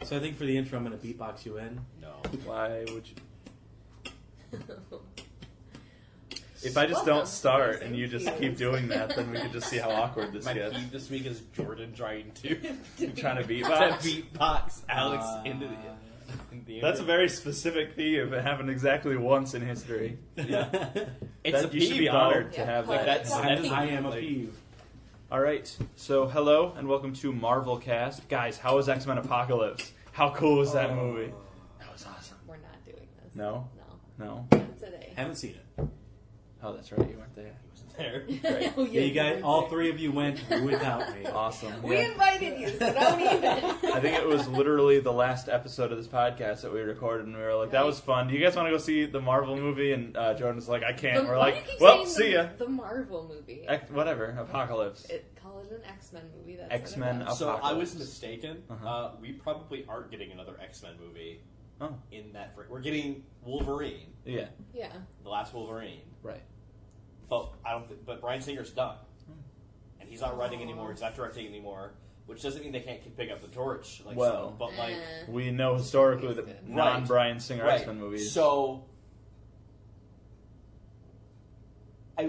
So I think for the intro, I'm going to beatbox you in. No. Why would you? If I just don't start and you just keep doing that, then we can just see how awkward this My gets. peeve this week is Jordan trying to Trying to beatbox? beatbox Alex into the That's a very specific theme. It happened exactly once in history. Yeah. It's a you should be peeve, honored though. to have Like, that. I am a peeve. All right, so hello and welcome to Marvel Cast. Guys, how was X-Men Apocalypse? How cool was that movie? That was awesome. We're not doing this. No? No. No? Not today. Haven't seen it. Oh, that's right, you weren't there. He wasn't there. Great. Oh, Yeah, you guys, weren't all there. three of you went without me. Awesome. We Yeah. invited you, so don't even. I think it was literally the last episode of this podcast that we recorded, and we were like, that was fun. Do you guys want to go see the Marvel movie? And Jordan was like, I can't. We're Why do like, you keep well, saying see ya. The Marvel movie. Whatever, Apocalypse. Call it an X-Men movie. That's X-Men what it was. So I Apocalypse. was mistaken. Uh-huh. We probably aren't getting another X-Men movie Oh, in that. We're getting Wolverine, yeah, Yeah. the last Wolverine. right. But I don't. But Bryan Singer's done, and he's not writing anymore. He's not directing anymore. Which doesn't mean they can't pick up the torch. Like, Well, but like, We know historically that Good. non-Bryan Singer right. X-Men movies. So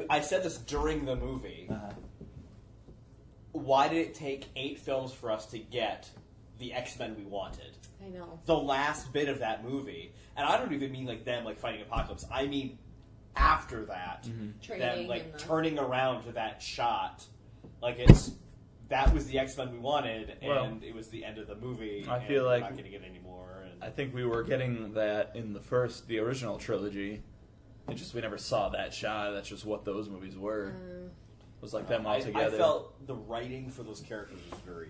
I said this during the movie. Why did it take 8 films for us to get the X-Men we wanted? I know. The last bit of that movie, and I don't even mean like them like fighting Apocalypse. I mean after that, them Training like and the- turning around to that shot, like that was the X-Men we wanted, and Well, it was the end of the movie. I and feel we're like- not getting it anymore. And I think we were getting that in the original trilogy. It just we never saw that shot. That's just what those movies were. It was like them all I together. felt the writing for those characters was very.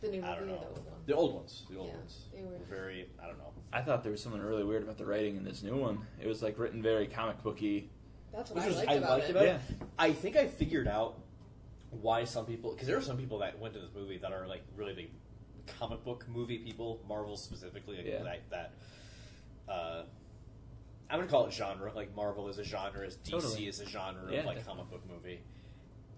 The new I don't movie or know. the old one? The old ones. The old Yeah, ones. they were- Very. I don't know. I thought there was something really weird about the writing in this new one. It was like written very comic booky. That's what Which I was liked I about liked it. about Yeah. it. I think I figured out why some people, because there are some people that went to this movie that are like really big comic book movie people, Marvel specifically, like Yeah. that. I'm gonna call it genre. Like Marvel is a genre, as DC Totally. is a genre Yeah, of like definitely. comic book movie.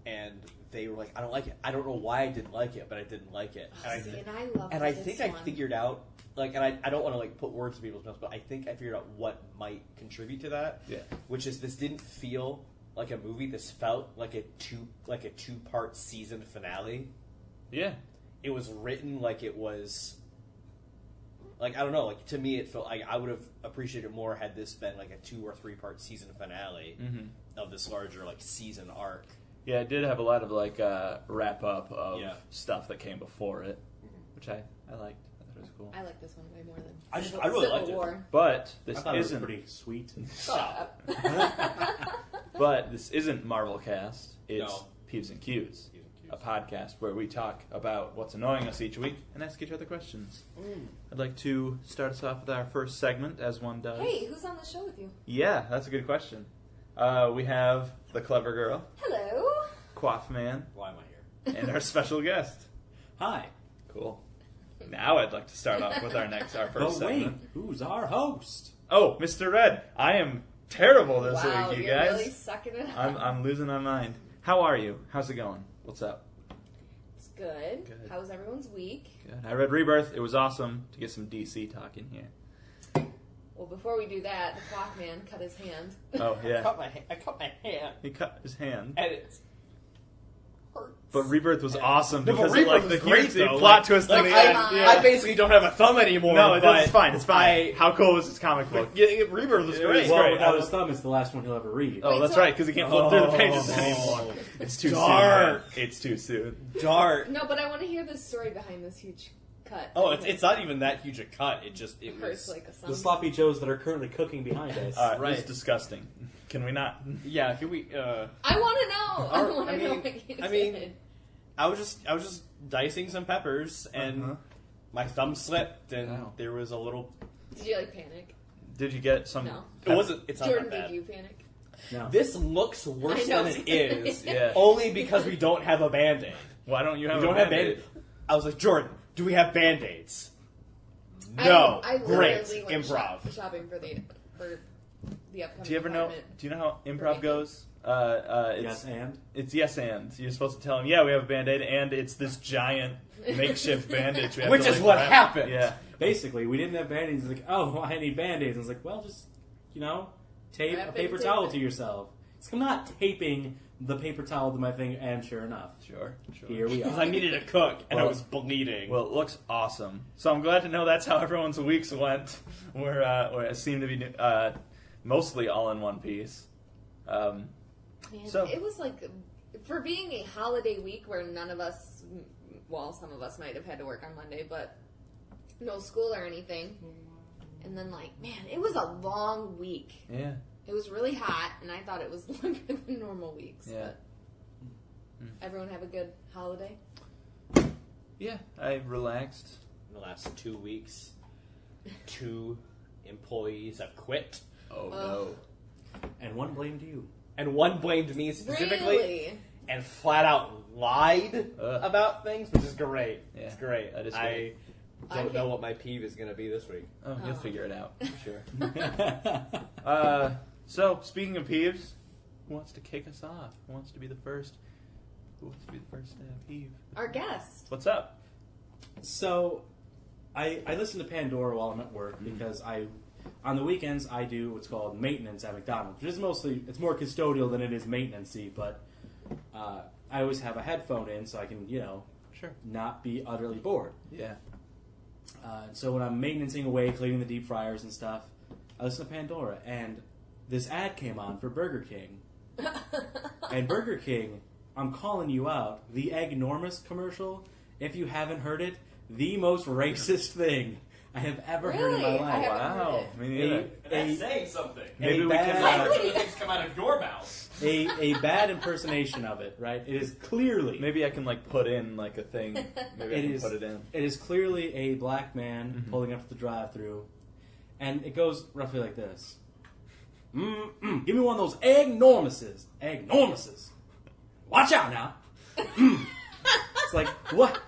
And they were like, I don't like it. I don't know why I didn't like it, but I didn't like it. Oh, see, and I love And I this think I one. figured out, like, and I don't want to like put words in people's mouths, but I think I figured out what might contribute to that. Yeah. Which is this didn't feel like a movie. This felt like a two-part season finale. Yeah. It was written like it was. Like, I don't know. Like, to me, it felt like I would have appreciated more had this been like a 2 or 3 part season finale of this larger like season arc. Yeah, it did have a lot of like wrap up of Yeah. stuff that came before it, which I liked. I thought it was cool. I like this one way more than I really Civil liked it. War. But I this thought it was isn't. pretty sweet. Stop. But this isn't Marvel Cast. It's No. Peeves and Cues, a podcast where we talk about what's annoying us each week and ask each other questions. I'd like to start us off with our first segment, as one does. Hey, who's on the show with you? Yeah, that's a good question. We have the clever girl, Hello. Quaff Man, Why am I here? and our special guest. Hi. Cool. Now I'd like to start off with our first But wait, segment. who's our host? Oh, Mr. Red, I am terrible this Wow, week, you you're guys. really sucking it up. I'm losing my mind. How are you? How's it going? What's up? It's good. Good. How was everyone's week? Good. I read Rebirth. It was awesome to get some DC talk in here. Well, before we do that, the clock man cut his hand. Oh, I yeah. cut my hand, He cut his hand. and it hurts. But Rebirth was awesome No, but because of, Rebirth like, was the great, huge though. plot Like- twist like, in the I- end. Yeah. I basically don't have a thumb anymore. No, but it's fine. It's fine. I- How cool was this comic book? Yeah, Rebirth was It great. was Well, great. without his thumb, it's the last one he'll ever read. Oh, Wait, that's so- right, because he can't flip through the pages Oh. anymore. It's too Dark. soon. It's too soon. Dark. No, but I want to hear the story behind this huge cut. Oh, it's not even that huge a cut. It hurts was like a The sloppy joes that are currently cooking behind us. Right. It's disgusting. Can we not? yeah. Can we? I want to know. I want to know what you I mean, did. I was just dicing some peppers, and Uh-huh. my thumb slipped, and Ow. there was a little. Did you panic? Did you get some? No. It wasn't. It's not Jordan, that bad. did you panic? No. This looks worse I know. than it is, Yeah. only because we don't have a Band-Aid. Why don't you have? We don't a have Band-Aid? Band-Aid. I was like, Jordan, do we have Band-Aids? No. I Great. literally went Improv. shopping for the upcoming Do you ever know? apartment. Do you know how improv Right. goes? Yes, and? It's yes and. You're supposed to tell him, yeah, we have a Band-Aid, and it's this giant makeshift bandage. We have Which to, is like, what wrap. happened. Yeah. Basically, we didn't have Band-Aids. He's like, oh, I need Band-Aids. I was like, well, just, tape Wrap a it paper and towel tape to yourself. So I'm not taping the paper towel to my thing, and sure enough, Sure. here we Because are. I needed to cook, and I Well- was bleeding. Well, it looks awesome. So I'm glad to know that's how everyone's weeks went. Where it seemed to be mostly all in one piece. Man, So- it was like, for being a holiday week where none of us, well, some of us might have had to work on Monday, but no school or anything. And then, man, it was a long week. Yeah. It was really hot, and I thought it was longer than normal weeks. Yeah. But everyone have a good holiday? Yeah, I relaxed. In the last 2 weeks, 2 employees have quit, Oh, no. And one blamed you. and one blamed me specifically, Really? and flat out lied Ugh. about things, which is great. Yeah, It's great. that is I great. don't know what my peeve is going to be this week. Oh, you'll Oh. figure it out, I'm sure. So, speaking of peeves, who wants to kick us off? Who wants to be the first? Who wants to be the first to have peeve? Our guest. What's up? So, I listen to Pandora while I'm at work because on the weekends I do what's called maintenance at McDonald's, which is it's more custodial than it is maintenance-y, but I always have a headphone in so I can, Sure. not be utterly bored. Yeah. So when I'm maintaining away, cleaning the deep fryers and stuff, I listen to Pandora, and this ad came on for Burger King. And Burger King, I'm calling you out, the Eggnormous commercial, if you haven't heard it, the most racist thing I have ever heard in my Really? I life. haven't heard Wow. it. Me neither. That's saying something. Maybe a we can, bad- How many things come out of your mouth? a bad impersonation of it, right? It is clearly... Maybe I can put in a thing. Maybe I It can is. put it in. It is clearly a black man pulling up to the drive-thru, and it goes roughly like this: Give me one of those Eggnormouses. Eggnormouses. Watch out now. It's like what?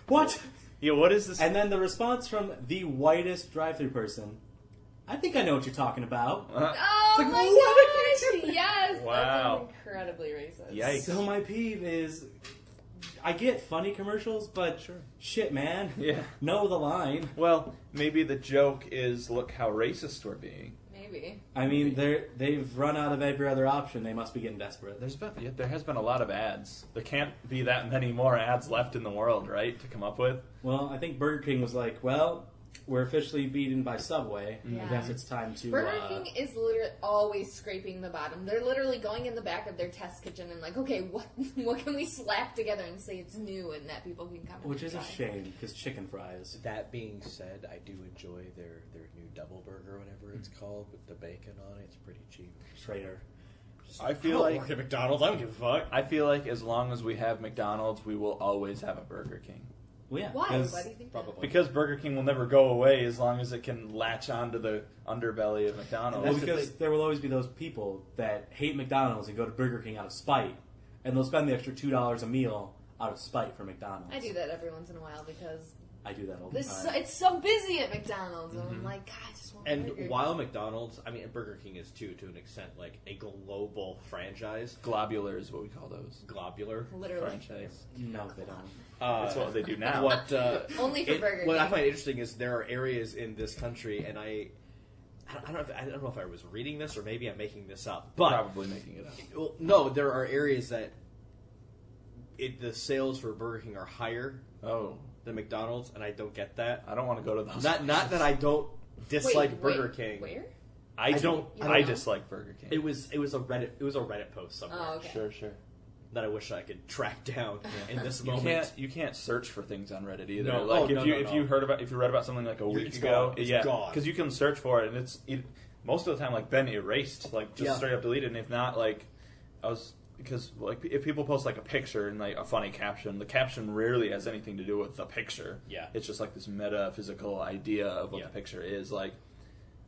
What? Yeah, what is this? And then the response from the whitest drive-thru person: I think I know what you're talking about. Oh like, my what gosh! Yes, Wow. that's incredibly racist. Yikes. So my peeve is, I get funny commercials, but shit, man, Yeah. know the line. Well, maybe the joke is look how racist we're being. Maybe. I mean, they've run out of every other option. They must be getting desperate. There has been a lot of ads. There can't be that many more ads left in the world, right, to come up with? Well, I think Burger King was like, well, we're officially beaten by Subway. Yeah. I guess it's time to... Burger King is literally always scraping the bottom. They're literally going in the back of their test kitchen and okay, what can we slap together and say it's new and that people can come. Which and is a try. shame, because chicken fries. That being said, I do enjoy their new double burger, whatever it's called, with the bacon on it. It's pretty cheap. Traitor. I feel don't like work at McDonald's. I don't give a fuck. I feel like as long as we have McDonald's, we will always have a Burger King. Well, yeah. Why? 'cause- Why do you think Probably. Because Burger King will never go away as long as it can latch onto the underbelly of McDonald's. Well, That's the because thing. there will always be those people that hate McDonald's and go to Burger King out of spite. And they'll spend the extra $2 a meal out of spite for McDonald's. I do that every once in a while because I do that all the time. it's so busy at McDonald's, and I'm like, God, I just want a burger. And while McDonald's, I mean, Burger King is too, to an extent, like a global franchise, Globular is what we call those. globular Literally. Franchise. No, they don't. That's what they do now. What Only for Burger what I King. find interesting is there are areas in this country, and I don't know if I was reading this or maybe I'm making this up, but Probably making it up. well, no, there are areas that the sales for Burger King are higher Oh, than McDonald's, and I don't get that. I don't want to go to those. Not that I don't dislike Burger King. Where? I don't- I dislike Burger King. It was a Reddit post somewhere Oh, okay. Sure. that I wish I could track down in this You moment. can't search for things on Reddit either. No. Like Oh, if no, you no, if no. you read about something like a week It's ago, gone. It's yeah, gone. because you can search for it and it's most of the time been erased, just Yeah. straight up deleted. And if not, because if people post a picture and a funny caption, the caption rarely has anything to do with the picture. Yeah. It's just this metaphysical idea of what Yeah. the picture is,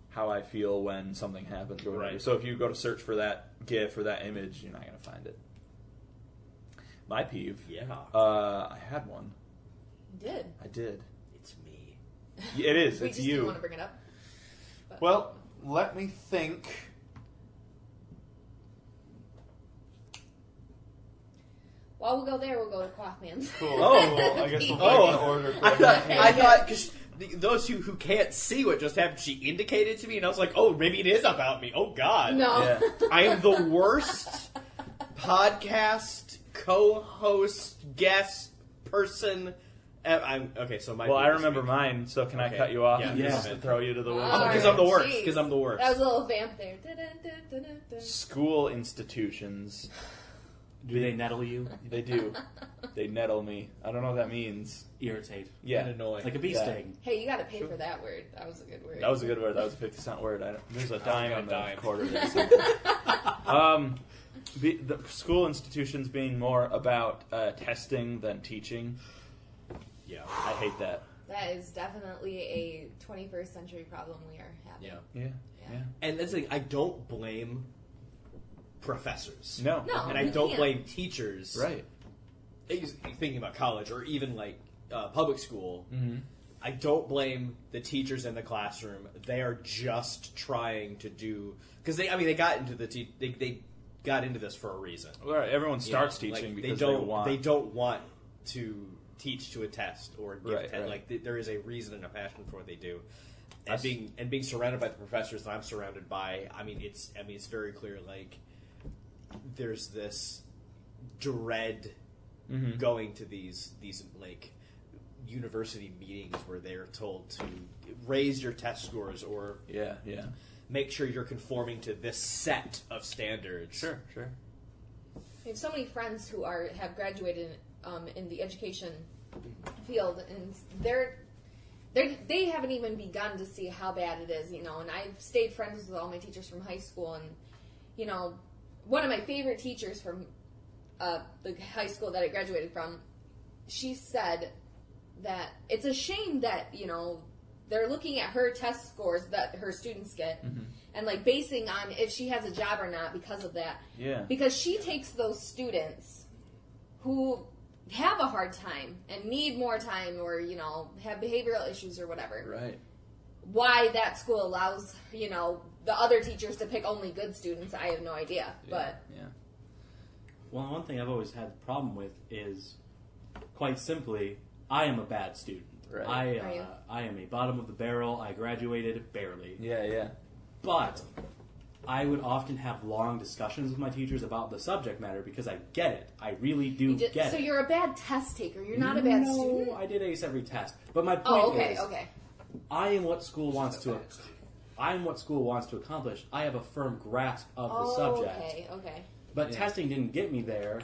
how I feel when something happens or whatever. Right. So if you go to search for that GIF or that image, you're not going to find it. My peeve. Yeah. I had one. You did. I did. It's me. It is. We It's just you. didn't want to bring it up. But- Well, let me think. While we'll go there, we'll go to Kaufman's. Cool. Oh, I guess we'll Oh. order. I thought, because those who can't see what just happened, she indicated to me, and I was like, oh, maybe it is about me. Oh, God. No. Yeah. I am the worst podcast co-host guest person. Okay, so my. Well, I remember mine, so can I Okay. cut you off Yeah, and yeah. just throw you to the wolves? All Because right, I'm the worst. jeez. Because I'm the worst. That was a little vamp there. Dun-dun-dun-dun-dun-dun. School institutions. Do they nettle you? They do. They nettle me. I don't know what that means. Irritate. Yeah. And annoying. Like a bee Yeah. sting. Hey, you got to pay for that word. That was a good word. That was a good word. That was a 50-cent word. There's a dime got a on the dime. quarter there. The school institutions being more about testing than teaching. Yeah. I hate that. That is definitely a 21st century problem we are having. Yeah. Yeah. Yeah. And that's the thing, I don't blame professors. No. No. And I you don't can't. blame teachers. Right. Thinking about college or even like public school. Mm-hmm. I don't blame the teachers in the classroom. They are just trying to do because they got into they got into this for a reason. Well, everyone You starts know, teaching like, because they don't want to teach to a test or give Right, right. like there is a reason and a passion for what they do. That's- And being surrounded by the professors that I'm surrounded by, it's very clear. Like there's this dread Mm-hmm. going to these like university meetings where they're told to raise your test scores or Yeah. make sure you're conforming to this set of standards. Sure. I have so many friends who have graduated in the education field, and they haven't even begun to see how bad it is, And I've stayed friends with all my teachers from high school, and one of my favorite teachers from the high school that I graduated from, she said that it's a shame that they're looking at her test scores that her students get, and like basing on if she has a job or not because of that. Yeah. Because she takes those students who have a hard time and need more time or, have behavioral issues or whatever. Right. Why that school allows, the other teachers to pick only good students, I have no idea. But Yeah. Well, one thing I've always had a problem with is, quite simply, I am a bad student. Right. Are you? I am a bottom of the barrel. I graduated barely. Yeah. But I would often have long discussions with my teachers about the subject matter because I get it. I really do get it. So you're a bad test taker. You're not a bad student. No, I did ace every test. But my point Oh, okay, is, okay. I am what school wants to. I am what school wants to accomplish. I have a firm grasp of the subject. Okay. But testing didn't get me there.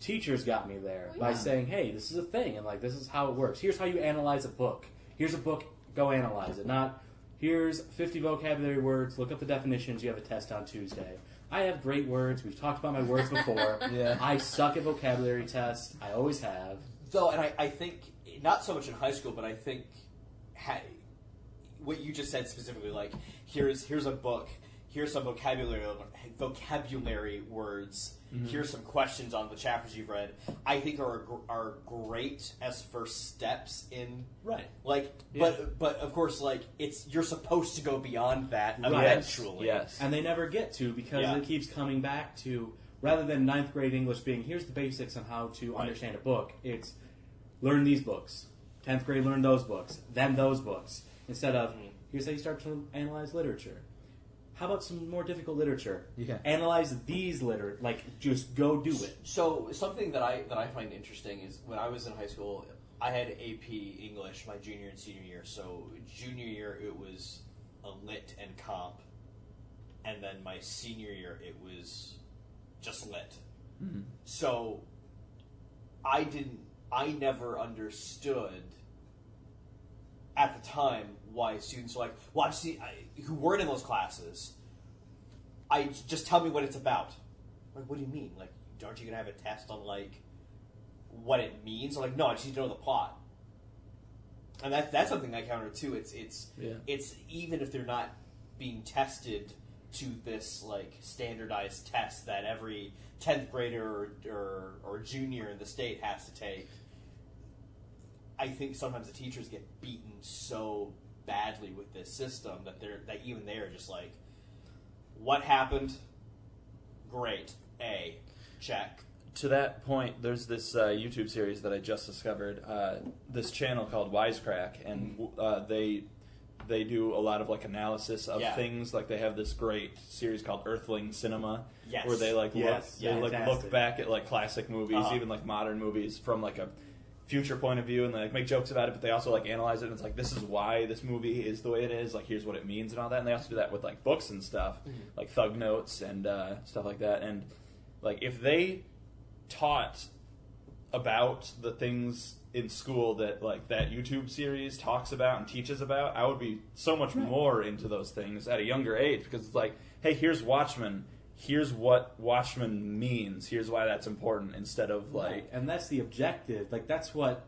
Teachers got me there by saying, "Hey, this is a thing, and like this is how it works. Here's how you analyze a book. Here's a book. Go analyze it. Not here's 50 vocabulary words. Look up the definitions. You have a test on Tuesday. I have great words. We've talked about my words before. Yeah. I suck at vocabulary tests. I always have. So, and I think not so much in high school, but I think what you just said specifically, like here's a book, here's some vocabulary words, here's some questions on the chapters you've read. I think are great as first steps in like, but of course, like you're supposed to go beyond that eventually. Yes. And they never get to because Yeah. it keeps coming back to, rather than 9th grade English being, here's the basics on how to understand a book, it's learn these books. 10th grade, learn those books. Then those books. Instead of, here's how you start to analyze literature. How about some more difficult literature? Yeah. Analyze these just go do it. So something that I find interesting is when I was in high school, I had AP English my junior and senior year. So junior year it was a lit and comp, and then my senior year it was just lit. Mm-hmm. So I never understood at the time why students were like, who weren't in those classes, just tell me what it's about. Like, what do you mean? Like, aren't you going to have a test on, like, what it means? I'm like, no, I just need to know the plot. And that's something I counter, too. It's even if they're not being tested to this, like, standardized test that every 10th grader or junior in the state has to take, I think sometimes the teachers get beaten so badly with this system that even they're just like, what happened? Great. A. Check. to that point, there's this YouTube series that I just discovered. This channel called Wisecrack, and they do a lot of like analysis of things. Like they have this great series called Earthling Cinema, where they like look back at like classic movies, even like modern movies from like a future point of view, and they like make jokes about it. But they also like analyze it, and it's like, this is why this movie is the way it is. Like here's what it means and all that. And they also do that with like books and stuff, like Thug Notes and stuff like that. And like if they taught about the things in school that like that YouTube series talks about and teaches about, I would be so much more into those things at a younger age, because it's like, hey, here's Watchmen, here's what Watchmen means, here's why that's important, instead of like, and that's the objective. Like that's what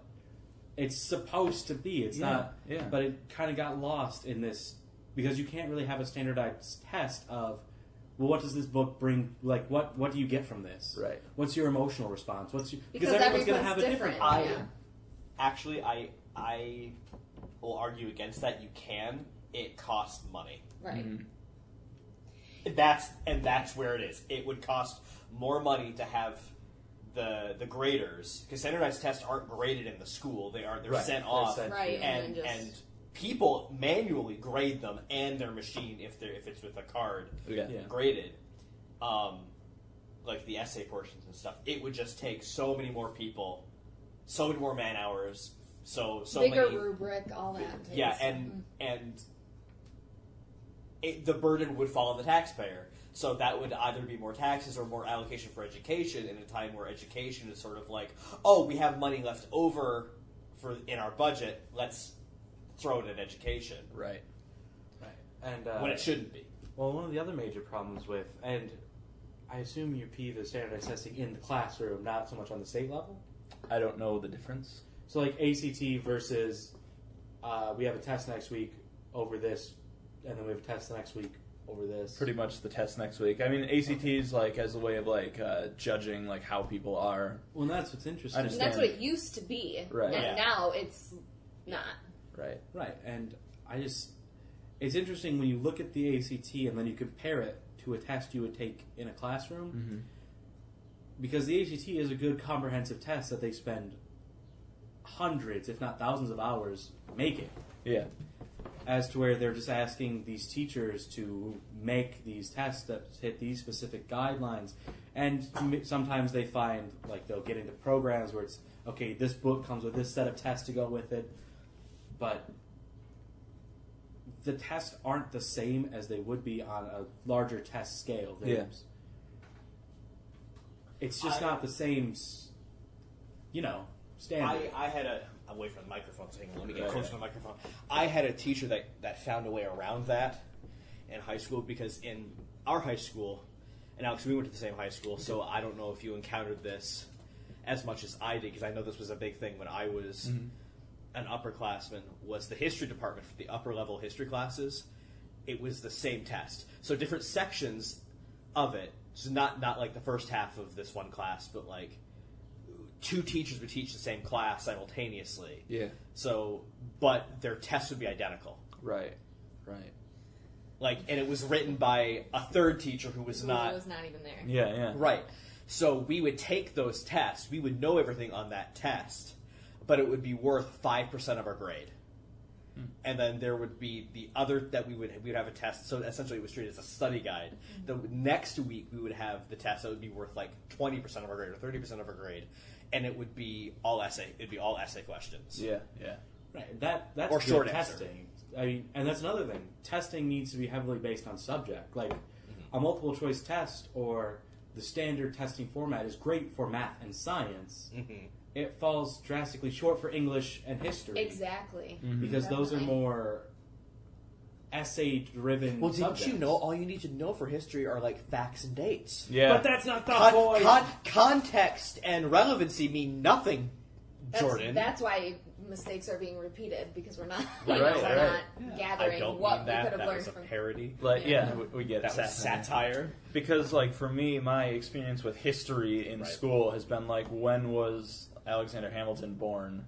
it's supposed to be. It's not, but it kind of got lost in this because you can't really have a standardized test of, well, what does this book bring? Like, what do you get from this? Right. What's your emotional response? Because everyone's going to have a different. Actually, I will argue against that. You can. It costs money. Right. Mm-hmm. That's where it is. It would cost more money to have the graders, because standardized tests aren't graded in the school. They're sent off, and people manually grade them and their machine if it's with a card graded. Like the essay portions and stuff, it would just take so many more people, so many more man hours, so bigger many, rubric, all that. Yeah, and the burden would fall on the taxpayer. So that would either be more taxes or more allocation for education in a time where education is sort of like, oh, we have money left over in our budget, let's throw it at education. Right. And when it shouldn't be. Well, one of the other major problems with, and I assume your peeve is standardized testing in the classroom, not so much on the state level? I don't know the difference. So like ACT versus we have a test next week over this, and then we have a test the next week over this. Pretty much the test next week. I mean, ACT is like as a way of like judging like how people are. Well, that's what's interesting. And that's what it used to be. Right. And now it's not. Right. And it's interesting when you look at the ACT and then you compare it to a test you would take in a classroom, because the ACT is a good comprehensive test that they spend hundreds, if not thousands of hours making. Yeah. As to where they're just asking these teachers to make these tests that hit these specific guidelines. And sometimes they find, like, they'll get into programs where it's, okay, this book comes with this set of tests to go with it. But the tests aren't the same as they would be on a larger test scale. It's just not the same, standard. I had away from the microphone, so let me get close to the microphone. I had a teacher that found a way around that in high school, because in our high school, and Alex, we went to the same high school, so I don't know if you encountered this as much as I did, because I know this was a big thing when I was an upperclassman, was the history department for the upper level history classes. It was the same test. So different sections of it, so not like the first half of this one class, but like two teachers would teach the same class simultaneously. Yeah. So, but their tests would be identical. Right. Like, and it was written by a third teacher who was not even there. Yeah. Right. So we would take those tests. We would know everything on that test, but it would be worth 5% of our grade. And then there would be the other that we would have a test. So essentially, it was treated as a study guide. The next week we would have the test that would be worth like 20% of our grade or 30% of our grade, and it would be all essay. It'd be all essay questions. Yeah. Right. That's or good short testing. I mean, and that's another thing. Testing needs to be heavily based on subject. Like a multiple choice test or the standard testing format is great for math and science. It falls drastically short for English and history. Exactly. Because those are more essay-driven Well, didn't subjects. you know all you need to know for history are like facts and dates? Yeah. But that's not the point. Context and relevancy mean nothing, Jordan. That's why mistakes are being repeated, because we're not, Right. not gathering I don't what mean we that. could have That learned was a from. parody. Like, we get That was satire. Because, like, for me, my experience with history in school has been like, when was Alexander Hamilton born?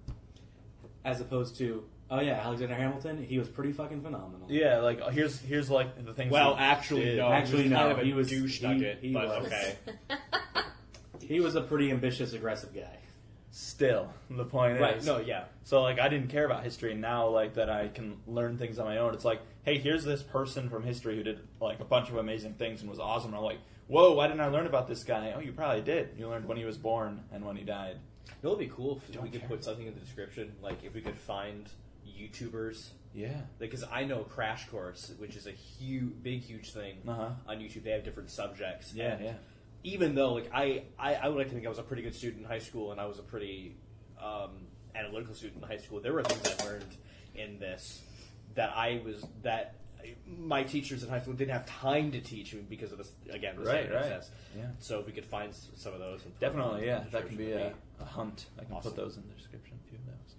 As opposed to, oh yeah, Alexander Hamilton, he was pretty fucking phenomenal. Yeah, like here's like the things. Well, he actually, did. no. Actually, he was no. kind of a He was douche he- nugget, he but was. okay. He was a pretty ambitious, aggressive guy. Still, the point Right, is... no, yeah. So, like, I didn't care about history, and now, like, that I can learn things on my own, it's like, hey, here's this person from history who did, like, a bunch of amazing things and was awesome, and I'm like, whoa, why didn't I learn about this guy? Oh, you probably did. You learned when he was born and when he died. It would be cool if we could care. put something in the description, like if we could find YouTubers. Yeah. Because I know Crash Course, which is a huge thing on YouTube. They have different subjects. Yeah, and yeah. Even though, like, I would like to think I was a pretty good student in high school, and I was a pretty analytical student in high school, there were things I learned in this that my teachers in high school didn't have time to teach me because of this, again, the Right. process. Yeah. So if we could find some of those. And Definitely, yeah. That can be a hunt. I can put those in the description, a few of those.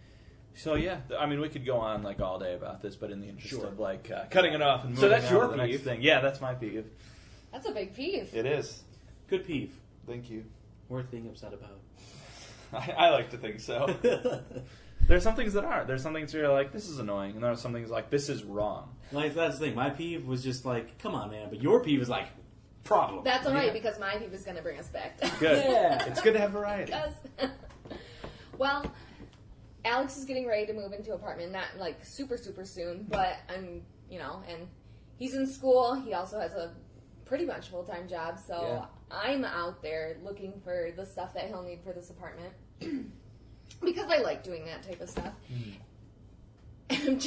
So, yeah, I mean, we could go on, like, all day about this, but in the interest of, like, cutting it off and moving So that's on your to the next peeve. thing. Yeah, that's my peeve. That's a big peeve. It is. Good peeve. Thank you. Worth being upset about. I like to think so. There's some things that aren't. There's some things where you're like, this is annoying, and there are some things like, this is wrong. Like, that's the thing. My peeve was just like, come on, man. But your peeve is like, problem. That's alright because my peeve is going to bring us back. Good. Yeah. It's good to have variety. Well, Alex is getting ready to move into an apartment, not like super soon, but and he's in school. He also has a pretty much full-time job, so I'm out there looking for the stuff that he'll need for this apartment because I like doing that type of stuff. And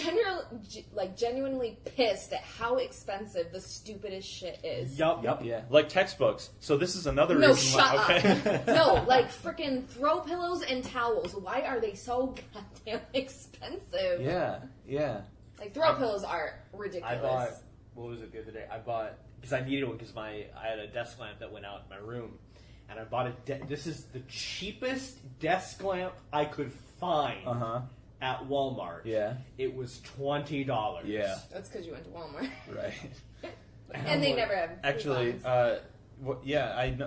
I'm genuinely pissed at how expensive the stupidest shit is. Yup. Yeah. Like textbooks. So this is another No, reason shut why. Okay. up. No, like freaking throw pillows and towels. Why are they so goddamn expensive? Yeah. Like throw pillows are ridiculous. I bought, what was it the other day? I bought, because I needed one because I had a desk lamp that went out in my room. And I bought this is the cheapest desk lamp I could find at Walmart. Yeah. It was $20. Yeah. That's because you went to Walmart. Right. And they never have Actually, coupons.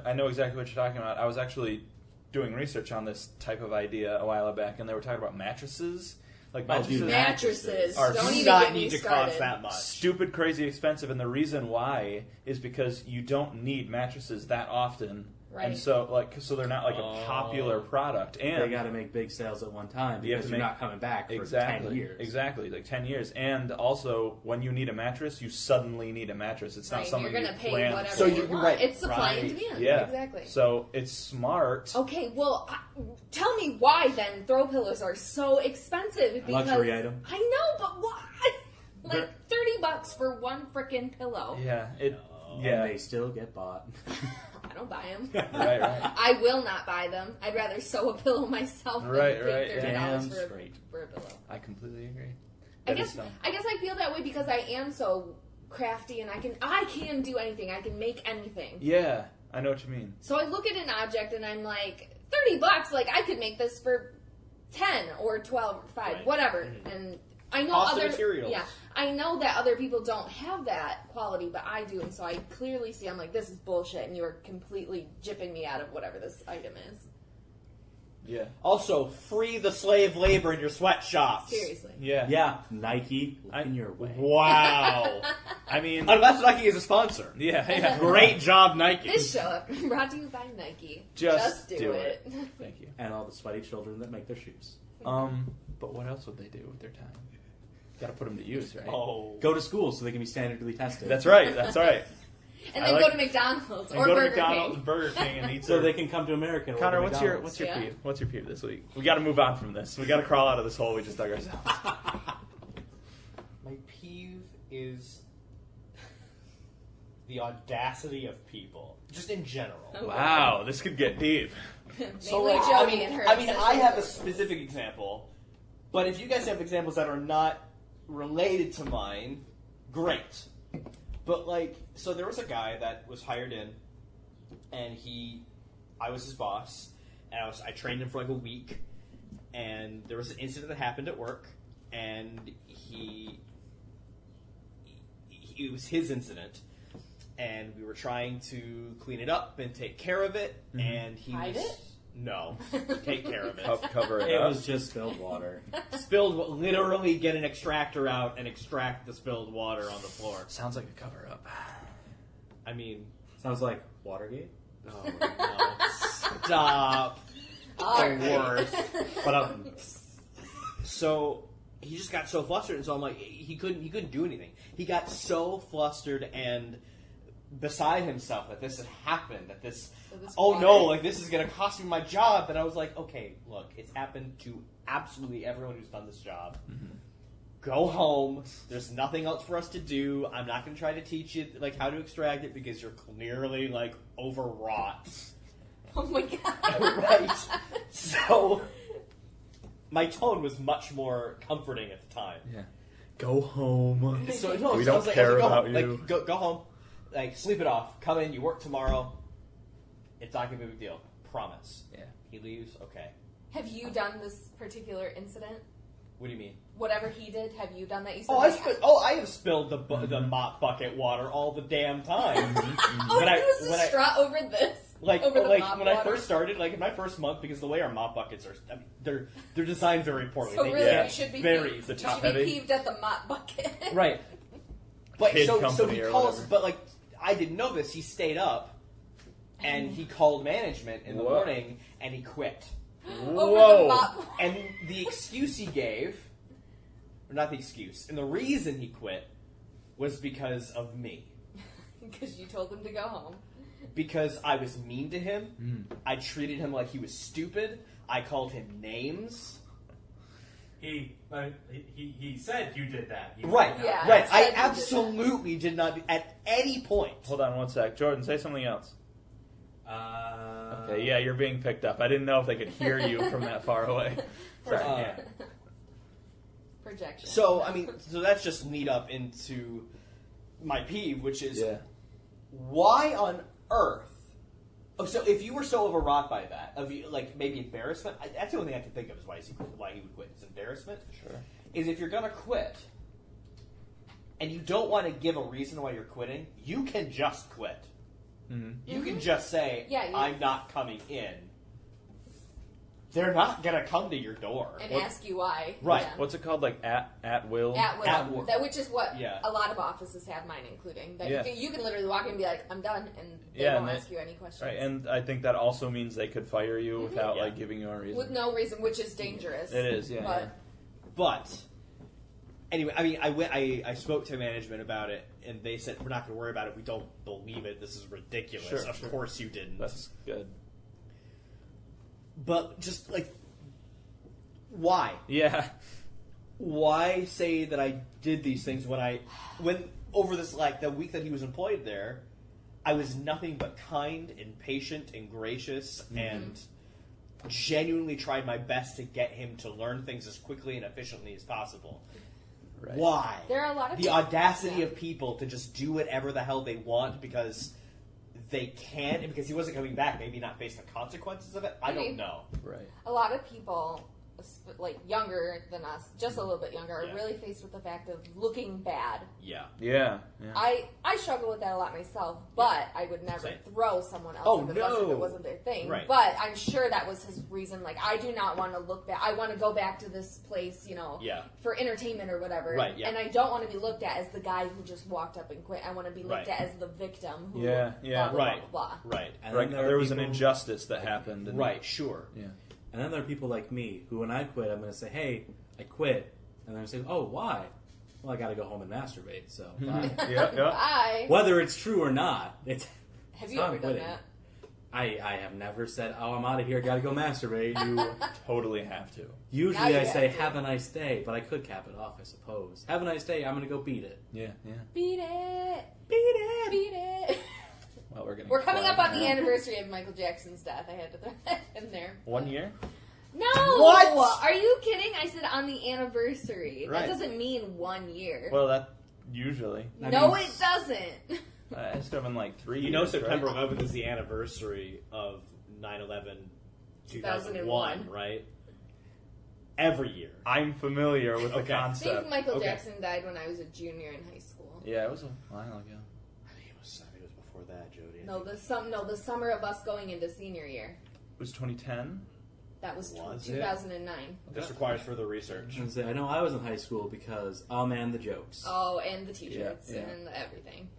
I know exactly what you're talking about. I was actually doing research on this type of idea a while back, and they were talking about mattresses. Like mattresses. are Don't do even not get me need to started. cost that much. stupid, crazy expensive, and the reason why is because you don't need mattresses that often. Right. And so, so they're not like a popular product, and They got to make big sales at one time You have because to you're make- not coming back for exactly 10 years. Exactly, like 10 years. And also, when you need a mattress, you suddenly need a mattress. It's not Right, something you're going you to pay plan whatever for. you want. right. It's supply and Right. demand. Yeah, Exactly. So it's smart. Okay, well, tell me why then throw pillows are so expensive. Because Luxury item. I know, but why? Like $30 for one frickin' pillow. Yeah, And yeah, they still get bought. I don't buy them. right. I will not buy them. I'd rather sew a pillow myself than Right, pay $30 Damn for straight. a pillow. I completely agree. I That is guess dumb. I feel that way because I am so crafty and I can do anything. I can make anything. Yeah, I know what you mean. So I look at an object and I'm like, $30. Like I could make this for 10 or 12 or 5, Right. whatever. Mhm. And I know Cost of other materials. Yeah, I know that other people don't have that quality, but I do, and so I clearly see. I'm like, this is bullshit, and you are completely gypping me out of whatever this item is. Yeah. Also, free the slave labor in your sweatshops. Seriously. Yeah. Yeah, Nike, look in your way. Wow. I mean, Unless Nike is a sponsor. yeah. Great job, Nike. This show brought to you by Nike. Just do do it. Thank you. And all the sweaty children that make their shoes. But what else would they do with their time? Got to put them to use, right? Oh. Go to school so they can be standardly tested. That's right. That's right. And I then like- go to McDonald's And or go to Burger McDonald's, King. Burger King, and eat. So their- they can come to America. And work Connor, at what's your McDonald's. peeve? What's your peeve this week? We got to move on from this. We got to crawl out of this hole we just dug ourselves. My peeve is the audacity of people, just in general. Wow, this could get deep. Mainly Jody and her. I have a obsession. specific example, but if you guys have examples that are not related to mine, great. But so there was a guy that was hired in, and I was his boss, and I trained him for like a week, and there was an incident that happened at work, and it was his incident, and we were trying to clean it up and take care of it, and he Hide was... it? No, take care of it. Cover it It up. was just spilled water. Literally get an extractor out and extract the spilled water on the floor. Sounds like a cover up. I mean, Sounds like Watergate. oh no. Stop. Alright. worst. But so he just got so flustered, and so I'm like, he couldn't do anything. He got so flustered and beside himself that this had happened, that this no, like this is gonna cost me my job. That I was like, okay, look, it's happened to absolutely everyone who's done this job. Mm-hmm. Go home. There's nothing else for us to do. I'm not gonna try to teach you like how to extract it because you're clearly like overwrought. Oh my god! Right. So my tone was much more comforting at the time. Yeah. Go home. So no, We so I don't was like, care go about home. you. Like, go home. Like, sleep it off. Come in. You work tomorrow. It's not gonna be a big deal. Promise. Yeah. He leaves. Okay. Have you done this particular incident? What do you mean? Whatever he did, have you done that? You said I have spilled the mop bucket water all the damn time. Oh, he was distraught over this. Over the mop when water. I first started, like in my first month, because the way our mop buckets are, I mean, they're designed very poorly. So really, yeah. you should be very peeved. the You top should be heavy. peeved at the mop bucket. Right. But Kid so company he or calls, whatever. but like I didn't know this. He stayed up, and he called management in the Whoa. morning, and he quit. Over Whoa. the mop. And the excuse he gave, or not the excuse, and the reason he quit was because of me. Because you told him to go home. Because I was mean to him. I treated him like he was stupid. I called him names. He said you did that. Right, Yeah, right. said I you did that. absolutely did not, at any point. Hold on one sec. Jordan, say something else. Okay, yeah, you're being picked up. I didn't know if they could hear you from that far away. Sorry. Uh, Projection. So, I mean, so that's just lead up into my peeve, which is why on earth? Oh, so if you were so overwrought by that, like maybe embarrassment, that's the only thing I can think of is why he would quit. It's embarrassment. Sure. Is if you're gonna quit and you don't want to give a reason why you're quitting, you can just quit. Mm-hmm. You can just say, Yeah, I'm not coming in. They're not gonna come to your door. and ask you why. Right. Yeah. What's it called? Like at will? At will. At will. Which is what Yeah. a lot of offices have, mine including. That Yeah. you can literally walk in and be like, I'm done, and they Yeah, won't and ask you any questions. Right, and I think that also means they could fire you without Yeah. like giving you a reason. With no reason, which is dangerous. It is, yeah. But But anyway, I mean, I spoke to management about it, and they said we're not going to worry about it. We don't believe it. This is ridiculous. Sure, of sure. course you didn't. That's good. But just like, why? Yeah. Why say that I did these things when over this like the week that he was employed there, I was nothing but kind and patient and gracious and genuinely tried my best to get him to learn things as quickly and efficiently as possible. Right. Why? there are a lot of The people- audacity yeah. of people to just do whatever the hell they want because they can, and because he wasn't coming back, maybe not face the consequences of it. I don't know. Right. A lot of people, like younger than us, just a little bit younger, are Yeah. really faced with the fact of looking bad. Yeah. Yeah. I struggle with that a lot myself, but I would never Same. throw someone else Oh, under the bus if no. it wasn't their thing. Right. But I'm sure that was his reason. Like, I do not want to look back. I want to go back to this place, Yeah. for entertainment or whatever. Right, yeah. And I don't want to be looked at as the guy who just walked up and quit. I want to be looked Right. at as the victim who Yeah, yeah. blah, blah, Right. blah, blah. Right. And Like, then there was an people- injustice that happened. And, Right. Sure. Yeah. And then there are people like me who, when I quit, I'm going to say, "Hey, I quit," and they're going to say, "Oh, why?" Well, I got to go home and masturbate. So, bye. Yeah. Yeah. Bye. Whether it's true or not, it's Have it's you not ever done quitting. that? I have never said, "Oh, I'm out of here. Got to go masturbate." You totally have to. Now Usually, you I say, have to. "Have a nice day," but I could cap it off, I suppose. Have a nice day. I'm going to go beat it. Yeah. Yeah. Beat it. Beat it. Beat it. Well, we're getting. We're coming up flagged on the now. anniversary of Michael Jackson's death. I had to throw that in there. 1 year. No! What? Are you kidding? I said on the anniversary. Right. That doesn't mean 1 year. Well, that usually. No, it doesn't. It's been like 3 You years. know, September right? 11th is the anniversary of 9/11, 2001, 2001, right? Every year. I'm familiar with the Okay. I concept. think Michael Okay. Jackson died when I was a junior in high school. Yeah, it was a while ago. I think it was before that, Jody. No, the summer of us going into senior year. It was 2010. That was, Was it? 2009. This requires further research. And say, I know I was in high school because, oh man, the jokes. Oh, and the t-shirts Yeah, yeah. and everything.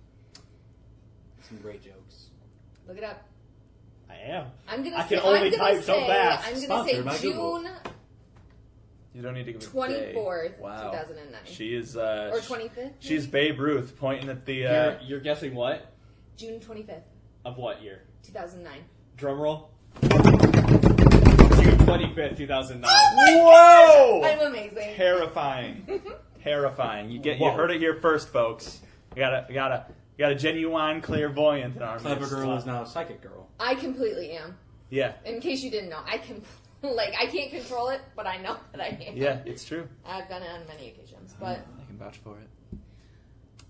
Some great jokes. Look it up. I am. I'm gonna I say, can only I'm gonna type so say, fast. I'm gonna Sponsored by say Google. June You don't need to give it 24th, Wow. 2009. She is Or 25th? She's Babe Ruth pointing at the You're guessing what? June 25th, Of what year? 2009. Drum roll. June 25th, 2009. Whoa! I'm amazing. Terrifying. Terrifying. You heard it here first, folks. We got a genuine clairvoyant in our Clever midst. girl is now a psychic girl. I completely am. Yeah. In case you didn't know, I can't control it, but I know that I am. Yeah, it's true. I've done it on many occasions, but I can vouch for it.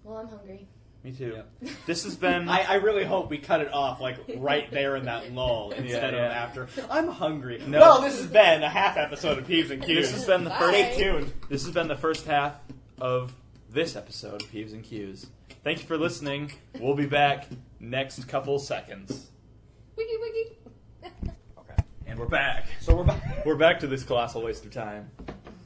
well, I'm hungry. Me too. Yeah. This has been. I really hope we cut it off like right there in that lull instead of after. I'm hungry. No. Well, this has been a half episode of Peeves and Q's. This has been the Bye. first. Stay tuned. This has been the first half of this episode of Peeves and Q's. Thank you for listening. We'll be back next couple seconds. Wiggy wiggy. Okay. And we're back. So we're back. We're back to this colossal waste of time.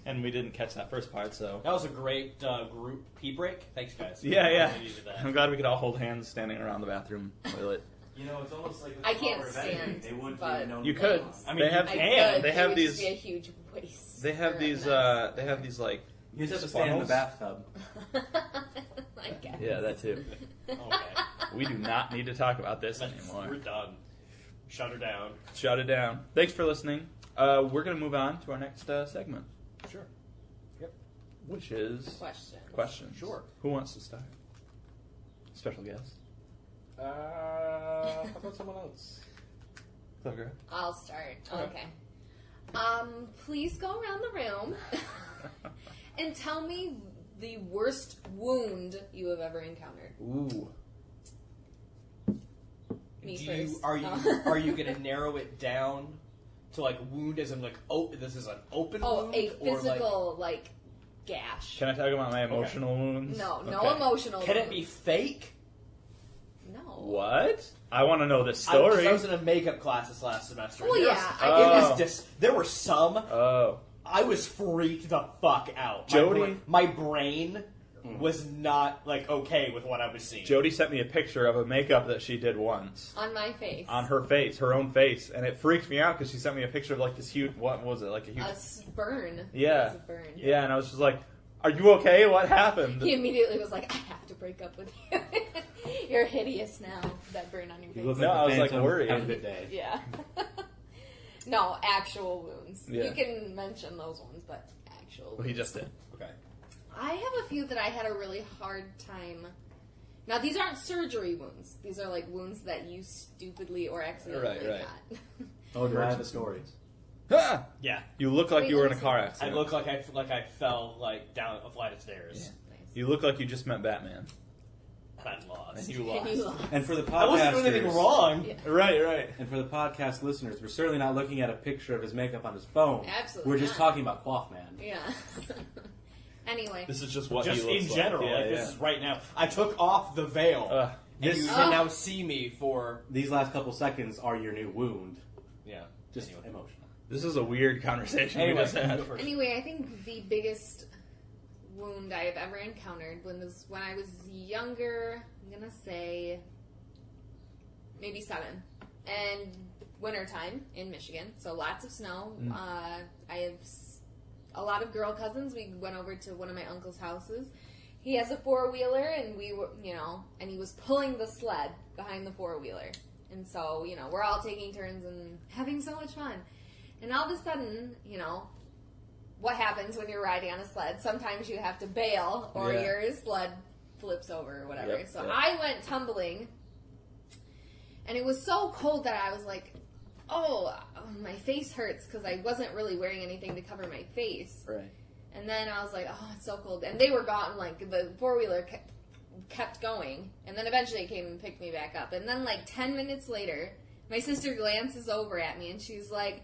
And we didn't catch that first part, so. That was a great group pee break. Thanks, guys. Yeah, yeah. We needed that. I'm glad we could all hold hands standing around the bathroom toilet. You know, it's almost like I can't stand, They would but known You could. I mean, They have. I And could. they It have would these. just be a huge waste. They have or a these. mess. They have these like. You just have to stand in the funnels. bathtub. I guess. Yeah, that too. Okay. We do not need to talk about this We're anymore. done. Shut her down. Shut it down. Thanks for listening. We're gonna move on to our next segment, Sure. which is questions. Sure. Who wants to start? Special guest. How about someone else? Clever. I'll start. Okay. Okay. Please go around the room and tell me the worst wound you have ever encountered. Ooh. Me Do first. you, are you Oh. are you gonna narrow it down to like wound as in like this is an open Oh, wound a or like physical like gash. Can I talk about my emotional wounds? No, no Okay. emotional. can it be fake? No. What? I want to know the I story. was in a makeup class this last semester. Well, There yeah, was, there were some. Oh. I was freaked the fuck out. Jody? My brain was not like okay with what I was seeing. Jody sent me a picture of a makeup that she did once On my face. on her face, her own face, and it freaked me out because she sent me a picture of like this huge. What was it? Like a huge. Burn. Yeah. It was a burn. Yeah, and I was just like, "Are you okay? What happened?" He immediately was like, I have to break up with you. You're hideous now. That burn on your You face. look No, like I the was, like, Phantom. worried. Have a good day. Yeah. No, actual wounds. Yeah. You can mention those ones, but actual wounds. Well, he just did. Okay. I have a few that I had a really hard time. Now, these aren't surgery wounds. These are like wounds that you stupidly or accidentally Right. got. Oh, do I have a story? Ah! Yeah. You look like Wait, you were in let a me car I accident. look like I fell like down a flight of stairs. Nice. You look like you just met Batman. And I lost. And you And lost. you lost. And for the podcasters, I wasn't doing anything wrong. Yeah. Right, right. And for the podcast listeners, we're certainly not looking at a picture of his makeup on his phone. Absolutely We're just not. talking about Quaff Man. Yeah. Anyway. This is just what Just he looks in general, like. like this is right now. I took off the veil, and This- you can now see me for These last couple seconds are your new wound. yeah. Just Anyway. emotional. This is a weird conversation we Anyway, just had. go first. Anyway, I think the biggest wound I have ever encountered was when I was younger. I'm gonna say maybe 7, and wintertime in Michigan, so lots of snow. I have a lot of girl cousins. We went over to one of my uncle's houses. He has a 4-wheeler, and we were, and he was pulling the sled behind the 4-wheeler, and so we're all taking turns and having so much fun. And all of a sudden, what happens when you're riding on a sled? Sometimes you have to bail or Yeah. your sled flips over or whatever. Yep, So yep. I went tumbling, and it was so cold that I was like, oh, my face hurts because I wasn't really wearing anything to cover my face. Right. And then I was like, oh, it's so cold. And they were gone, like the 4-wheeler kept going. And then eventually it came and picked me back up. And then like 10 minutes later, my sister glances over at me and she's like,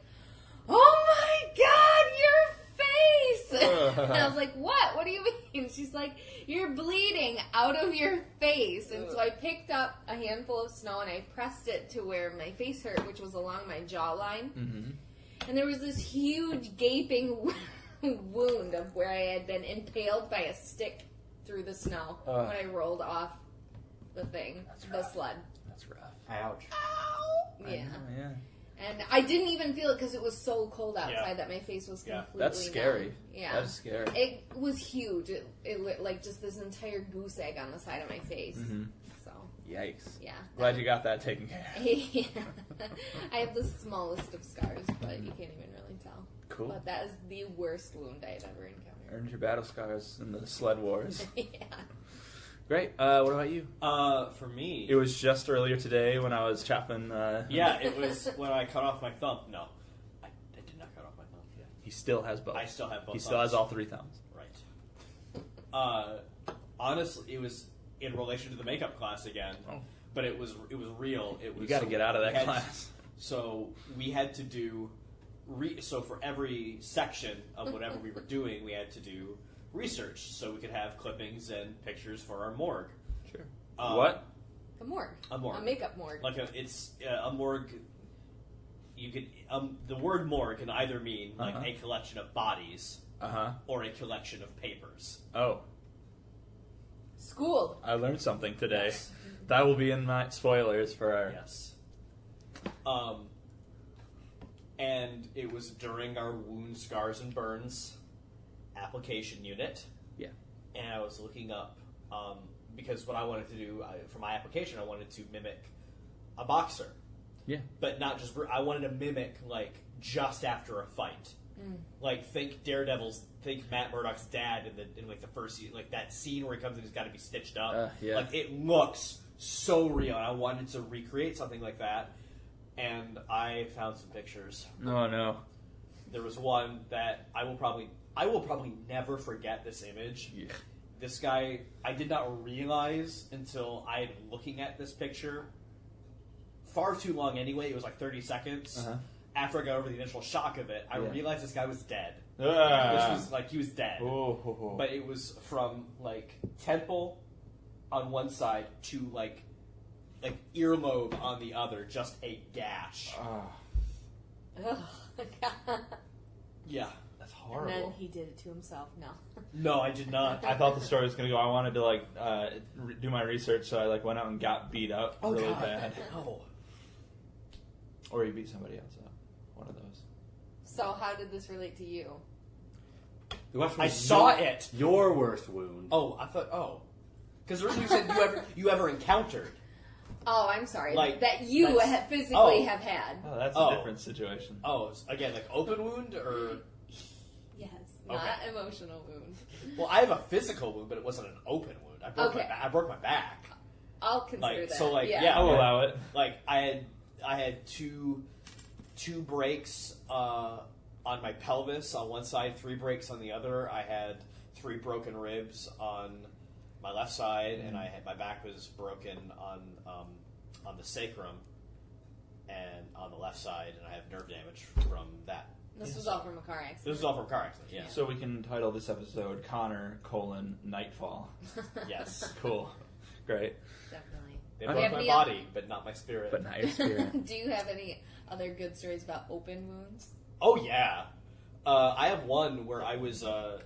oh my God, your face! And I was like, what? What do you mean? She's like, you're bleeding out of your face. And so I picked up a handful of snow and I pressed it to where my face hurt, which was along my jawline. Mm-hmm. And there was this huge gaping wound of where I had been impaled by a stick through the snow when I rolled off the thing, the sled. That's rough. Ouch. Yeah. Yeah. And I didn't even feel it because it was so cold outside Yeah. that my face was completely That's scary. numb. Yeah. That's scary. It was huge. It lit like just this entire goose egg on the side of my face. Mm-hmm. So, Yikes. yeah. Glad you got that taken care of. Yeah. I have the smallest of scars, but you can't even really tell. Cool. But that is the worst wound I've ever encountered. Earned your battle scars in the sled wars. Yeah. Great. What about you? For me, It was just earlier today when I was chopping. yeah, it was when I cut off my thumb. No, I did not cut off my thumb. Yeah. He still has both. I still have both. He still has all 3 thumbs. Right. Honestly, it was in relation to the makeup class again, but it was real. It was. You got to get out of that we class. So we had to do. So for every section of whatever we were doing, we had to do research, so we could have clippings and pictures for our morgue. Sure. What? A morgue. A morgue. A makeup morgue. Like it's a morgue. You could the word morgue can either mean like a collection of bodies, or a collection of papers. Oh, Schooled. I learned something today. Yes. That will be in my spoilers for our. Yes. And it was during our wounds, scars, and burns application unit. Yeah. And I was looking up because what I wanted to do for my application, I wanted to mimic a boxer. Yeah. But not just. I wanted to mimic like just after a fight. Like think Matt Murdock's dad in like the first season, like that scene where he comes in, he's got to be stitched up. Yeah. Like it looks so real, and I wanted to recreate something like that. And I found some pictures. Oh no. There was one that I will probably never forget this image. Yeah. This guy, I did not realize until I had been looking at this picture far too long anyway. It was like 30 seconds. After I got over the initial shock of it, I realized this guy was dead. This was like he was dead. But it was from like temple on one side to like earlobe on the other, just a gash. Oh, God. Yeah. That's And horrible. then he did it to himself. No. No, I did not. I thought the story was going to go. I wanted to do my research, so I went out and got beat up really bad. No. Or you beat somebody else up. One of those. So how did this relate to you? I saw it. Your worst wound. Oh, I thought. Because originally you said you ever encountered. Oh, I'm sorry. Like, that you that's- physically have had. Oh, that's Oh. a different situation. Oh, again, like open wound or. Yes, not Okay. emotional wound. Well, I have a physical wound, but it wasn't an open wound. I broke my back. I'll consider that. So yeah. I'll allow it. Like I had two breaks on my pelvis on one side, 3 breaks on the other. I had 3 broken ribs on my left side, and my back was broken on the sacrum and on the left side, and I have nerve damage from that. This was all from a car accident. This was all from a car accident. Yeah. So we can title this episode Connor: Knightfall. Yes. Cool. Great. Definitely. They Okay. broke Do you my have body, but not my spirit. But not your spirit. Do you have any other good stories about open wounds? Oh yeah, I have one where I was. I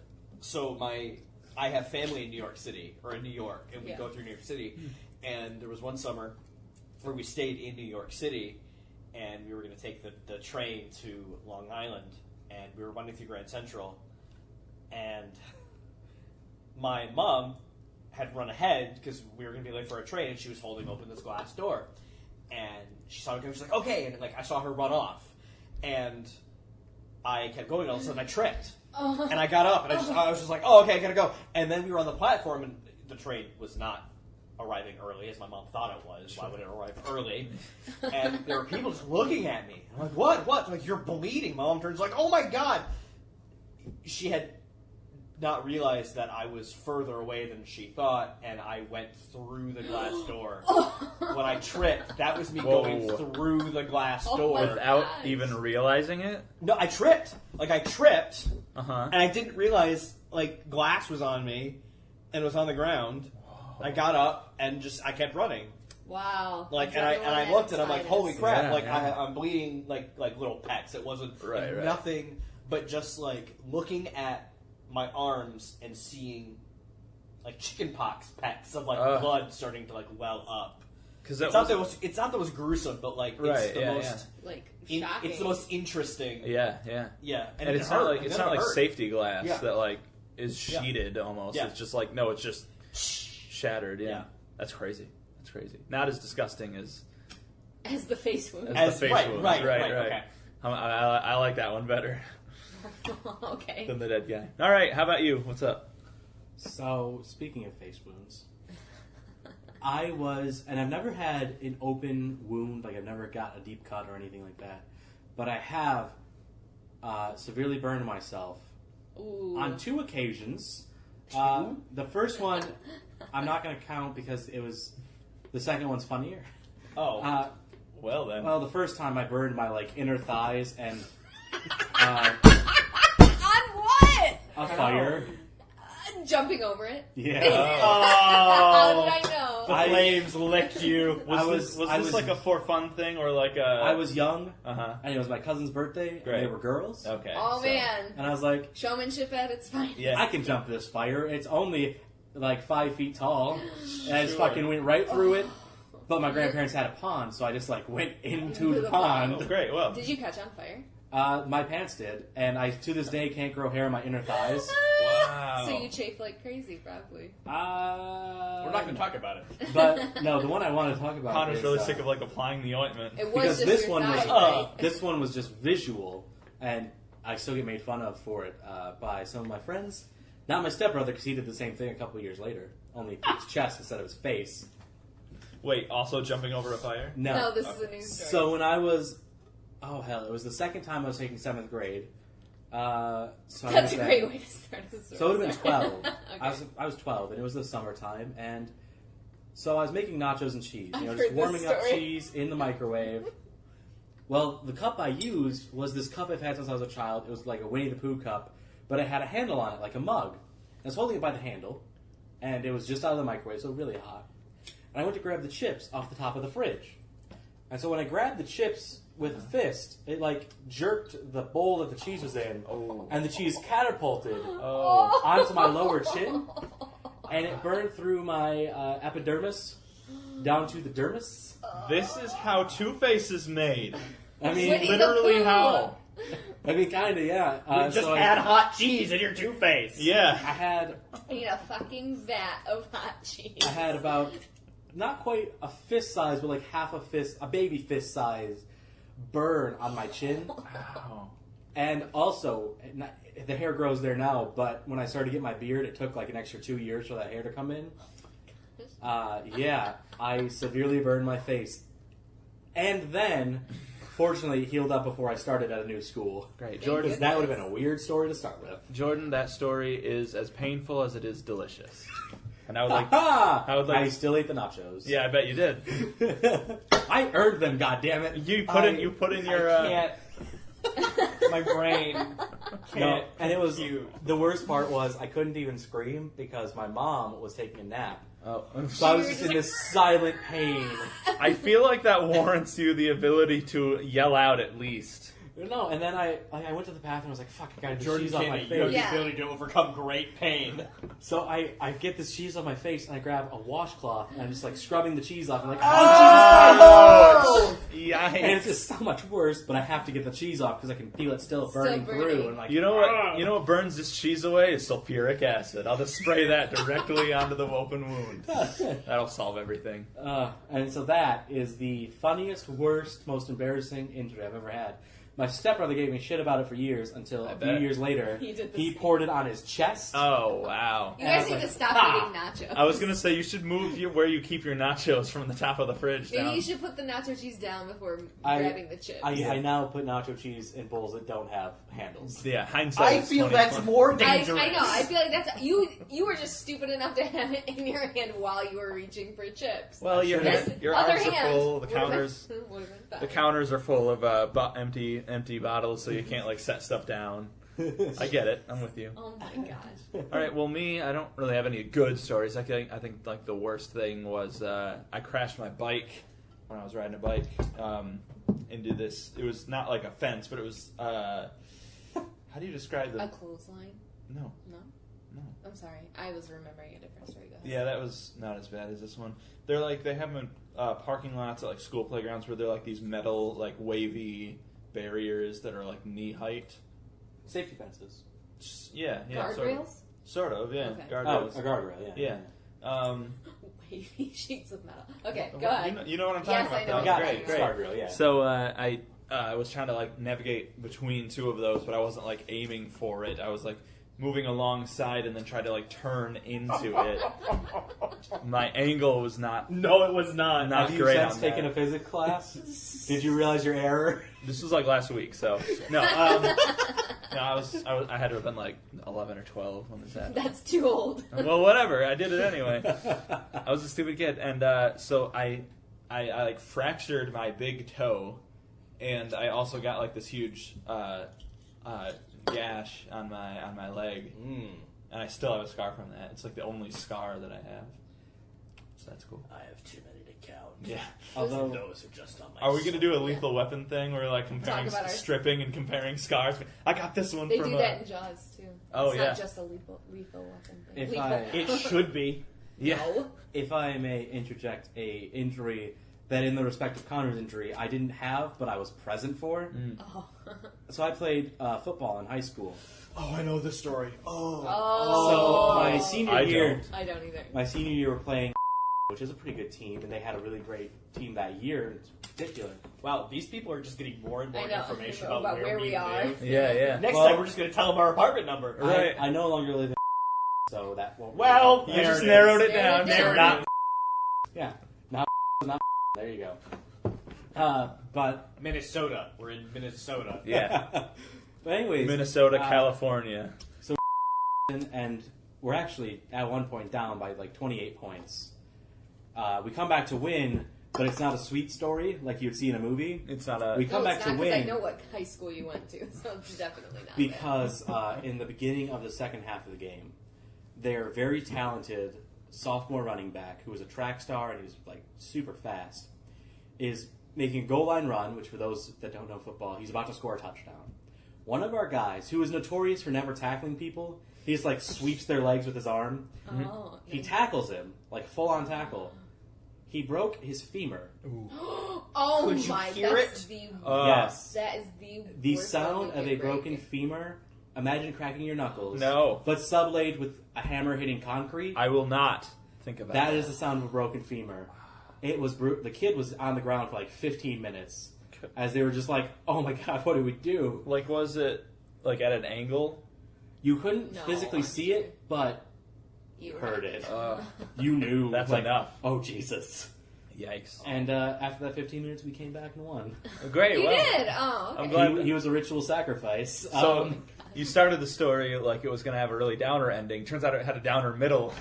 have family in New York City or in New York, and we go through New York City. And there was one summer where we stayed in New York City, and we were going to take the train to Long Island, and we were running through Grand Central, and my mom had run ahead because we were going to be late for our train, and she was holding open this glass door, and she saw me coming. She's like, "Okay," and I saw her run off, and I kept going. All of a sudden, I tripped, and I got up, and I was just like, "Oh, okay, I gotta go." And then we were on the platform, and the train was not arriving early as my mom thought it was. Why would it arrive early? And there were people just looking at me. I'm like, "What? Like, you're bleeding." My mom turns like, "Oh my God!" She had not realized that I was further away than she thought, and I went through the glass door. When I tripped, that was me going through the glass door. Without even realizing it? No, I tripped. I tripped, Uh-huh. and I didn't realize, glass was on me, and it was on the ground. I got up, and I kept running. Wow. And I looked, and I'm like, holy crap, Yeah, I'm bleeding, like little pecks. It wasn't Right. nothing, but just, looking at my arms and seeing, chicken pox pecks of, blood starting to, well up. Because it's not the most gruesome, but like it's the most like shocking. it's the most interesting. Yeah, and it's not like safety glass that like is sheeted almost. Yeah. It's just like it's just shattered. Yeah. That's crazy. Not as disgusting as the face wound. As the face wound. Right. Okay. I like that one better. Okay. Than the dead guy. All right, how about you? What's up? So, speaking of face wounds, and I've never had an open wound, like I've never got a deep cut or anything like that, but I have severely burned myself on 2 occasions. The first one, I'm not going to count because the second one's funnier. Oh. Well then. Well, the first time I burned my inner thighs and on what? A fire. Jumping over it. Yeah. How did I know? The flames licked you. Was this like a for fun thing or like a? I was young. And it was my cousin's birthday. Great. And they were girls. Okay. Oh man. And I was like, showmanship at its finest. Yeah. I can jump this fire. It's only 5 feet tall, and I just fucking went right through it. But my grandparents had a pond, so I just went into the pond. Oh, great. Well, did you catch on fire? My pants did, and I to this day can't grow hair on my inner thighs. Wow. So you chafe like crazy, probably. We're not going to talk about it. But no, the one I want to talk about. Connor's is, really sick of applying the ointment. It was because just this your one thigh, was right? this one was just visual, and I still get made fun of for it by some of my friends. Not my stepbrother, because he did the same thing a couple years later, only his chest instead of his face. Wait, also jumping over a fire? No, this is a new story. So when I was, it was the second time I was taking 7th grade. That's a great way to start the story. So it would have been 12. Okay. I was 12, and it was the summertime, and so I was making nachos and cheese. I've Just heard this warming up story. cheese in the microwave. Well, the cup I used was this cup I've had since I was a child. It was like a Winnie the Pooh cup, but it had a handle on it, like a mug. I was holding it by the handle, and it was just out of the microwave, so really hot. And I went to grab the chips off the top of the fridge. And so when I grabbed the chips with a fist, it jerked the bowl that the cheese was in, and the cheese catapulted onto my lower chin, and it burned through my epidermis down to the dermis. This is how Two-Face is made. I mean, Winnie the literally Pooh. how. I mean, kind of, yeah. You just add hot cheese in your Two-Face. Yeah. I need a fucking vat of hot cheese. I had about, not quite a fist size, but half a fist, a baby fist size burn on my chin. Wow. And also, the hair grows there now, but when I started to get my beard, it took an extra 2 years for that hair to come in. I severely burned my face. And then, fortunately, it healed up before I started at a new school. Great. Because Jordan, that would have been a weird story to start with. Jordan, that story is as painful as it is delicious. And I would like... I still ate the nachos. Yeah, I bet you did. I earned them, goddammit. You put in your... I can't... My brain can't. No, and it was compute. the worst part was I couldn't even scream because my mom was taking a nap. Oh. So I was just in this silent pain. I feel like that warrants you the ability to yell out at least. No, and then I went to the bathroom. I was like, "Fuck! I got the Jordan cheese off my Kinney, you have face." the ability to overcome great pain. So I get this cheese on my face, and I grab a washcloth, and I'm just scrubbing the cheese off. I'm like, Oh! And it's just so much worse, but I have to get the cheese off because I can feel it still burning through. And You know what burns this cheese away is sulfuric acid. I'll just spray that directly onto the open wound. That'll solve everything. And so that is the funniest, worst, most embarrassing injury I've ever had. My stepbrother gave me shit about it for years until a few years later, he poured it on his chest. Oh, wow. You guys need to stop eating nachos. I was going to say, you should move where you keep your nachos from the top of the fridge Maybe down. you should put the nacho cheese down before grabbing the chips. I now put nacho cheese in bowls that don't have handles. Yeah, hindsight. I feel that's more dangerous. I know. I feel like that's you were just stupid enough to have it in your hand while you were reaching for chips. Well, your Other arms are hand full. The counters, would've been fine. the counters are full of empty bottles, so you can't set stuff down. I get it. I'm with you. Oh my gosh. All right. Well, me, I don't really have any good stories. I think the worst thing was I crashed my bike when I was riding a bike into this. It was not like a fence, but it was. How do you describe A the? clothesline? No. I'm sorry. I was remembering a different story. Go ahead. Yeah, that was not as bad as this one. They're like, they have them in parking lots at like school playgrounds where they're like these metal, like wavy barriers that are like knee height. Safety fences. Yeah. Guardrails? Sort of, yeah. Okay. Guardrails. Oh, a guardrail, Yeah. Wavy sheets of metal. Okay, go ahead. You know what I'm talking Yes, I about. know. though. Great. Guardrail, yeah. So I was trying to like navigate between two of those, but I wasn't like aiming for it. I was like moving alongside and then tried to like turn into it. My angle was not. No, it was not. Not Have you great since on taken that. a physics class? Did you realize your error? This was like last week, so no. No, I had to have been like 11 or 12 when this happened. That's too old. Well, whatever. I did it anyway. I was a stupid kid, and so I like fractured my big toe, and I also got like this huge gash on my leg, and I still have a scar from that. It's like the only scar that I have, so that's cool. I have too many to count. Yeah. Although, Those are just on my. Are we gonna do a lethal weapon thing where we're like comparing Talk about our- stripping and comparing scars? I got this one They from do that in Jaws too. Oh, it's yeah. not just a lethal weapon thing. If Lethal. It should be. Yeah. No. if I may interject a injury that in the respect of Connor's injury, I didn't have, but I was present for. Oh. So I played football in high school. Oh, I know the story. So my senior I year, don't. I don't either. my senior year, we're playing, which is a pretty good team, and they had a really great team that year. It's ridiculous. Wow, these people are just getting more and more I know. information About about where we are. live. Yeah. Next Well- time, we're just going to tell them our apartment number. Right. I no longer live in, so that won't. Well, You there just it narrowed is. it down. Narrowed it Not Yeah, not. There you go. But Minnesota. We're in Minnesota. Yeah. but anyways, Minnesota, California. and we're actually at one point down by like 28 points. We come back to win, but it's not a sweet story like you'd see in a movie. It's not a. We come No, back it's to not, 'cause I win know what high school you went to, so it's definitely not. because in the beginning of the second half of the game, their very talented sophomore running back, who was a track star and he was like super fast, is making a goal line run, which for those that don't know football, he's about to score a touchdown. One of our guys, who is notorious for never tackling people, he just like sweeps their legs with his arm. Oh, He tackles him, like full on tackle. He broke his femur. oh Could you my! hear That's it? the Yes. that is the The worst sound one of you a can break. broken femur, imagine cracking your knuckles. No. But sublaid with a hammer hitting concrete. I will not think about That is the sound of a broken femur. It was the kid was on the ground for like 15 minutes as they were just like, "Oh my god, what do we do?" Like, was it like at an angle? You couldn't No, physically I'm see sure. it, but You heard it. Uh, You knew. That's like, enough. Oh Jesus! Yikes. And after that 15 minutes, we came back and won. Great. You well, did. Oh, okay. I'm glad. He was a ritual sacrifice. So you started the story like it was going to have a really downer ending. Turns out it had a downer middle,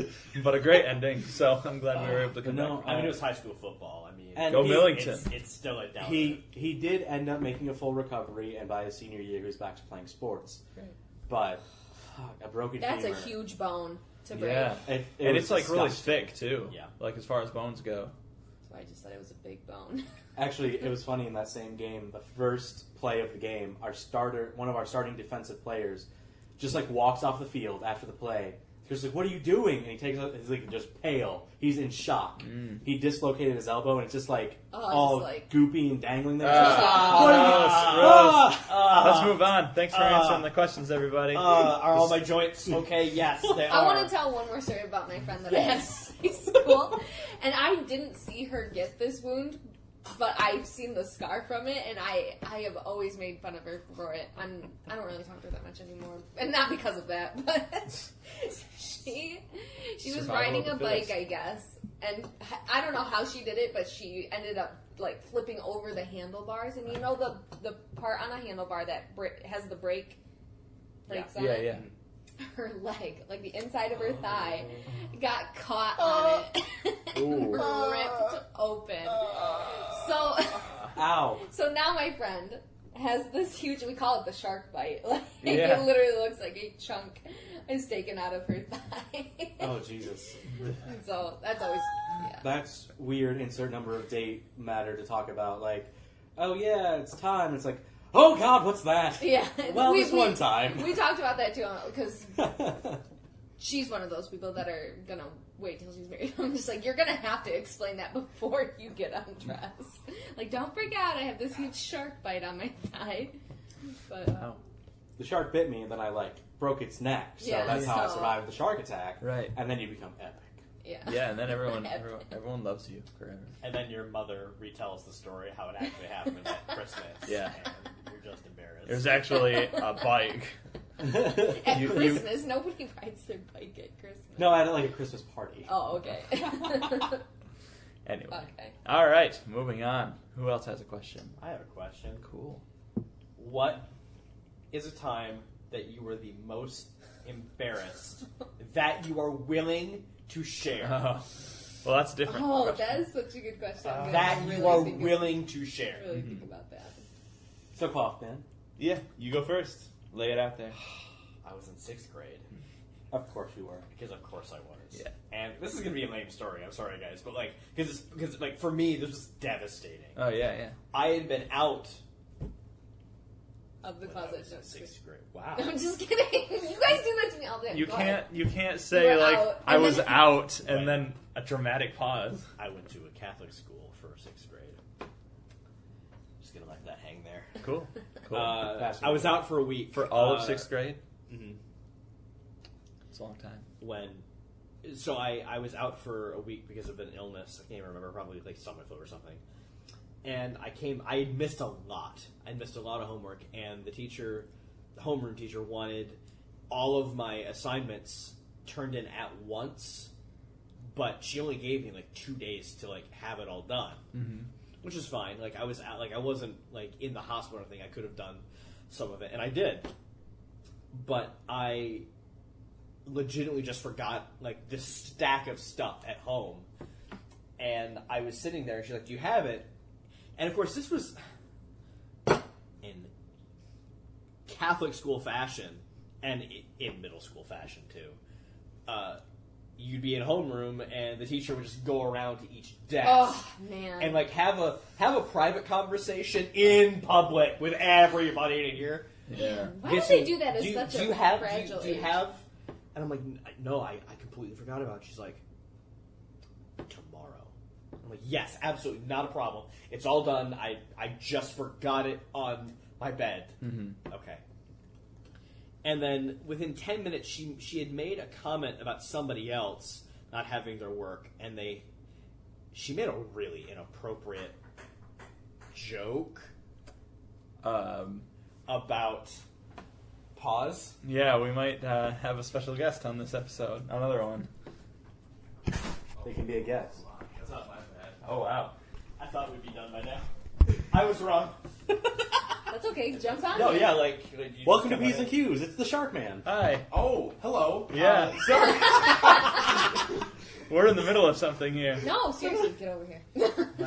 but a great ending. So I'm glad we were able to come no, back. I mean, it was high school football. I mean, And Go he- Millington. it's still a downer. He did end up making a full recovery, and by his senior year, he was back to playing sports. Great. But a broken That's femur. a huge bone to break. Yeah. It And was it's like really disgusting. thick too. Yeah. Like as far as bones go. That's why I just said it was a big bone. Actually, it was funny in that same game. The first play of the game, one of our starting defensive players, just like walks off the field after the play. He's like, "What are you doing?" And he takes he's like just pale. He's in shock. He dislocated his elbow, and it's just like all just like- goopy and dangling there. Gross. Let's move on. Thanks for answering the questions, everybody. are all my joints okay? Yes, they I are. want to tell one more story about my friend that I had in high school. And I didn't see her get this wound, but I've seen the scar from it, and I have always made fun of her for it. I don't really talk to her that much anymore, and not because of that, but she was Survival riding a of the bike, fittest. I guess, and I don't know how she did it, but she ended up like flipping over the handlebars, and you know the part on a handlebar that has the brakes on it. Yeah. Her leg, like the inside of her thigh, got caught on it and ripped open. So, Ow! so now my friend has this huge. We call it the shark bite. Like Yeah. it literally looks like a chunk is taken out of her thigh. Oh Jesus! And so that's always That's weird. Insert number of date matter to talk about. Like, oh yeah, it's time. It's like, oh God, what's that? yeah. Well, this one time. we talked about that too because she's one of those people that are gonna wait till she's married. I'm just like, you're gonna have to explain that before you get undressed. Like, don't freak out, I have this huge shark bite on my thigh. But the shark bit me, and then I broke its neck. So Yeah, that's how I so- survived the shark attack. Right. And then you become epic. yeah. Yeah, and then everyone loves you forever. And then your mother retells the story how it actually happened at Christmas. Yeah. And you're just embarrassed. It was actually a bike. At You- Christmas, nobody rides their bike at Christmas. No, I had a Christmas party. Oh, okay. Anyway. Okay. All right, moving on. Who else has a question? I have a question. Cool. What is a time that you were the most embarrassed that you are willing to share? Well, that's different. Oh, question. that is such a good question. I'm gonna That really you are think willing to share. Really think about that. So, Kaufman, Yeah, you go first. Lay it out there. I was in 6th grade. of course you were. Because of course I was. Yeah. And this is gonna be a lame story. I'm sorry, guys, but because for me this was devastating. Oh yeah. I had been out Of the when I closet. was in No, 6th grade. Wow. I'm just kidding. You guys do that to me all the time. You Go ahead. can't say You were out, I and was then- out and Right. then a dramatic pause. I went to a Catholic school for 6th grade. Just gonna let that hang there. Cool. Cool. I was out for a week For all of 6th grade? mhm. It's a long time. So I was out for a week because of an illness. I can't even remember, probably stomach flu or something. And I had missed a lot. I missed a lot of homework, and the homeroom teacher wanted all of my assignments turned in at once, but she only gave me 2 days to have it all done, which is fine. I was out, I wasn't in the hospital or anything. I could have done some of it, and I did, but I legitimately just forgot this stack of stuff at home, and I was sitting there, and she's like, "Do you have it?" And of course, this was in Catholic school fashion, and in middle school fashion too. You'd be in homeroom, and the teacher would just go around to each desk Oh, man. and have a private conversation in public with everybody to hear. Yeah. Why do they do that at such a fragile do you age? have? And I'm like, no, I completely forgot about it. She's like, tomorrow. I'm like, yes, absolutely, not a problem. It's all done. I just forgot it on my bed. Mm-hmm. Okay. And then within 10 minutes, she had made a comment about somebody else not having their work, and she made a really inappropriate joke about pause. Yeah, we might have a special guest on this episode. Another one. They can be a guest. That's not my bad. Oh wow. I thought we'd be done by now. I was wrong. That's okay. Jump on No, it. yeah, you Welcome to just P's come and Q's. It's the Shark Man. Hi. Oh, hello. Yeah. Sorry. We're in the middle of something here. No, seriously, get over here.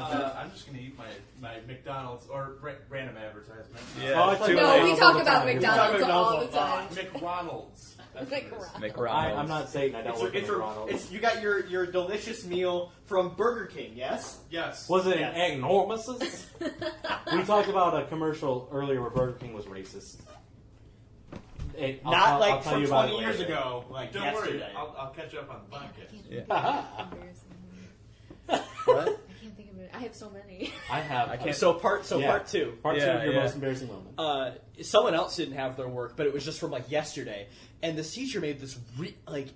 I'm just going to eat my McDonald's or random advertisement. Yeah, Oh, I thought too you were No, late. we all talk the about time. McDonald's We talk all about the time. McRonald's. That's what it is. McRonald's. McRonald's. I'm not Satan. I don't work at McDonald's. You got your delicious meal from Burger King, yes? Yes. Was it Yes. enormous? We talked about a commercial earlier where Burger King was racist. I'll tell from you about 20 it years later. ago, Don't worry. yesterday. I'll catch up on the podcast. Yeah. Embarrassing. What? I can't think of it. I have so many. I have. I can't- Part two. Part two Yeah, of your yeah. most embarrassing moment. Someone else didn't have their work, but it was just from yesterday. And this teacher made this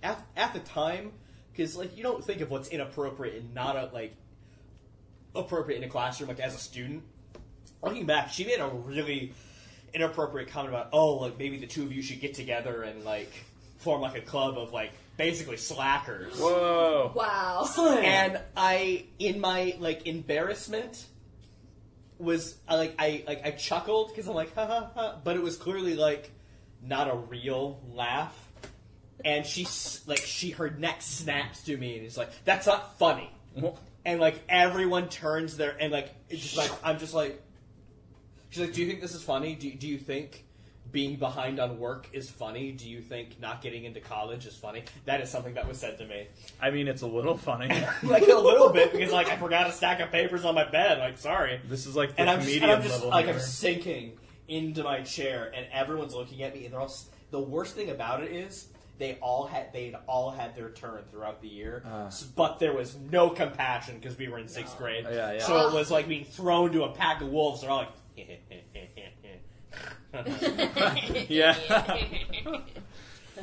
at the time, because you don't think of what's inappropriate and not appropriate in a classroom as a student. Looking back, she made a really inappropriate comment about maybe the two of you should get together and form a club of basically slackers. Whoa. Wow. And I, in my embarrassment, was I chuckled because I'm ha ha ha, but it was clearly not a real laugh. And her neck snaps to me and is that's not funny. And everyone turns their and it's just I'm just she's like, do you think this is funny? Do you think being behind on work is funny? Do you think not getting into college is funny? That is something that was said to me. I mean, it's a little funny. A little bit, because I forgot a stack of papers on my bed. Sorry. This is the And I'm comedian just level I'm humor. sinking into my chair, and everyone's looking at me, and they're all. The worst thing about it is they'd all had their turn throughout the year, but there was no compassion because we were in 6th grade. Yeah. So it was like being thrown to a pack of wolves. They're all like, Yeah.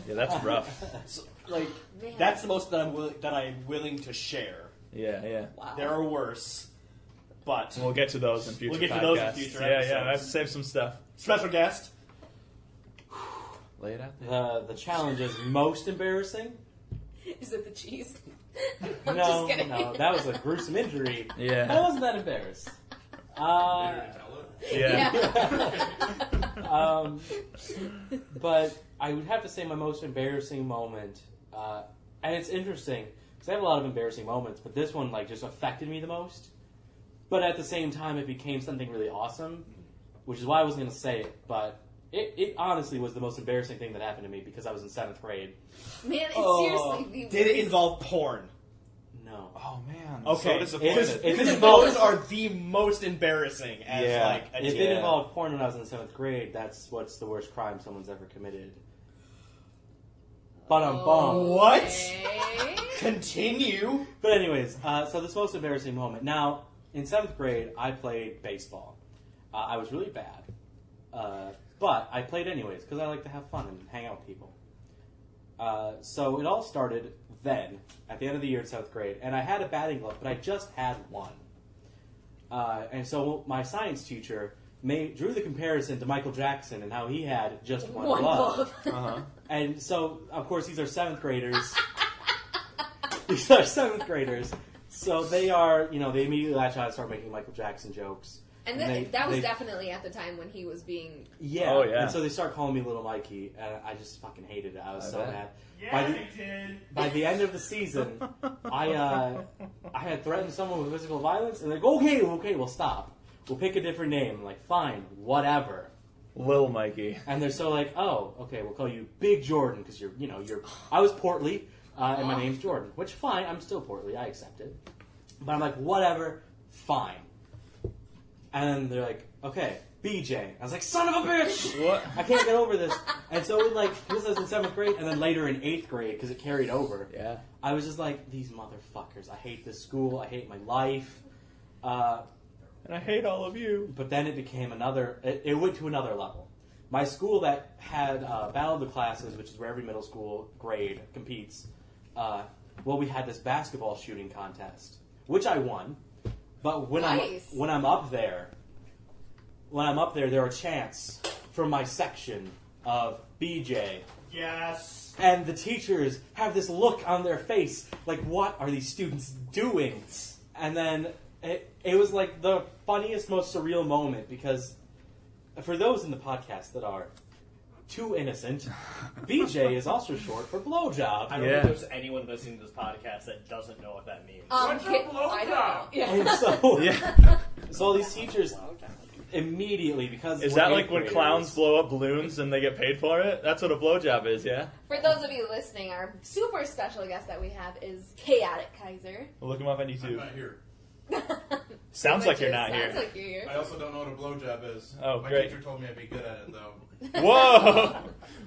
Yeah, that's rough. so, like Man. that's the most that I'm willing to share. Yeah. Wow. There are worse, but We'll get to those in future We'll get to podcasts. those in future Yeah, episodes. I have to save some stuff. special guest. Lay it out there. The challenge is most embarrassing. Is it the cheese? I'm No, just kidding. no, that was a gruesome injury. I Yeah. wasn't that embarrassed. Yeah. But I would have to say my most embarrassing moment, and it's interesting because I have a lot of embarrassing moments, but this one like just affected me the most. But at the same time, it became something really awesome, which is why I wasn't going to say it. But it honestly was the most embarrassing thing that happened to me because I was in 7th grade. Man, it's seriously the Did it worst. involve porn? No. Oh man. Okay, So disappointed. It didn't those involve. are the most embarrassing as Yeah. like a If teen. it involved porn when I was in 7th grade, that's what's the worst crime someone's ever committed. But I'm bummed. What? Okay. Continue. But anyways, so this most embarrassing moment. Now, in 7th grade, I played baseball. I was really bad. But I played anyways, because I like to have fun and hang out with people. So it all started then, at the end of the year in 7th grade, and I had a batting glove, but I just had one. And so my science teacher drew the comparison to Michael Jackson and how he had just one glove. Uh-huh. And so, of course, these are 7th graders. These are 7th graders. So they are, they immediately latch on and start making Michael Jackson jokes. And that was definitely at the time when he was being... Yeah. Oh, yeah. And so they start calling me Little Mikey, and I just fucking hated it. I was so bet. mad. Yeah, they did. By the end of the season, I had threatened someone with physical violence, and they're like, okay, we'll stop. We'll pick a different name. I'm like, fine, whatever. Lil Mikey. And they're so like, oh, okay, we'll call you Big Jordan, because you're, I was portly, and my name's Jordan. Which, fine, I'm still portly, I accept it. But I'm like, whatever, fine. And they're like, okay, BJ. I was like, son of a bitch! What? I can't get over this. And so, this was in 7th grade, and then later in 8th grade, because it carried over, Yeah. I was just like, these motherfuckers. I hate this school. I hate my life. And I hate all of you. But then it became it went to another level. My school that had Battle of the Classes, which is where every middle school grade competes, we had this basketball shooting contest, which I won. But when Nice. I'm up there, there are chants from my section of BJ. Yes. And the teachers have this look on their face, like, what are these students doing? And then it was like the funniest, most surreal moment, because for those in the podcast that are too innocent, BJ is also short for blowjob. I don't Yeah. think there's anyone listening to this podcast that doesn't know what that means. What's a I don't know. blowjob? Yeah. And so, Yeah. so all these teachers immediately, because Is we're that eighth like when graders- clowns blow up balloons and they get paid for it? That's what a blowjob is, yeah? For those of you listening, our super special guest that we have is Chaotic Kaiser. Well, look him up on I'm YouTube. not here. Sounds like you're not Sounds here. like you're here. I also don't know what a blowjob is. Oh, My great. teacher told me I'd be good at it, though. Whoa!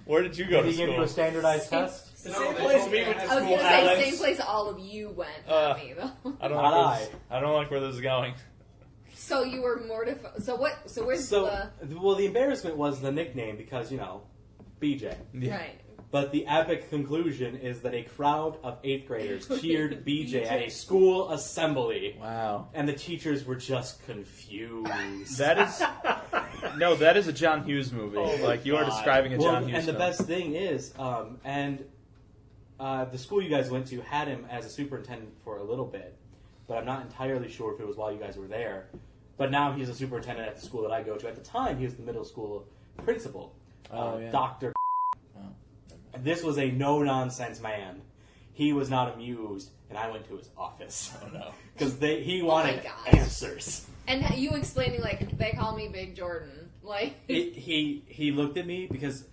Where did you go Did to he give you school? a standardized test? The No, same they place told we me went I to had I was school, gonna say Alex. same place all of you went, Uh, not me though. I don't Not like this. I don't like where this is going. So you were mortified. So what? So where's So, the embarrassment was the nickname because, BJ. Yeah. right? But the epic conclusion is that a crowd of 8th graders cheered BJ at a school assembly, Wow. and the teachers were just confused. That is a John Hughes movie. Oh my Like, you are God. describing a John Hughes and the film. best thing is, the school you guys went to had him as a superintendent for a little bit, but I'm not entirely sure if it was while you guys were there. But now he's a superintendent at the school that I go to. At the time, he was the middle school principal, Yeah. Dr. This was a no-nonsense man. He was not amused, and I went to his office. Oh, no. Because he wanted gosh. answers. And you explaining like they call me Big Jordan, like He looked at me because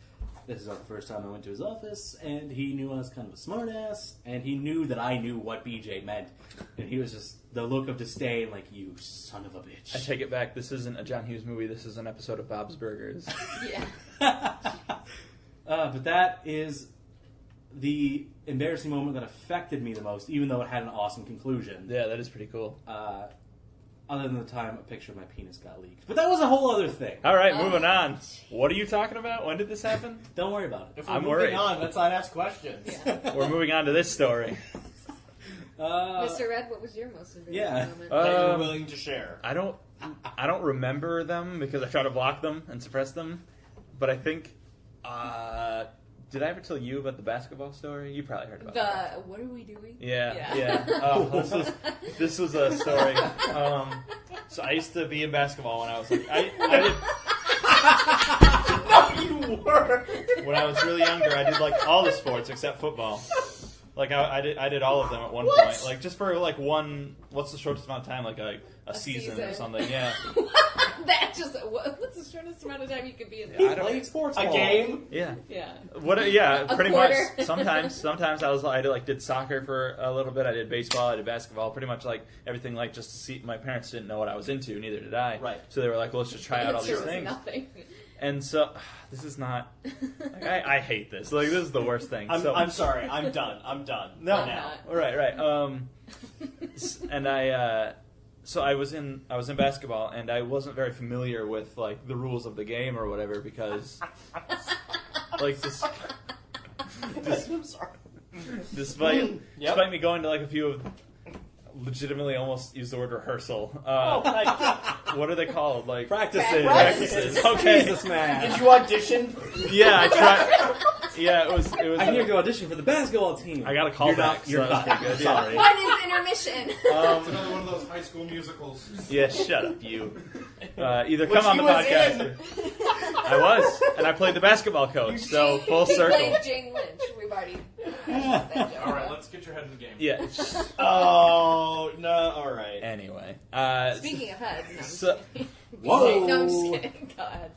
this is the first time I went to his office, and he knew I was kind of a smartass, and he knew that I knew what BJ meant, and he was just the look of disdain, like, you son of a bitch. I take it back. This isn't a John Hughes movie. This is an episode of Bob's Burgers. yeah. But that is the embarrassing moment that affected me the most, even though it had an awesome conclusion. Yeah, that is pretty cool. Other than the time a picture of my penis got leaked. But that was a whole other thing. All right, moving on. What are you talking about? When did this happen? Don't worry about it. If we're I'm moving worried. on, let's not ask questions. Yeah. We're moving on to this story. Mr. Red, what was your most embarrassing Yeah. moment? That you're willing to share. I don't remember them because I try to block them and suppress them. But I think, did I ever tell you about the basketball story? You probably heard about it. What are we doing? Yeah. Oh, this was a story. So I used to be in basketball when I was like, No, you were. when I was really younger. I did like all the sports except football. Like I did all of them at one point. Like just for like one. What's the shortest amount of time? Like a season or something. Yeah. What's the shortest amount of time you could be in? He I don't- played sports A ball. game? Yeah. Yeah. What? Yeah. A Pretty quarter? much. Sometimes I did soccer for a little bit. I did baseball. I did basketball. Pretty much like everything. Like just to see. My parents didn't know what I was into. Neither did I. Right. So they were like, well, let's just try out all these Answer was things. nothing. And so this is not. Like, I hate this. Like this is the worst thing. I'm sorry. I'm done. No, I'm now. not. Right. And so I was in basketball, and I wasn't very familiar with like the rules of the game or whatever because like this. I'm sorry. Despite me going to like a few of legitimately almost use the word rehearsal. What are they called? Like Practices. Practices. Okay. Jesus, man. Did you audition? Yeah, I tried. Yeah, it was. I'm here to audition for the basketball team. I got a call You're back. not. You're so not. that's pretty good. Sorry. What is intermission? It's another one of those high school musicals. Yeah, shut up, you. Either Which come on he the was podcast. in. I was, and I played the basketball coach. So full He circle. played Jane Lynch. We've already. All right, let's get your head in the game. Yeah. Oh, no. All right. Anyway. Speaking of head, no, I'm just So- kidding. Whoa. No, I'm just kidding. Go ahead.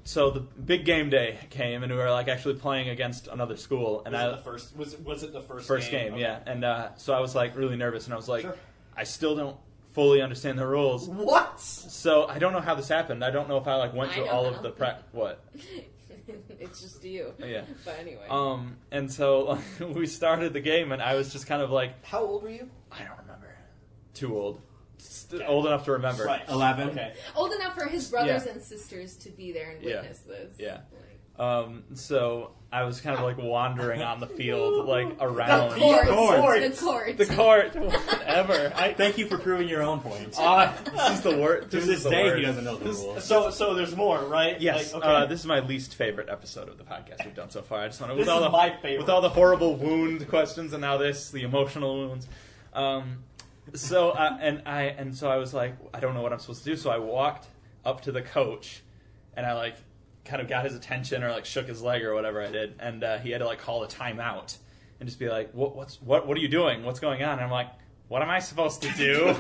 So the big game day came, and we were like actually playing against another school, and Was it the first first game, Okay. yeah. And so I was like really nervous, and I was like, Sure. I still don't fully understand the rules. What? So I don't know how this happened. I don't know if I like went I through know all how. of the what. It's just you. Yeah. But anyway. And so we started the game, and I was just kind of like, How old were you? I don't remember. Too old. Old enough to remember. Right. 11. Okay. Old enough for his brothers Yeah. and sisters to be there and Yeah. witness this. Yeah. Like, So I was kind of like wandering on the field, like around the court. courts. The court. the court, whatever. Thank you for proving your own point. This is the worst. To this day, he doesn't know the rules. So there's more, right? Yes, Like, okay. this is my least favorite episode of the podcast we've done so far. I just want to This is my favorite. with all the horrible wound questions, and now the emotional wounds. So I was like, I don't know what I'm supposed to do. So I walked up to the coach, and I like kind of got his attention or like shook his leg or whatever I did, and he had to like call a timeout and just be like, what are you doing? What's going on? And I'm like, what am I supposed to do?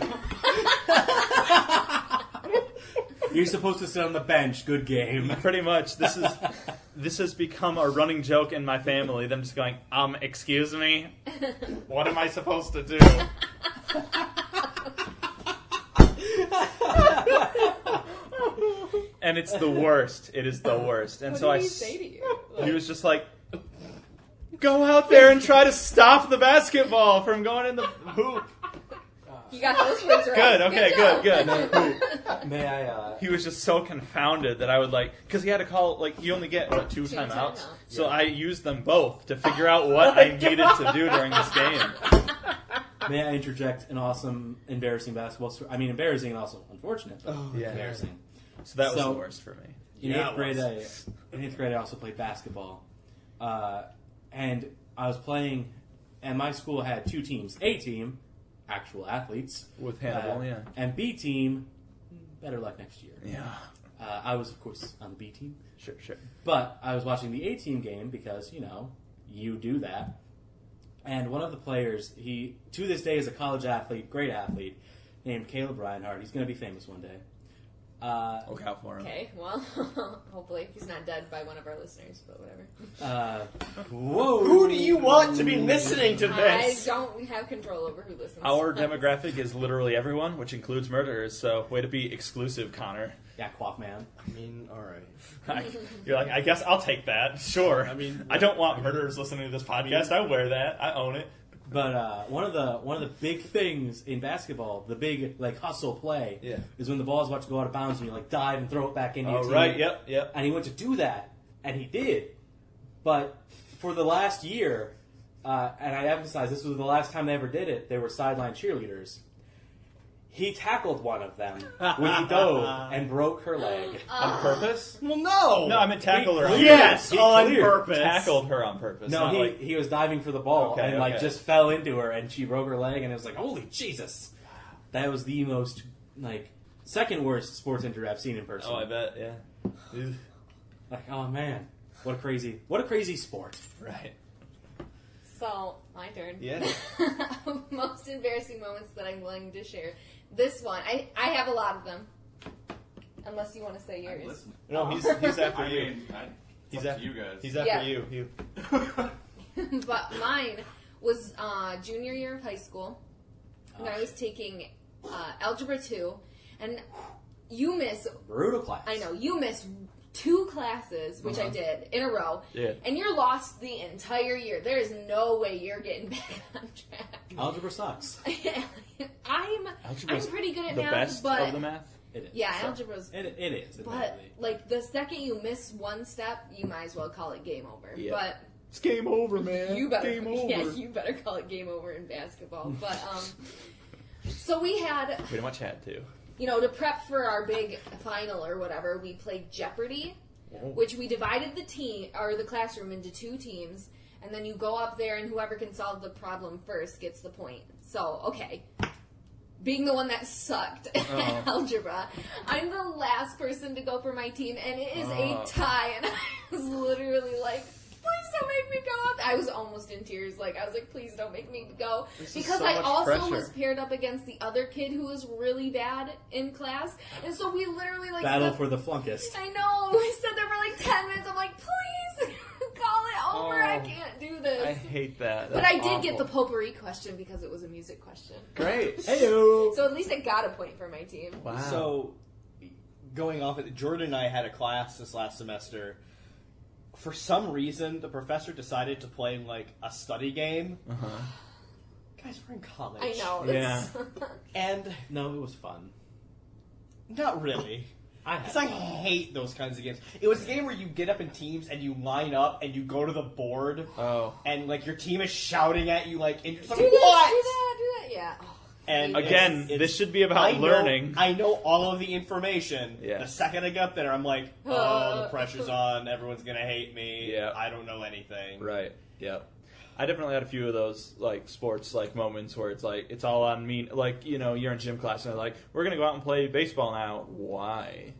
You're supposed to sit on the bench. Good game. Pretty much. This has become a running joke in my family. Them just going, excuse me, what am I supposed to do? And it's the worst. It is the worst. And what so did he say to you? he was just like, go out there and try to stop the basketball from going in the hoop. You got those words right. Good. Okay. job. Good. May I? He was just so confounded that I would like, because he had to call, like, you only get, what, two Two timeouts? timeouts. So I used them both to figure out what I needed to do during this game. May I interject an awesome, embarrassing basketball story? I mean, embarrassing and also unfortunate. But Yeah. embarrassing. So that was So- the worst for me. In Yeah, eighth grade, I also played basketball, and I was playing. And my school had two teams: A team, actual athletes, With Hannibal, yeah. and B team. Better luck next year. Yeah. I was, of course, on the B team, Sure. but I was watching the A team game because you do that. And one of the players, he to this day is a college athlete, great athlete, named Caleb Reinhardt. He's going to be famous one day. Look out for him. Okay, well, hopefully he's not dead by one of our listeners, but whatever. Whoa! Who do you want to be listening to I this? don't have control over who listens. Our demographic is literally everyone, which includes murderers. So way to be exclusive, Connor. Yeah, Quaff Man. I mean, all right. You're like, I guess I'll take that. Sure. I mean, I don't want murderers listening to this podcast. I wear that. I own it. But one of the big things in basketball, the big like hustle play, is when the ball's about to go out of bounds and you like dive and throw it back into your team. Right. Yep. And he went to do that, and he did. But for the last year, and I emphasize this was the last time they ever did it, they were sideline cheerleaders. He tackled one of them when he dove and broke her leg. On purpose? well, no. No, I meant tackle her. Yes, He on cleared. purpose. Tackled her on purpose. No, not like, he was diving for the ball Okay, and like okay. just fell into her, and she broke her leg, and it was like, holy Jesus! That was the most like second worst sports injury I've seen in person. Oh, I bet. Yeah. Like, oh man, what a crazy sport. Right. So, my turn. Yeah. Most embarrassing moments that I'm willing to share. This one, I have a lot of them. Unless you want to say yours. Listen, No, he's after I you. mean, He's it's up after to you guys. He's after Yeah. you. But mine was junior year of high school. And I was taking Algebra 2. And you miss, Brutal class. I know, you miss 2 classes, which I did, in a row. Yeah. And you're lost the entire year. There is no way you're getting back on track. Algebra sucks. I'm Algebra's pretty good at the math, best but of the math. It is. yeah, So, algebra's. it is. But admittedly. like the second you miss one step, you might as well call it game over. Yeah. But It's game over, man. you better, Game over. yeah, you better call it game over in basketball. But so we had, Pretty much had to. you know, to prep for our big final or whatever, we played Jeopardy, which we divided the team or the classroom into 2 teams, and then you go up there and whoever can solve the problem first gets the point. So okay. Being the one that sucked at algebra, I'm the last person to go for my team, and it is a tie, and I was literally like, please don't make me go up. I was almost in tears. Like, I was like, please don't make me go. This is Because so I much also pressure. was paired up against the other kid who was really bad in class, and so we literally, like, Battle stood- for the flunkest. I know. We stood there for like 10 minutes. I'm like, please, call it over. I Oh, can't do this. I hate that. but That's I did get the awful. potpourri question because it was a music question. Great. Heyo. So at least I got a point for my team. Wow. So, going off it, Jordan and I had a class this last semester. For some reason, the professor decided to play like a study game. Uh-huh. Guys, we're in college. I know. Yeah. And No, it was fun. not really. I had Because I fun. hate those kinds of games. It was a game where you get up in teams and you line up and you go to the board Oh. and like your team is shouting at you like, and you're just like, Do that, what? do that, yeah. Oh, And Again, it's- this should be about learning. I know all of the information. Yeah. The second I get up there, I'm like, oh, the pressure's on. Everyone's gonna hate me. Yeah. I don't know anything. Right. Yep. I definitely had a few of those like sports like moments where it's like it's all on me. Like, you know, you're in gym class and they're like, we're gonna go out and play baseball now. Why?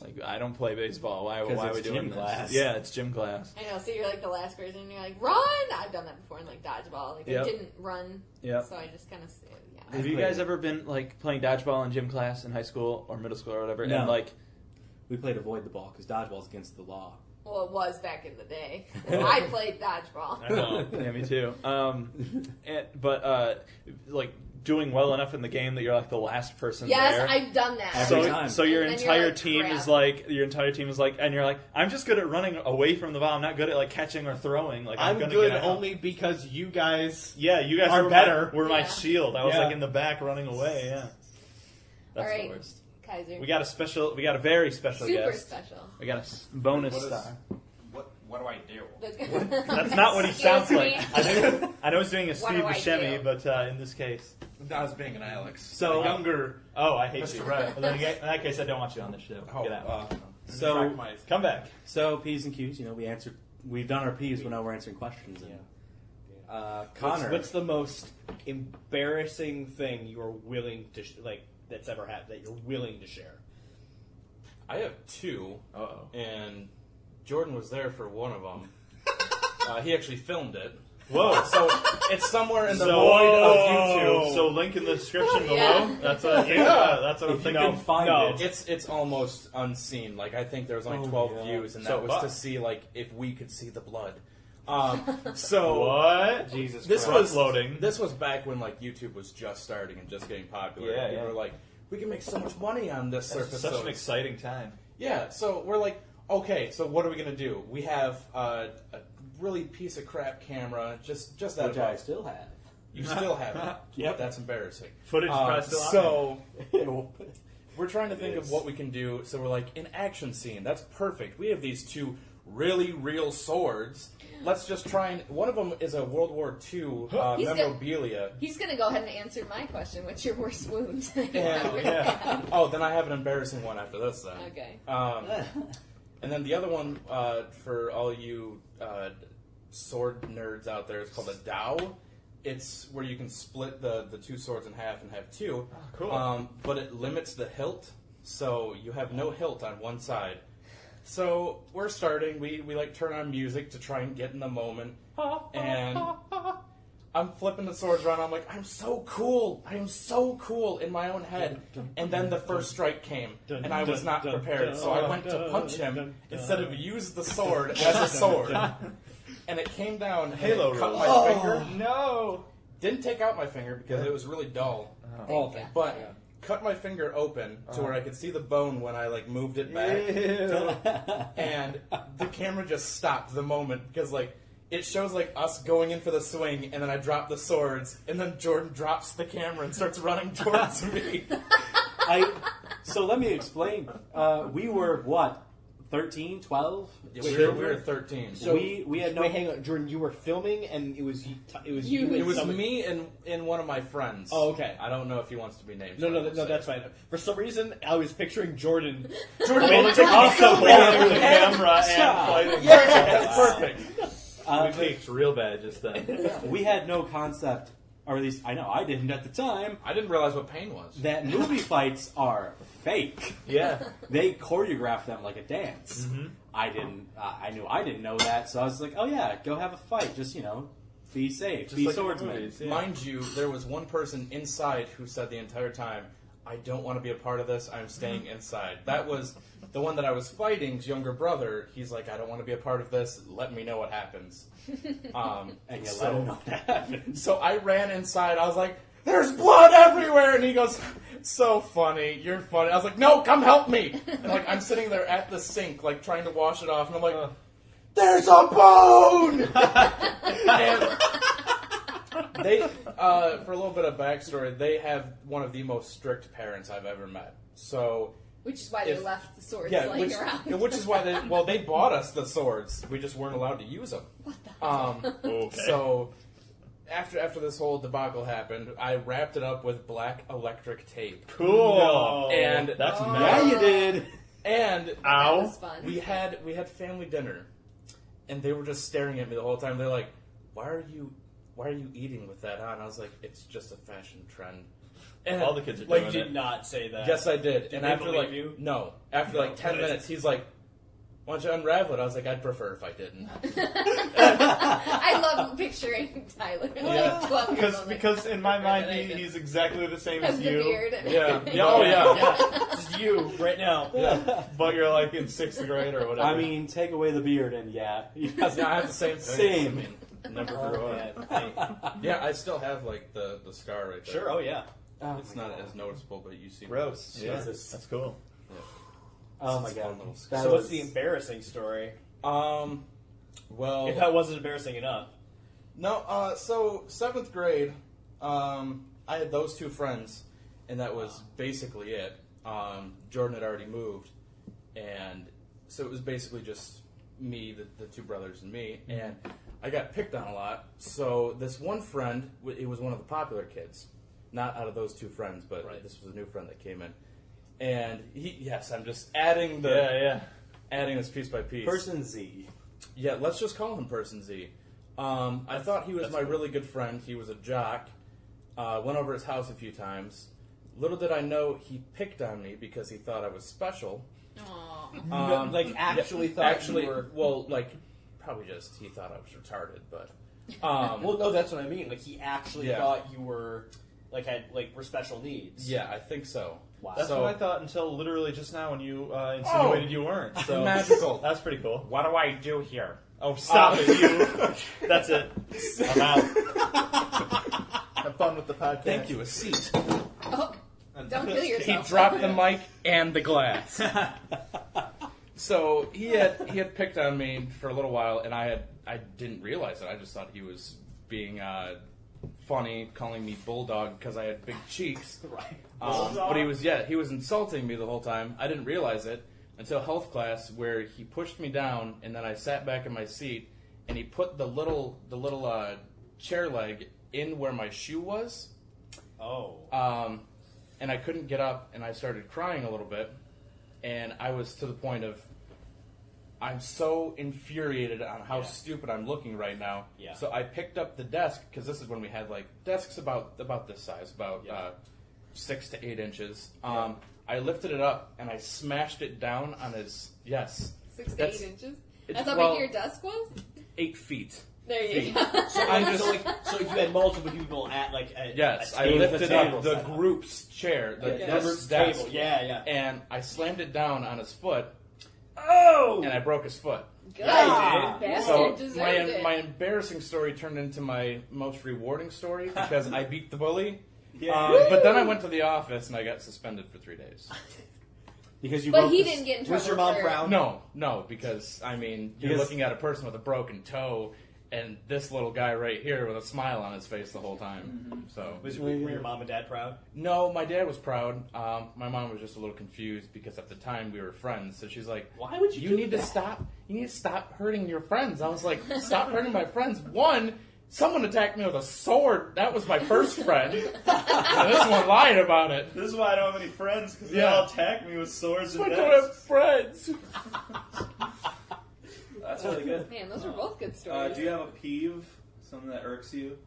Like, I don't play baseball. Why 'Cause are we it's doing gym this? class. Yeah, it's gym class. I know. So you're like the last person, and you're like, run. I've done that before in like dodgeball. Like Yep. I didn't run. Yep. So I just kind of yeah. Have you guys ever been like playing dodgeball in gym class in high school or middle school or whatever? No. And like, We played avoid the ball because dodgeball's against the law. Well, it was back in the day. I played dodgeball. I know. yeah, me too. But like doing well enough in the game that you're like the last person Yes, there. I've done that. Every So, time. so your And then you're entire like, team crap. is like and you're like, I'm just good at running away from the ball. I'm not good at like catching or throwing. Like I'm gonna good get out. only because you guys. Yeah, you guys are were better. Were my Yeah. shield. I was Yeah. like in the back running away. Yeah, that's All right. the worst. Kaiser. We got a very special Super guest. special. We got a bonus What is- star. What do I do? That's not what he sounds Excuse like. me. I know he's doing a What Steve do I Buscemi, do? but in this case, I was being an Alex. So- A younger. oh, I hate Mr. you. Red. Well, then again, in that case, I don't want you on this show. Oh, Get out. So- track my- Come back. So P's and Q's, you know, we've done our P's, but now we're answering questions. And, Connor, What's the most embarrassing thing you are willing to that's ever happened that you're willing to share? I have 2, Uh-oh. and Jordan was there for one of them. He actually filmed it. Whoa! So it's somewhere in the void of YouTube. So link in the description Yeah. below. That's what. That's what I'm If you thinking. can find it. It's almost unseen. Like I think there was only Oh, 12 yeah. views, and So that was fuck. to see like if we could see the blood. So What? Jesus this Christ. was loading. This was back when like YouTube was just starting and just getting popular. Yeah, and we yeah. were like, we can make so much money on this That's surface. such an exciting time. Yeah, so we're like, okay, so what are we gonna do? We have a really piece of crap camera, just that. Which I still have. You still have it. Yep. That's embarrassing. Footage is probably still on So we're trying to think of what we can do. So we're like, an action scene. That's perfect. We have these two really real swords. Let's just try and. One of them is a World War II He's memorabilia. He's going to go ahead and answer my question. What's your worst wound? And, oh, then I have an embarrassing one after this. Then. Okay. And then the other one for all you sword nerds out there is called a Dao. It's where you can split the two swords in half and have two. Oh, cool. But it limits the hilt, so you have no hilt on one side. So we're starting. We like turn on music to try and get in the moment, and I'm flipping the swords around. I'm like, I'm so cool. I am so cool in my own head. And then the first strike came, and I was not prepared. So I went to punch him instead of use the sword as a sword. And it came down, Halo and it cut rules. my finger. No. Didn't take out my finger because it was really dull. Oh, But cut my finger open to where I could see the bone when I like moved it back. And the camera just stopped the moment because like it shows like us going in for the swing, and then I drop the swords, and then Jordan drops the camera and starts running towards me. So let me explain. We were, what, 13, 12? We were 13. So we had no... Wait, hang on, Jordan. You were filming, and it was you. You- It was somebody- me and one of my friends. Oh, okay. I don't know if he wants to be named. No, so I no, won't no. say That's it. fine. For some reason, I was picturing Jordan. Jordan, Also holding the camera and fighting. that's perfect. We peaked real bad just then. we had no concept, or at least I know I didn't at the time, I didn't realize what pain was. that movie fights are fake. Yeah. They choreograph them like a dance. Mm-hmm. I didn't. I knew I didn't know that, so I was like, "Oh yeah, go have a fight. Just be safe, Just be like in swordsmen." movies, yeah. Mind you, there was one person inside who said the entire time, I don't want to be a part of this, I'm staying inside. That was the one that I was fighting's younger brother. He's like, I don't want to be a part of this, let me know what happens. And you so, let him know that happened. so I ran inside, I was like, there's blood everywhere! And he goes, so funny, you're funny. I was like, no, come help me! And like, I'm sitting there at the sink, like, trying to wash it off, and I'm like, there's a bone! And they, for a little bit of backstory, they have one of the most strict parents I've ever met. So, Which is why they left the swords yeah, laying around. which is why they bought us the swords. We just weren't allowed to use them. What the Okay. So, after this whole debacle happened, I wrapped it up with black electric tape. Cool. And That's Yeah, mad. you did. And That Ow. was fun. we had family dinner, and they were just staring at me the whole time. They're like, "Why are you eating with that on?" I was like, "It's just a fashion trend." And All the kids are Like, doing you it. did not say that. yes, I did. Did And they after believe like you? no, after like 10 Good. minutes, he's like, "Why don't you unravel it?" I was like, "I'd prefer if I didn't." I love picturing Tyler. Like 12 years old, Because in my mind, Right. he's exactly the same has as the you. beard. Yeah. Yeah. Oh yeah. Yeah, just you right now. But you're like in 6th grade or whatever. I mean, take away the beard, and yeah, Yeah, I have the same thing. Same. I mean, never grew up. Yeah, I still have like the scar right there. Sure. Oh yeah. It's not as noticeable, but you see. gross. Yeah, Jesus. that's cool. oh my It's a fun god. little That So what's was- the embarrassing story? Well, If that wasn't embarrassing enough. no. So 7th grade, I had those two friends, and that was basically it. Jordan had already moved, and so it was basically just me, the two brothers, and me. And I got picked on a lot. So this one friend, it was one of the popular kids, not out of those two friends, but this was a new friend that came in. And I'm just adding adding this piece by piece. Person Z. Yeah, let's just call him Person Z. I thought he was my really good friend. He was a jock. Went over his house a few times. Little did I know he picked on me because he thought I was special. Aw. Like actually Yeah, thought actually, you were. well, like probably just he thought I was retarded, but Well, no, that's what I mean. Like, he actually Yeah. thought you were, were special needs. Yeah, I think so. Wow. That's So- what I thought until literally just now when you insinuated you weren't. So Magical. That's pretty cool. What do I do here? Oh, stop it, you. That's it. I'm out. Have fun with the podcast. Thank you. A seat. Oh, don't kill He yourself. dropped the mic and the glass. So he had picked on me for a little while, and I didn't realize it. I just thought he was being funny, calling me bulldog because I had big cheeks. Right. But he was insulting me the whole time. I didn't realize it until health class, where he pushed me down, and then I sat back in my seat, and he put the little chair leg in where my shoe was. Oh. And I couldn't get up, and I started crying a little bit, and I was to the point of, I'm so infuriated on how stupid I'm looking right now. Yeah. So I picked up the desk, because this is when we had desks about this size, about 6 to 8 inches. I lifted it up, and I smashed it down on his, 6 to 8 that's- inches. it's- That's how well, big your desk was? 8 feet. There you feet. go. So, so you had multiple people at Yes, a I table lifted table up the setup. group's chair, the Yeah, group's table. desk, Yeah. and I slammed it down on his foot, Oh! and I broke his foot. Good. Yeah, you did. Bastard So deserved my it. embarrassing story turned into my most rewarding story because I beat the bully. Yeah. But then I went to the office and I got suspended for 3 days. Because you But broke he this- didn't get in trouble. Was your mom for- proud? No, because I mean you're Because- looking at a person with a broken toe and this little guy right here with a smile on his face the whole time. So Were your mom and dad proud? no, my dad was proud. My mom was just a little confused because at the time we were friends. So she's like, Why would you? You need to stop. You need to stop hurting your friends. I was like, stop hurting my friends. One, someone attacked me with a sword. That was my first friend. And this one lied about it. This is why I don't have any friends, because they Yeah. all attack me with swords and I don't have friends. That's really good. Man, those were both good stories. Do you have a peeve? Something that irks you?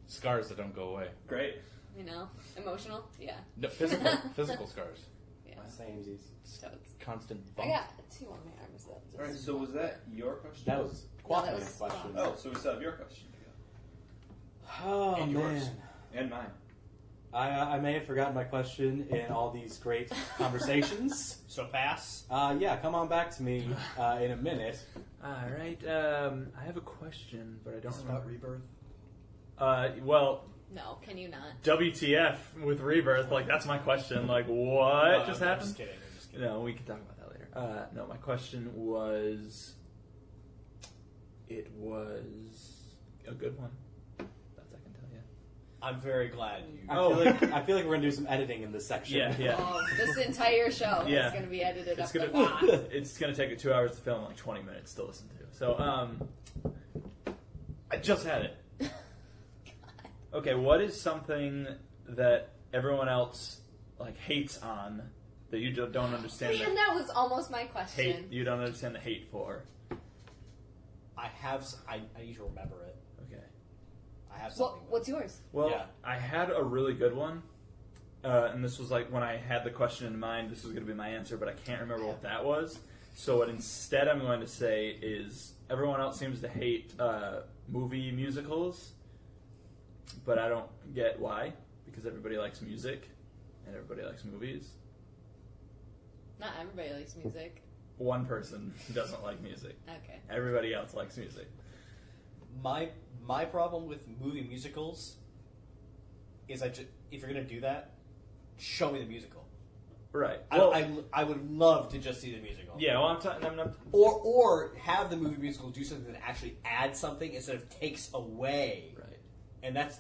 Scars that don't go away. Great. You know, emotional? Yeah. No, physical scars. Yeah. Samesies. Totes. Constant I bump. got 2 on my arms though. All right. So was that your question? That was No, that Quackman's was question. Oh, so we still have your question to Oh, And yours. man. go. And mine. I may have forgotten my question in all these great conversations. So pass. Yeah, come on back to me in a minute. All right. I have a question, but I don't remember. Rebirth. Well, No, can you not? WTF with Rebirth? Like, that's my question. Like, what just I'm happened? just kidding. I'm just kidding. No, we can talk about that later. No, my question was. It was a good one. That's I can tell you. I'm very glad you. I feel like we're gonna do some editing in this section. Yeah. Oh, this entire show Yeah. is going to be edited It's up gonna a lot. it's gonna take 2 hours to film, like 20 minutes to listen to. So I just had it. Okay, what is something that everyone else like hates on that you just don't understand? Man, that was almost my question. Hate you don't understand the hate for. I have. I need to remember it. Okay. I have something. What's yours? Well, Yeah. I had a really good one, and this was like when I had the question in mind. This was going to be my answer, but I can't remember what that was. So what instead I'm going to say is everyone else seems to hate movie musicals, but I don't get why, because everybody likes music and everybody likes movies. Not everybody likes music. One person doesn't like music. Okay. Everybody else likes music. My problem with movie musicals is if you're gonna do that, show me the musical. Right. I would love to just see the musical. Yeah, well, I'm not. Or have the movie musical do something that actually adds something instead of takes away. Right. And that's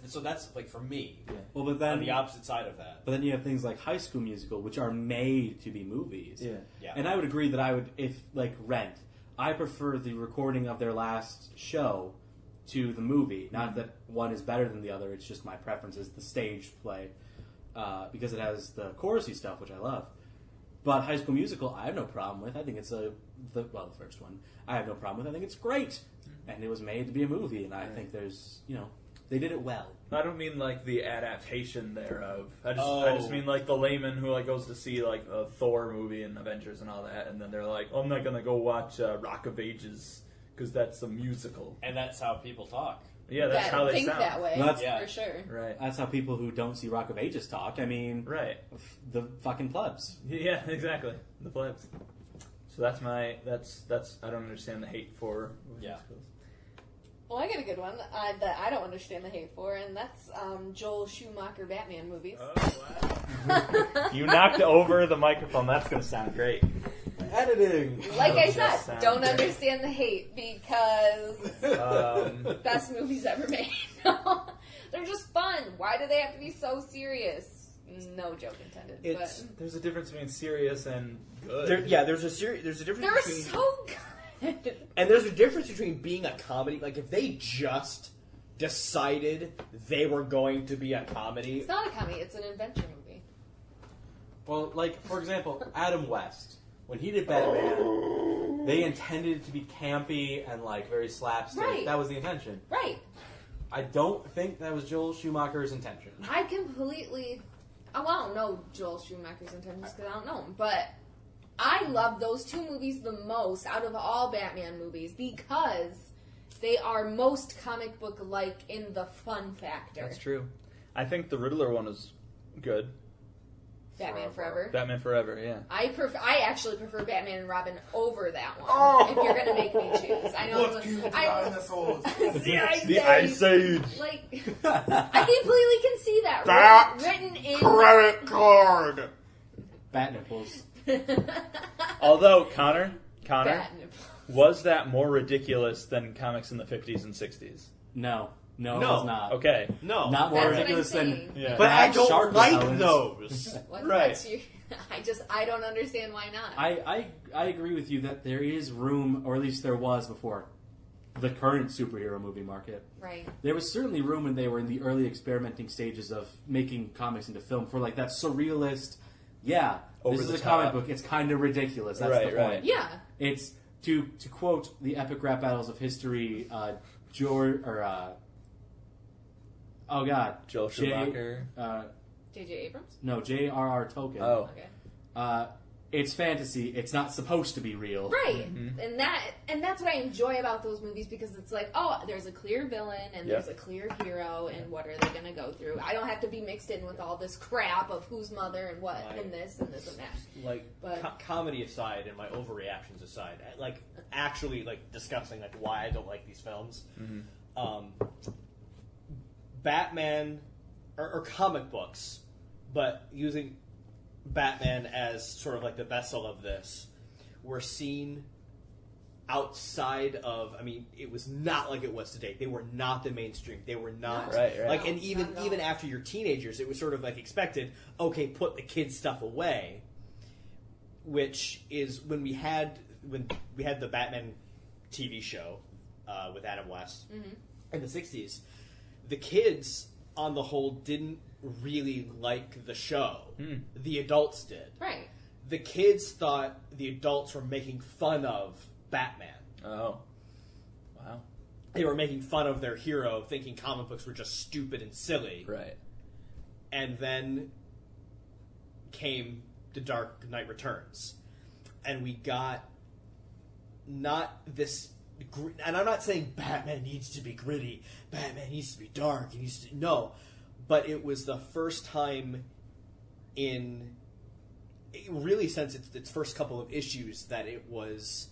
like for me. Well, but On then the opposite side of that. But then you have things like High School Musical, which are made to be movies. Yeah. And I would agree that I would, if like Rent, I prefer the recording of their last show to the movie. Not that one is better than the other. It's just my preference is the staged play because it has the chorusy stuff, which I love. But High School Musical, I have no problem with. I think it's the first one. I have no problem with. I think it's great, and it was made to be a movie. And I think there's, they did it well. I don't mean like the adaptation thereof. I Oh. just mean like the layman who like goes to see like a Thor movie and Avengers and all that, and then they're like, "Oh, I'm not gonna go watch Rock of Ages because that's a musical. And that's how people talk. Yeah, that's that how they think sound. that way. Well, that's- Yeah. For sure. Right. That's how people who don't see Rock of Ages talk. I mean, Right. the fucking plebs. Yeah, exactly. The plebs. So that's I don't understand the hate for Yeah. musicals. Well, I got a good one that I don't understand the hate for, and that's Joel Schumacher Batman movies. You knocked over the microphone. That's going to sound great. Editing. Like I Just said, sound don't great. understand the hate because best movies ever made. They're just fun. Why do they have to be so serious? No joke intended. There's a difference between serious and good. There's a difference But they're between so good. and there's a difference between being a comedy. Like if they just decided they were going to be a comedy. It's not a comedy. It's an adventure movie. Well, like, for example, Adam West. When he did Batman, they intended it to be campy and, like, very slapstick. Right. That was the intention. Right. I don't think that was Joel Schumacher's intention. I completely... Oh, I don't know Joel Schumacher's intentions because I don't know him, but I love those two movies the most out of all Batman movies because they are most comic book-like in the fun factor. That's true. I think the Riddler one is good. Batman Forever. Batman Forever, yeah. I actually prefer Batman and Robin over that one. Oh! If you're gonna make me choose, I know. Look, you I, dinosaurs. see, I The say, Ice Age. like, I completely can see that That written in. Credit card. Bat nipples. Although, Connor, Bat nipple. was that more ridiculous than comics in the 50s and 60s? No, it No. was not. Okay. No, Not more That's what I'm ridiculous than. saying. Yeah. but I Bad don't shark like repellents. those. What, Right. what's your, I don't understand why not. I agree with you that there is room, or at least there was before, the current superhero movie market. Right. There was certainly room when they were in the early experimenting stages of making comics into film for like that surrealist. Yeah, Over this is the a comic top. book. It's kind of ridiculous. That's Right, the right. point. Yeah. It's to quote the epic rap battles of history. George or oh god, Joel Schumacher. J.J. Abrams. No, J.R.R. Tolkien. Oh. Okay. It's fantasy. It's not supposed to be real. Right, Mm-hmm. and that's what I enjoy about those movies because it's like, oh, there's a clear villain and Yeah. there's a clear hero, and what are they going to go through? I don't have to be mixed in with all this crap of whose mother and what Right. and this and this and that. Like But- comedy aside and my overreactions aside, like actually like discussing like why I don't like these films. Batman or comic books, but using Batman as sort of like the vessel of this, were seen outside of. I mean, it was not like it was today. They were not the mainstream. They were not Right, right. like, and No, even not at all. even after you're teenagers, it was sort of like expected. Okay, put the kids stuff away. Which is when we had the Batman TV show with Adam West in the '60s. The kids, on the whole, didn't really like the show. The adults did. Right. The kids thought the adults were making fun of Batman. Oh. Wow. They were making fun of their hero, thinking comic books were just stupid and silly. Right. And then came The Dark Knight Returns. And we got not this... And I'm not saying Batman needs to be gritty. Batman needs to be dark. He needs to... No. But it was the first time in... Really, since its first couple of issues, that it was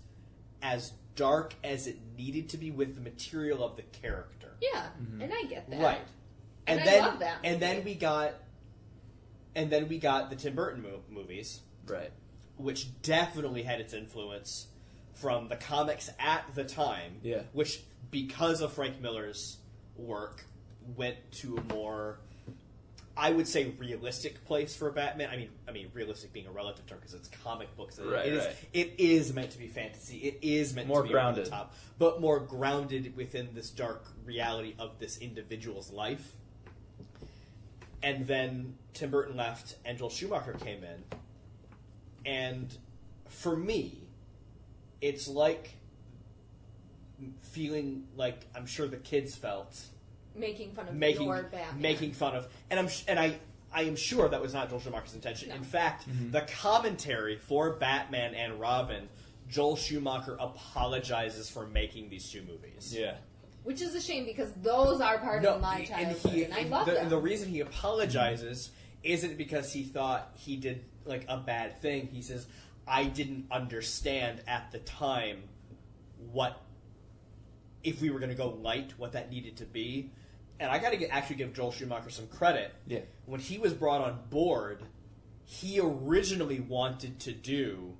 as dark as it needed to be with the material of the character. Yeah, and I get that. Right. And I then, love that And movie. then we got the Tim Burton movies, Right. which definitely had its influence from the comics at the time. Yeah. Which, because of Frank Miller's work, went to a more, I would say, realistic place for Batman. I mean, realistic being a relative term because it's comic books. Right, right. It is meant to be fantasy. It is meant More to be grounded. over the top, but more grounded within this dark reality of this individual's life. And then Tim Burton left, and Joel Schumacher came in. And for me, it's like feeling like I'm sure the kids felt Making fun of making your Batman. making fun of, and I am sure that was not Joel Schumacher's intention. No. In fact, the commentary for Batman and Robin Joel Schumacher apologizes for making these two movies. Yeah. Which is a shame because those are part of my childhood, and I love them. The reason he apologizes isn't because he thought he did like a bad thing. He says, "I didn't understand at the time if we were going to go light, what that needed to be." And I got to actually give Joel Schumacher some credit. Yeah. When he was brought on board, he originally wanted to do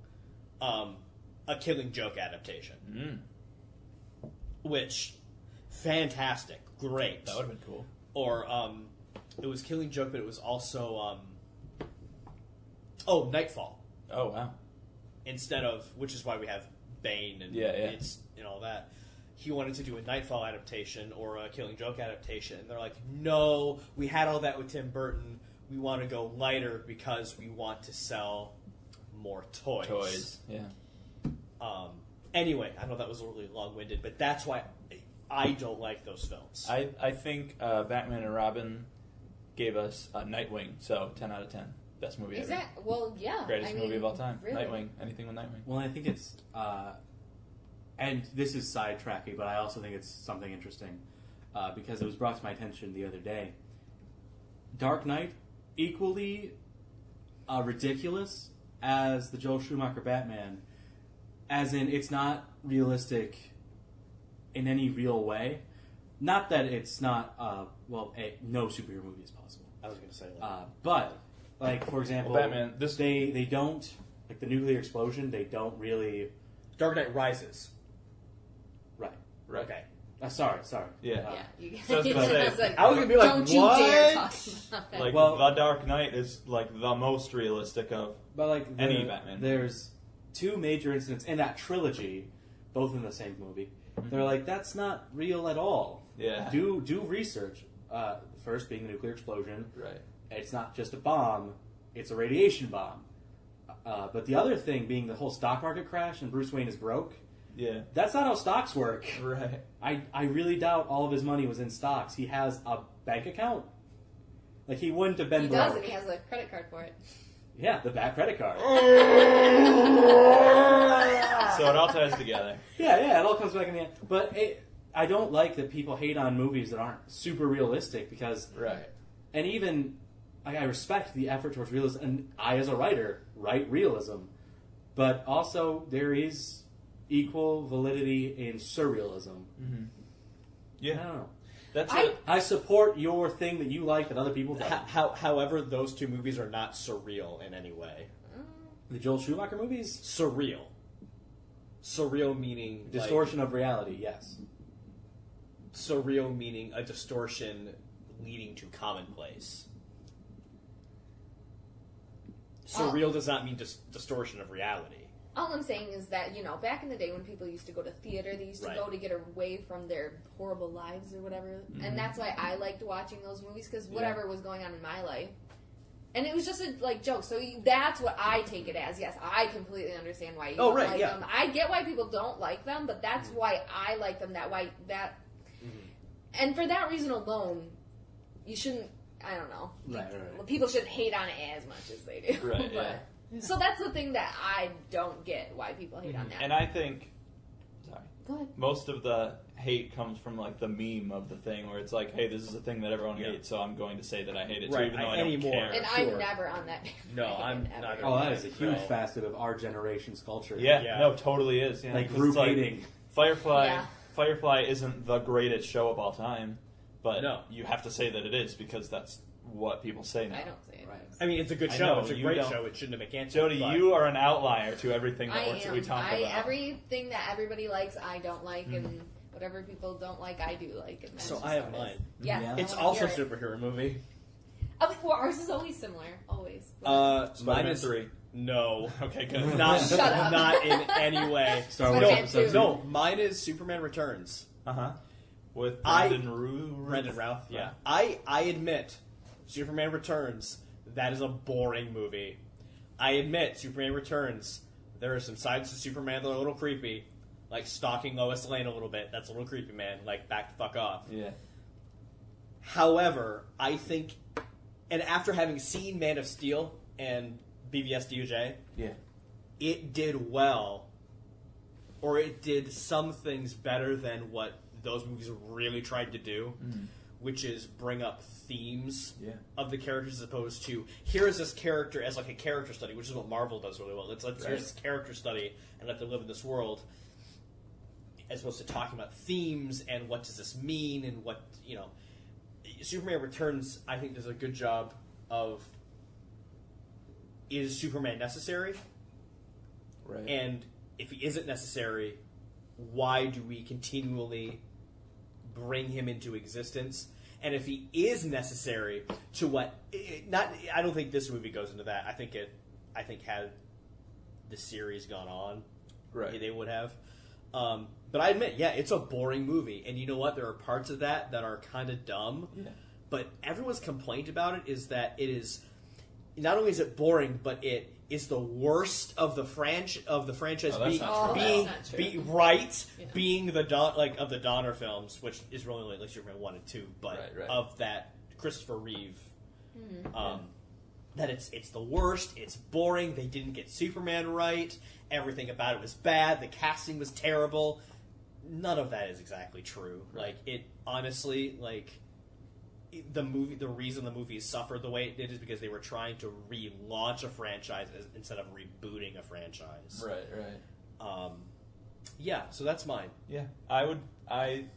a Killing Joke adaptation, which fantastic, great. That would have been cool. Or it was Killing Joke, but it was also Knightfall. Oh, wow. Instead of, which is why we have Bane and it's and all that. He wanted to do a Knightfall adaptation or a Killing Joke adaptation. And they're like, no, we had all that with Tim Burton. We want to go lighter because we want to sell more toys. Yeah. Anyway, I know that was a really long-winded, but that's why I don't like those films. I think Batman and Robin gave us Nightwing, so 10 out of 10. Best movie ever. Exactly. Well, yeah. Greatest movie of all time. Really? Nightwing. Anything with Nightwing. Well, I think it's, and this is sidetracking, but I also think it's something interesting because it was brought to my attention the other day. Dark Knight, equally ridiculous as the Joel Schumacher Batman, as in it's not realistic in any real way. Not that it's not, no superhero movie is possible. I was going to say that. But, like, for example, Well, Batman, they don't, like the nuclear explosion, they don't really... Dark Knight Rises. Right. Okay. Sorry. Yeah. Yeah. You, So I was gonna say, was like, I was gonna be like, don't you dare what? talk about that. Like, Well- The Dark Knight is, like, the most realistic of... But, like, Any Batman. There's two major incidents in that trilogy, both in the same movie. They're like, that's not real at all. Yeah. Do research. First being the nuclear explosion. Right. It's not just a bomb, it's a radiation bomb. But the other thing being the whole stock market crash and Bruce Wayne is broke. Yeah. That's not how stocks work. Right. I really doubt all of his money was in stocks. He has a bank account. Like, he wouldn't have been he broke. does, and he has a credit card for it. Yeah, the back credit card. So it all ties together. Yeah, it all comes back in the end. But I don't like that people hate on movies that aren't super realistic because... Right. And even... I respect the effort towards realism, and I, as a writer, write realism. But also, there is equal validity in surrealism. Mm-hmm. I Yeah. don't know. That's I support your thing that you like that other people don't. However, those two movies are not surreal in any way. The Joel Schumacher movies? Surreal. Surreal meaning... Distortion of reality, yes. Surreal meaning a distortion leading to commonplace. Surreal does not mean distortion of reality. All I'm saying is that, back in the day when people used to go to theater, they used to go to get away from their horrible lives or whatever. And that's why I liked watching those movies, because whatever was going on in my life. And it was just a, joke. So that's what I take it as. Yes, I completely understand why you don't like them. I get why people don't like them, but that's why I like them. And for that reason alone, you shouldn't, I don't know. Right. People shouldn't hate on it as much as they do. Right, But- So that's the thing that I don't get, why people hate on that. And I think... Sorry. Go ahead. Most of the hate comes from, the meme of the thing where it's like, hey, this is a thing that everyone hates, so I'm going to say that I hate it too, even though I don't care. And I'm never on that. No, I'm not. Oh, that is a huge facet of our generation's culture. Yeah, no, totally is. Yeah. Like, 'Cause group it's hating. Firefly isn't the greatest show of all time, but No. you have to say that it is because that's what people say now. I don't say it. Right. I mean, it's a good I show. know, It's a you great don't. show. It shouldn't have been canceled. Jody, but- you are an outlier to everything that I am. we talk about. Everything that everybody likes, I don't like, and whatever people don't like, I do like. And that's So just I have how it is. mine. Yes. Yeah. It's I wanna also a hear it. superhero movie. Well, ours is always similar. Always. Mine Spider-Man is 3. No. Okay, good. Not, Shut up. not in any way. Star Wars no, Episode 2. no, mine is Superman Returns. Uh-huh. With Brendan Brendan Routh, yeah. I admit, Superman Returns, that is a boring movie. I admit, Superman Returns, there are some sides to Superman that are a little creepy. Like stalking Lois Lane a little bit. That's a little creepy, man. Like, back the fuck off. Yeah. However, I think, and after having seen Man of Steel and BVS DOJ, Yeah. it did well or it did some things better than what those movies really tried to do, which is bring up themes of the characters as opposed to here is this character as like a character study, which is what Marvel does really well. Here's this character study and let them live in this world, as opposed to talking about themes and what does this mean and what, you know. Superman Returns, I think, does a good job of, is Superman necessary? Right. And if he isn't necessary, why do we continually bring him into existence? And if he is necessary, to what? I don't think this movie goes into that. I think had the series gone on, they would have. But I admit, it's a boring movie, and you know what? There are parts of that are kind of dumb. Yeah. But everyone's complaint about it is that it is not only is it boring, but it is the worst of the franchise. Being the of the Donner films, which is really like Superman 1 and 2, but of that Christopher Reeve. That it's the worst. It's boring. They didn't get Superman right. Everything about it was bad. The casting was terrible. None of that is exactly true. Like it, honestly, the reason the movie suffered the way it did is because they were trying to relaunch a franchise instead of rebooting a franchise. Right. So that's mine. Yeah, I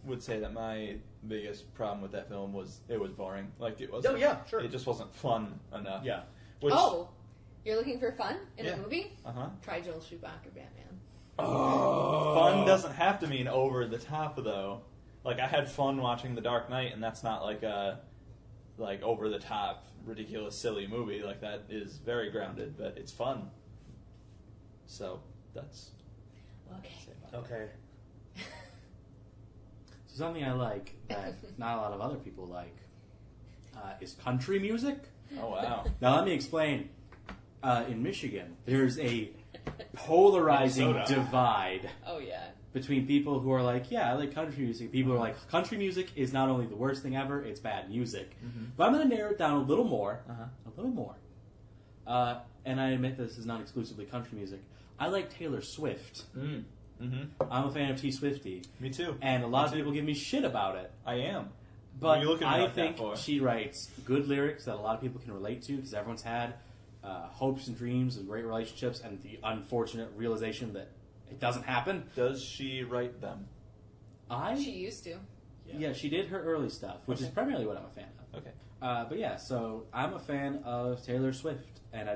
would say that my biggest problem with that film was it was boring. Like it was. Oh yeah, sure. It just wasn't fun enough. Yeah. You're looking for fun in a movie? Try Joel Schumacher Batman. Fun doesn't have to mean over the top, though. Like I had fun watching The Dark Knight, and that's not like a over the top, ridiculous, silly movie. Like that is very grounded, but it's fun. So that's okay. So something I like that not a lot of other people like is country music. Oh wow! Now let me explain. In Michigan, there's a polarizing divide. Oh yeah. Between people who are like, yeah, I like country music. People who are like, country music is not only the worst thing ever, it's bad music. But I'm going to narrow it down a little more. And I admit this is not exclusively country music. I like Taylor Swift. I'm a fan of T Swiftie. Me too. And a lot of people give me shit about it. I am. But I think she writes good lyrics that a lot of people can relate to because everyone's had hopes and dreams and great relationships and the unfortunate realization that it doesn't happen. Does she write them? She used to. Yeah, she did her early stuff, which is primarily what I'm a fan of. Okay. But yeah, so I'm a fan of Taylor Swift, and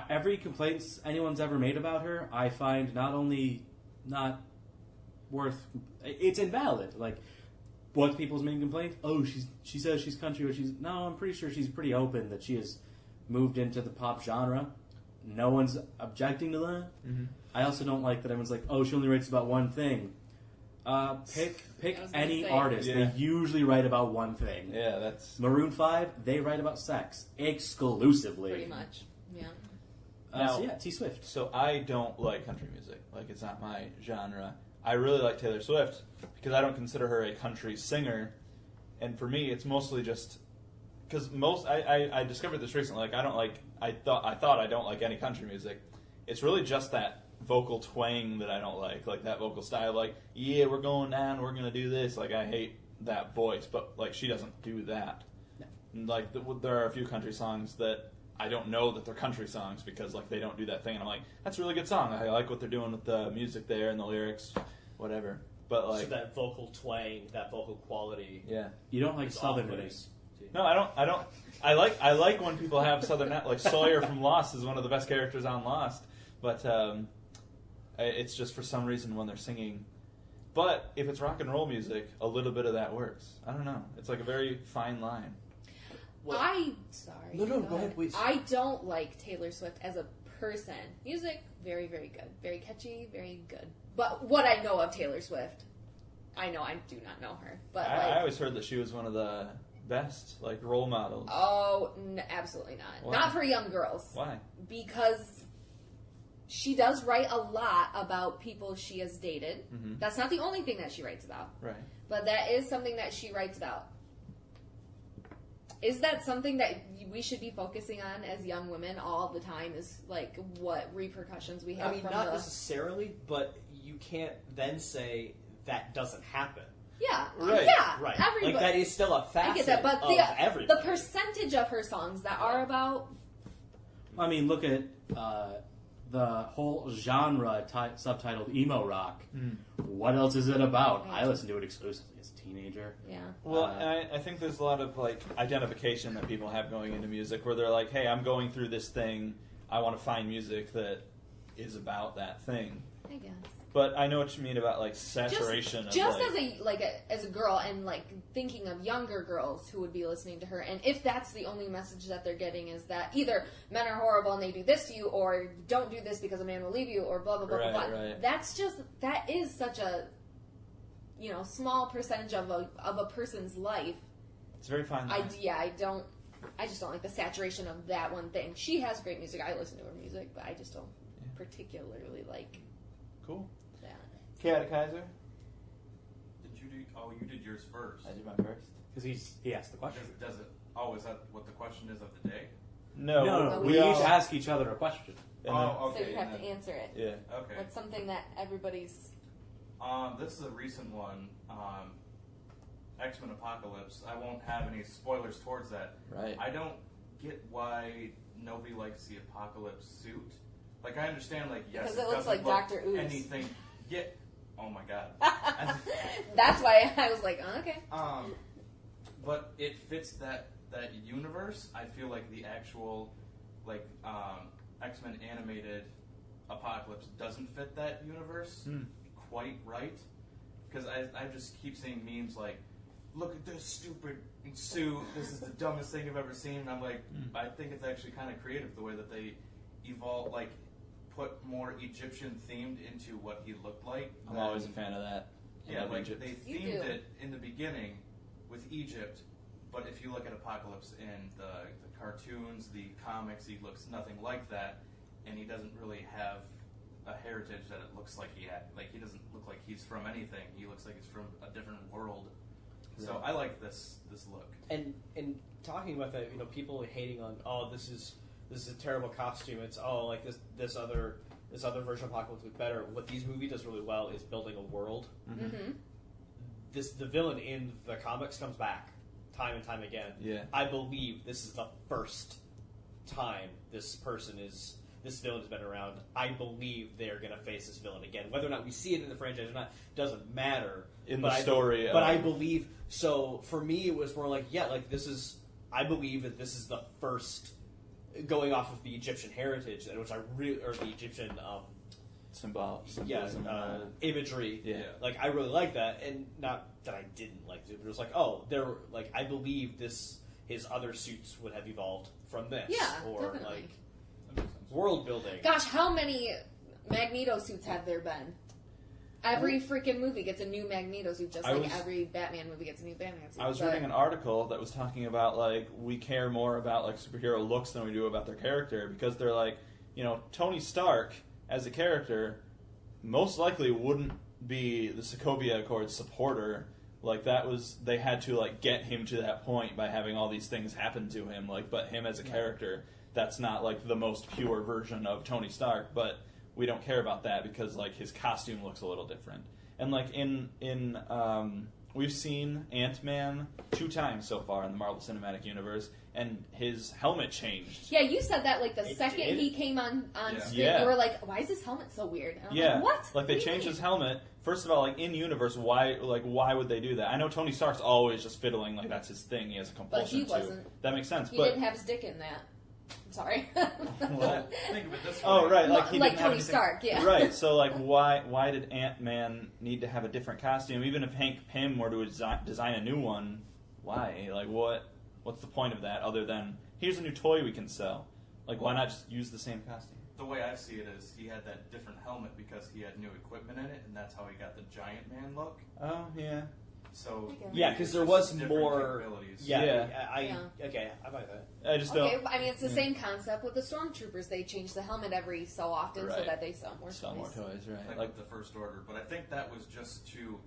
every complaint anyone's ever made about her, I find not only not worth, it's invalid. Like, what's people's main complaint? Oh, she says she's country, but no, I'm pretty sure she's pretty open that she has moved into the pop genre. No one's objecting to that. I also don't like that everyone's like, oh, she only writes about one thing. Pick any artist. Yeah. They usually write about one thing. Yeah, that's... Maroon 5, they write about sex. Exclusively. Pretty much, yeah. So yeah, T Swift. So I don't like country music. Like, it's not my genre. I really like Taylor Swift because I don't consider her a country singer. And for me, it's mostly just... Because I discovered this recently. Like, I thought I don't like any country music. It's really just that vocal twang that I don't like that vocal style. Like, yeah, we're going down, we're gonna do this. Like, I hate that voice, but like she doesn't do that. No. Like, there are a few country songs that I don't know that they're country songs because like they don't do that thing. And I'm like, that's a really good song. I like what they're doing with the music there and the lyrics, whatever. But like so that vocal twang, that vocal quality. Yeah, you don't like Southerners. No, I don't. I like when people have Southern, like Sawyer from Lost is one of the best characters on Lost, but it's just for some reason when they're singing. But if it's rock and roll music, a little bit of that works. I don't know. It's like a very fine line. Go ahead, please. I don't like Taylor Swift as a person. Music, very, very good. Very catchy, very good. But what I know of Taylor Swift, I do not know her. But I always heard that she was one of the best role models. Oh, absolutely not. Why? Not for young girls. Why? Because she does write a lot about people she has dated. Mm-hmm. That's not the only thing that she writes about. Right. But that is something that she writes about. Is that something that we should be focusing on as young women all the time is like what repercussions we have. I mean, from not the, necessarily, but you can't then say that doesn't happen. Yeah, Right. yeah, Right. Everybody, Like, that is still a facet I get that, but of the everybody. percentage of her songs that are about I mean, look at the whole genre subtitled emo rock. What else is it about? I listened to it exclusively as a teenager. yeah. Well, I think there's a lot of like identification that people have going into music, where they're like, "Hey, I'm going through this thing. I want to find music that is about that thing." I guess. But I know what you mean about like saturation. Just of, like, as a girl, and like thinking of younger girls who would be listening to her, and if that's the only message that they're getting is that either men are horrible and they do this to you, or don't do this because a man will leave you, or blah blah blah blah blah. Right. That is such a small percentage of a person's life. it's very fine. line. I just don't like the saturation of that one thing. She has great music. I listen to her music, but I just don't particularly like Cool. that. Kat Kaiser. Did you do? Oh, you did yours first. I did my first. Because he asked the question. Does it? Oh, is that what the question is of the day? No, No, we we all- each ask each other a question. and Oh, So okay. you have and to then- answer it. then- yeah. Okay. What's something that everybody's This is a recent one. X-Men Apocalypse. I won't have any spoilers towards that. Right. I don't get why nobody likes the Apocalypse suit. Like, I understand, like, yes, Because it looks doesn't like look Dr. Ooze. anything. Yeah. Oh my god. That's why I was like, oh, okay. But it fits that universe. I feel like the actual, like, X-Men animated Apocalypse doesn't fit that universe quite right. Because I just keep seeing memes like, look at this stupid suit. This is the dumbest thing I've ever seen. And I'm like, I think it's actually kind of creative the way that they evolve, like, put more Egyptian themed into what he looked like. I'm always a fan of that. I Yeah, love like Egypt. they You themed do. it in the beginning with Egypt, but if you look at Apocalypse in the cartoons, the comics, he looks nothing like that, and he doesn't really have a heritage that it looks like he had. Like, he doesn't look like he's from anything. He looks like he's from a different world. So I like this look. And talking about that, people hating on, oh, this is a terrible costume. It's like this other version of Apocalypse was better. What these movies does really well is building a world. Mm-hmm. The villain in the comics comes back time and time again. Yeah. I believe this is the first time this villain has been around. I believe they're going to face this villain again. Whether or not we see it in the franchise or not doesn't matter. In But the story. But I believe, so for me it was more like, I believe that this is the first, going off of the Egyptian heritage, or the Egyptian symbolism. imagery. Yeah. Like, I really like that, and not that I didn't like it, but it was like, I believe his other suits would have evolved from this. Yeah, or definitely. like world building. Gosh, how many Magneto suits have there been? Every freaking movie gets a new Magneto suit, just like every Batman movie gets a new Batman suit. I was reading an article that was talking about, like, we care more about, like, superhero looks than we do about their character, because they're like, Tony Stark, as a character, most likely wouldn't be the Sokovia Accords supporter. Like, they had to, like, get him to that point by having all these things happen to him, like, but him as a character, that's not, like, the most pure version of Tony Stark, but we don't care about that because, like, his costume looks a little different. And, like, we've seen Ant-Man 2 times so far in the Marvel Cinematic Universe, and his helmet changed. Yeah, you said that, like, the It second did? he came on screen, Yeah. you were like, why is his helmet so weird? And I'm Yeah, like, what? like, they What do you changed mean? his helmet. First of all, like, in universe, why would they do that? I know Tony Stark's always just fiddling, like, that's his thing. He has a compulsion he wasn't. to. That makes sense. He but didn't have his dick in that. I'm sorry. Well, think of it this way. oh, right, like he Like didn't have Tony anything- Stark, yeah. Right, so, like, why did Ant-Man need to have a different costume? Even if Hank Pym were to design a new one, why? Like, what's the point of that other than, here's a new toy we can sell? Like, why not just use the same costume? The way I see it is he had that different helmet because he had new equipment in it, and that's how he got the giant man look. Oh, yeah. So Okay. Yeah, maybe because it's there just was different more. capabilities. Yeah, Yeah. Okay, I like that. I just Okay, don't I mean, it's the same concept with the stormtroopers. They change the helmet every so often so Right. that they sell more sell more toys. toys, right? Like Like, with the First Order, but I think that was just to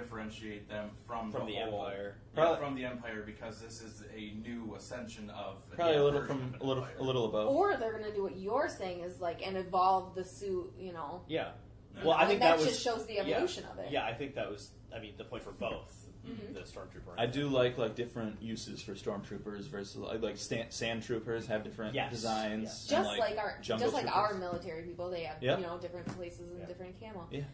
differentiate them from From the whole, Empire. Yeah, Probably- from the Empire, because this is a new ascension of Probably new a little version from of a an little Empire. a little above. Or they're gonna do what you're saying is like and evolve the suit, Yeah. Yeah. Well, I and think that was just shows the evolution of it. Yeah, I think that was. I mean, the point for both the stormtrooper. I do like different uses for stormtroopers versus sand troopers have different Yes. designs. Yes. and, Just like our jumbo just like our troopers. military people, they have Yep. different places and Yeah. different camo. Yeah.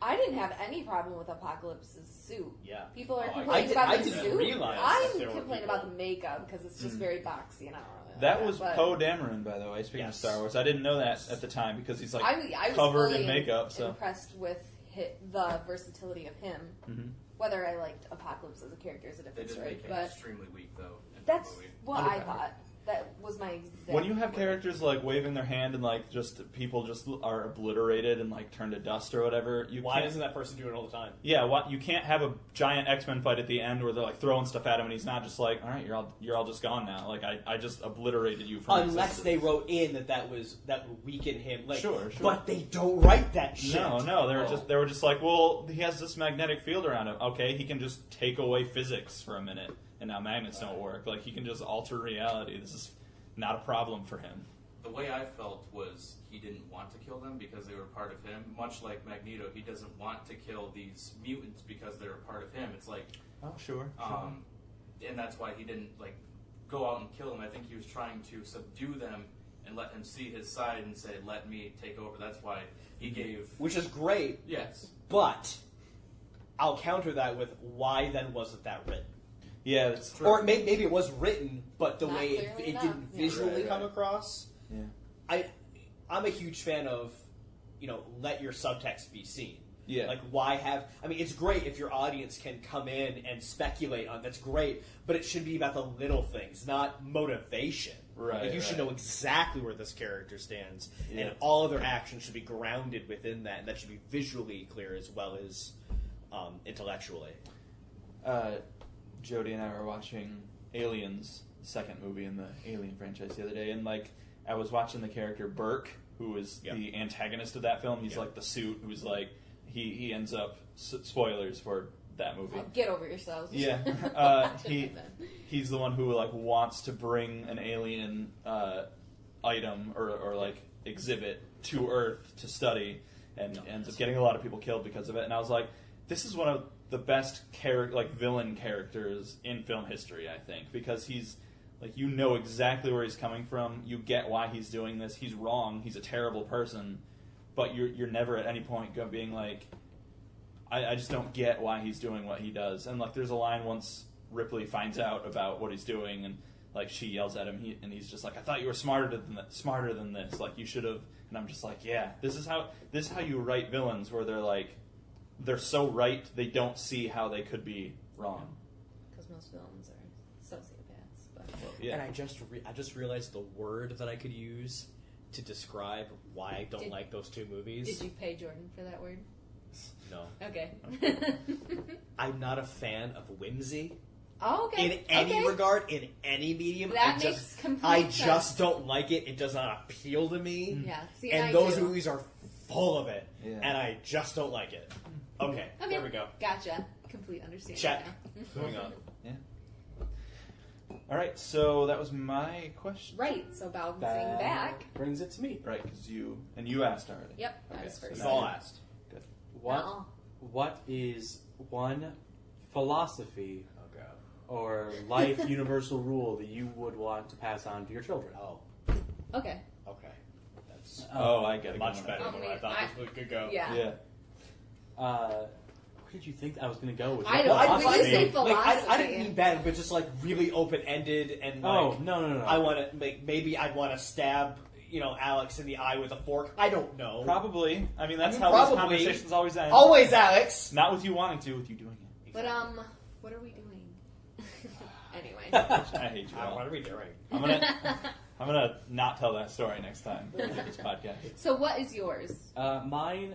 I didn't have any problem with Apocalypse's suit. Yeah. People are Oh, I complaining did- about I the didn't suit. realize that I'm there were complaining people- about the makeup because it's just very boxy and I don't really like That was but Poe Dameron, by the way. Speaking of Yes. Star Wars, I didn't know that at the time because he's I was covered fully in makeup. So impressed with the versatility of him. Mhm. Whether I liked Apocalypse as a character is a They different did story, make him but extremely weak, though. In that's the movie. what I thought. That was my exact. when you have word. characters waving their hand and just people just are obliterated and turn to dust or whatever, you Why can't. doesn't that person do it all the time? Yeah, you can't have a giant X-Men fight at the end where they're throwing stuff at him and he's not just all right, you're all just gone now. I just obliterated you from Unless existence. they wrote in that would weaken him. Sure. But they don't write that shit. No, they were just well, he has this magnetic field around him. Okay, he can just take away physics for a minute, and now magnets don't work. He can just alter reality. This is not a problem for him. The way I felt was he didn't want to kill them because they were part of him. Much like Magneto, he doesn't want to kill these mutants because they're a part of him. It's Oh, sure. and that's why he didn't go out and kill them. I think he was trying to subdue them and let him see his side and say, "Let me take over." That's why he gave. Which is great, Yes. but I'll counter that with why then wasn't that written? Yeah, that's true. Or maybe it was written, but the Not way clearly it enough. didn't Yeah. visually Right. come across. Yeah. I'm a huge fan of, let your subtext be seen. Yeah. Why have... I mean, it's great if your audience can come in and speculate on... That's great, but it should be about the little things, not motivation. Right, You should right. know exactly where this character stands, Yeah. and all of their actions should be grounded within that, and that should be visually clear as well as intellectually. Jody and I were watching Aliens, the second movie in the Alien franchise, the other day, and I was watching the character Burke, who is Yep. the antagonist of that film. He's Yep. the suit who's he ends up spoilers for that movie. Oh, get over yourselves. Yeah, he's the one who wants to bring an alien item or exhibit to Earth to study, and ends up getting a lot of people killed because of it. And I was like, this is one of the best villain characters in film history, I think, because he's you know exactly where he's coming from. You get why he's doing this. He's wrong. He's a terrible person, but you're never at any point being I just don't get why he's doing what he does. And there's a line once Ripley finds out about what he's doing, and she yells at him, and he's just I thought you were smarter than this. You should have. And I'm just yeah, this is how you write villains, where they're so right they don't see how they could be wrong. Because most villains are sociopaths. But Yeah. And I just realized the word that I could use to describe why I don't like those two movies. did you pay Jordan for that word? No. Okay. I'm not a fan of whimsy. Oh, okay. In any Okay. regard, in any medium. That I makes just, complete I sense. just don't like it. It does not appeal to me. Yeah. See, And I those do. movies are full of it. Yeah. And I just don't like it. Okay, there we go. Gotcha. Complete understanding. Check. now. Moving on. Yeah. All right, so that was my question. Right. So bouncing That back. brings it to me. Right, because you asked already. Yep. I Okay, was so first. We've all asked. What No. What is one philosophy Oh, God. or life universal rule that you would want to pass on to your children? Oh, Okay. okay. That's Oh, I get it. much better Oh, than what I wait, thought this could go. Yeah. Yeah. Where did you think I was going to go with I that? don't- Well, When you say I philosophy- didn't mean bad, but just really open-ended and Oh, no. I want to maybe I'd want to stab Alex in the eye with a fork. I don't know. Probably. I mean, that's I mean, how probably. these conversations always end. Always Alex. Not with you wanting to, with you doing it. But what are we doing? Anyway. I hate you all. What are we doing? I'm gonna not tell that story next time we do this podcast. So what is yours? Mine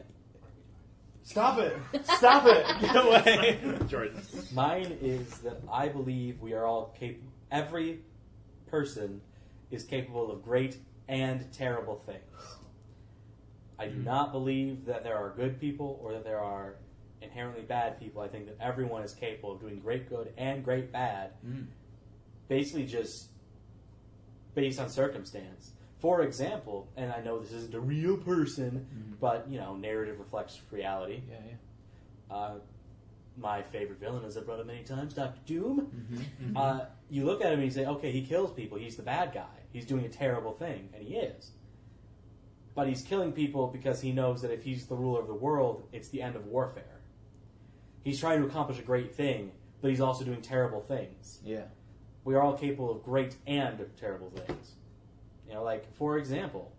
Stop it! Stop it! Get away! Jordan. Mine is that I believe we are all capable. Every person is capable of great and terrible things. I do not believe that there are good people or that there are inherently bad people. I think that everyone is capable of doing great good and great bad, basically just based on circumstance. For example, and I know this isn't a real person, but, narrative reflects reality. My favorite villain, as I've brought up many times, Dr. Doom. You look at him and you say, okay, he kills people. He's the bad guy. He's doing a terrible thing, and he is. But he's killing people because he knows that if he's the ruler of the world, it's the end of warfare. He's trying to accomplish a great thing, but he's also doing terrible things. Yeah. We are all capable of great and terrible things. For example,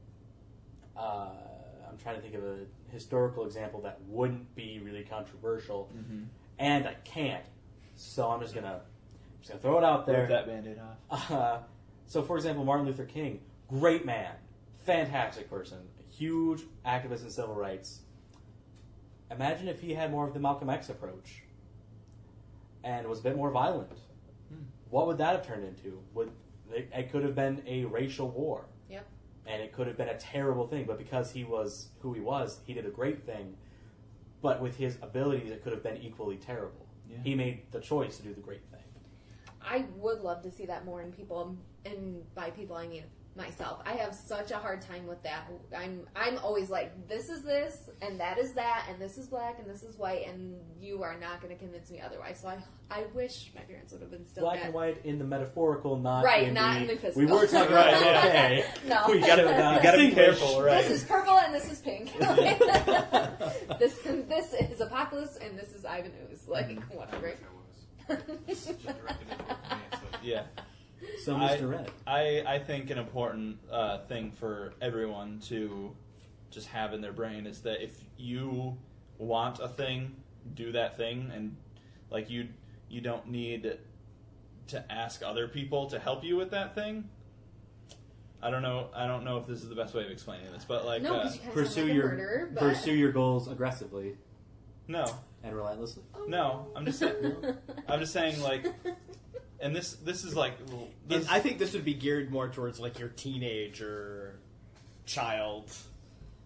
I'm trying to think of a historical example that wouldn't be really controversial, and I can't. So I'm just gonna throw it out there. Rip that Band-Aid off. So, for example, Martin Luther King, great man, fantastic person, huge activist in civil rights. Imagine if he had more of the Malcolm X approach and was a bit more violent. What would that have turned into? It could have been a racial war. Yep. And it could have been a terrible thing, but because he was who he was, he did a great thing. But with his abilities, it could have been equally terrible. Yeah. He made the choice to do the great thing. I would love to see that more in people, and by people I mean myself. I have such a hard time with that. I'm always like, this is this, and that is that, and this is black, and this is white, and you are not going to convince me otherwise. So I wish my parents would have been still black and white in the metaphorical, not right, in not the, in the physical. We were talking about okay. No, you gotta be careful, right? This is purple and this is pink. This is Apocalypse and this is Ivan Ooze. Whatever. Yeah. So, Mr. Red. I think an important thing for everyone to just have in their brain is that if you want a thing, do that thing, and you don't need to ask other people to help you with that thing. I don't know if this is the best way of explaining this, but pursue your goals aggressively. No. And relentlessly. No, I'm just saying and this is I think this would be geared more towards your teenage or child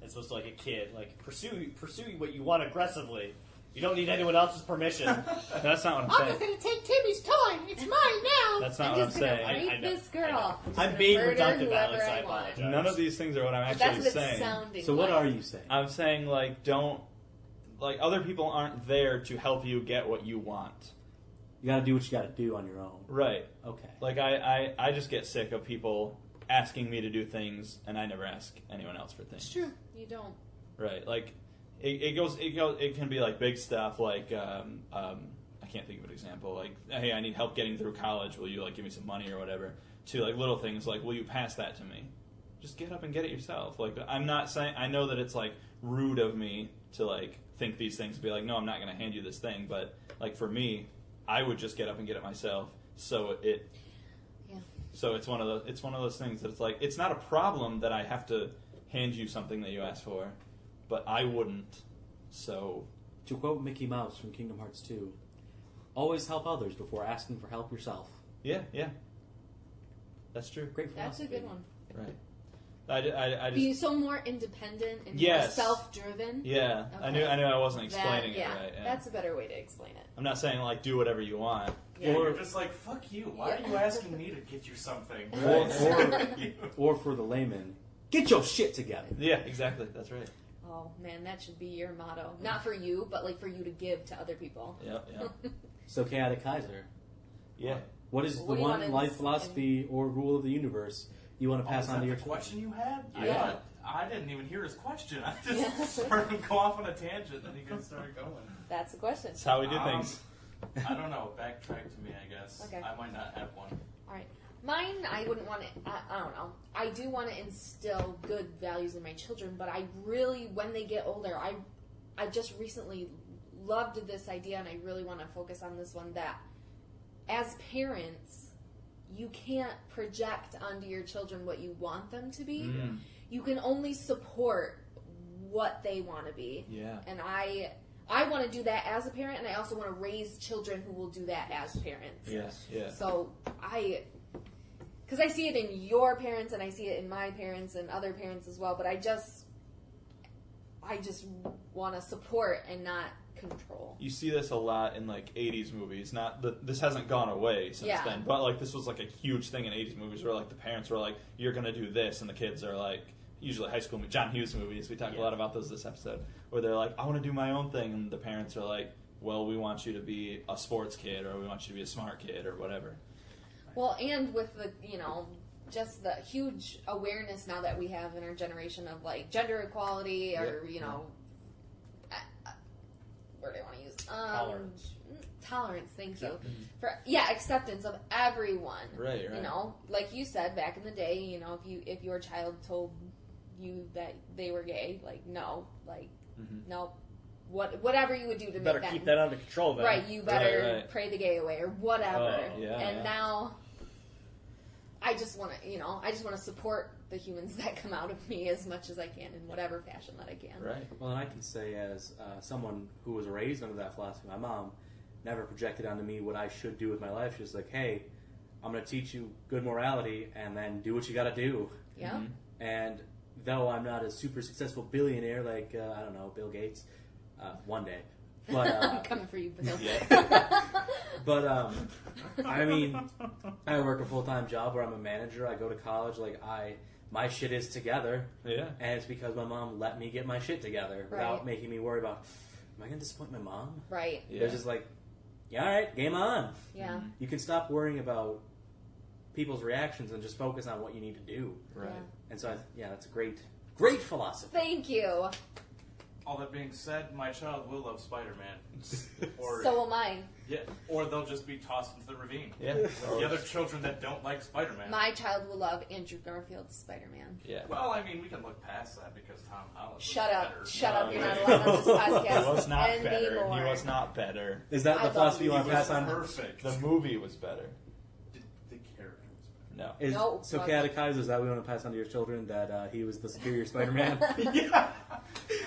as opposed to a kid. Pursue what you want aggressively. You don't need anyone else's permission. That's not what I'm saying. I'm going to take Timmy's toy. It's mine now. That's not what I'm saying. I'm rape this girl. I'm being redundant, Alex. I apologize. None of these things are what I'm actually saying. So what are you saying? I'm saying don't other people aren't there to help you get what you want. You got to do what you got to do on your own. Right. Okay. I just get sick of people asking me to do things, and I never ask anyone else for things. It's true. You don't. Right. It can be big stuff I can't think of an example. Hey, I need help getting through college. Will you give me some money or whatever? To little things will you pass that to me? Just get up and get it yourself. I'm not saying, I know that it's rude of me to think these things, be no, I'm not going to hand you this thing. But for me, I would just get up and get it myself. So it's one of those things that it's not a problem that I have to hand you something that you asked for, but I wouldn't. So, to quote Mickey Mouse from Kingdom Hearts 2, always help others before asking for help yourself. Yeah, that's true. Great philosophy. That's a good one. Right. I just be so more independent and Yes. more self-driven. Yeah, Okay. I knew I wasn't explaining it right. Yeah. That's a better way to explain it. I'm not saying do whatever you want. Yeah, you're just fuck you. Why are you asking me to get you something? Or for the layman, get your shit together. Yeah, exactly. That's right. Oh man, that should be your motto. Not for you, but for you to give to other people. Yeah. So, Chaotic Kaiser. Yeah. What is the one life philosophy or rule of the universe you want to pass on to your question you had? Yeah. I didn't even hear his question. I just heard him go off on a tangent, and he started going. That's the question. That's how we do things. I don't know. Backtrack to me, I guess. Okay. I might not have one. All right. Mine, I wouldn't want to, I don't know. I do want to instill good values in my children, but I really, when they get older, I just recently loved this idea, and I really want to focus on this one, that as parents, you can't project onto your children what you want them to be. Mm. You can only support what they want to be. Yeah. And I want to do that as a parent, and I also want to raise children who will do that as parents. Yes. Yeah. So because I see it in your parents, and I see it in my parents and other parents as well, but I just want to support and not control. You see this a lot in like 80s movies. This hasn't gone away since Yeah. then, but like this was like a huge thing in 80s movies where like the parents were like, "You're gonna do this," and the kids are like, usually high school John Hughes movies. We talk a lot about those this episode, where they're like, "I want to do my own thing," and the parents are like, "Well, we want you to be a sports kid, or we want you to be a smart kid, or whatever." Well, and with the, just the huge awareness now that we have in our generation of, like, gender equality or, word I want to use? Tolerance. Tolerance, thank you. Acceptance of everyone. Right. Like you said, back in the day, if your child told you that they were gay, like, no, like, no. Whatever you would do to better make that. keep that under control, then. Right, you better Right. pray the gay away or whatever. Oh, yeah, and yeah. now, I just want to, support the humans that come out of me as much as I can in whatever fashion that I can. Right. Well, and I can say as someone who was raised under that philosophy, my mom never projected onto me what I should do with my life. She was like, "Hey, I'm going to teach you good morality, and then do what you got to do." Yeah. And though I'm not a super successful billionaire like I don't know, Bill Gates, one day, but I'm coming for you, Bill. but I mean, I work a full-time job where I'm a manager. I go to college. Like my shit is together. Yeah. And it's because my mom let me get my shit together without Right. making me worry about, am I going to disappoint my mom? Right. Yeah. They're just like, yeah, all right, game on. Yeah. You can stop worrying about people's reactions and just focus on what you need to do. Right. And so, that's a great philosophy. Thank you. All that being said, my child will love Spider-Man. Or So will mine. or they'll just be tossed into the ravine. Yeah. Like the other children that don't like Spider-Man. My child will love Andrew Garfield's Spider-Man. Yeah. Well, I mean, we can look past that because Tom Holland was Shut up. better. Shut up. You're not yeah. allowed on this podcast He was not better. anymore. He was not better. Is that I the love philosophy you you. want He to was pass on? perfect. The movie was better. The character was No. So wasn't. Kaiser, is that we want to pass on to your children, that he was the superior Spider-Man? better. Yeah.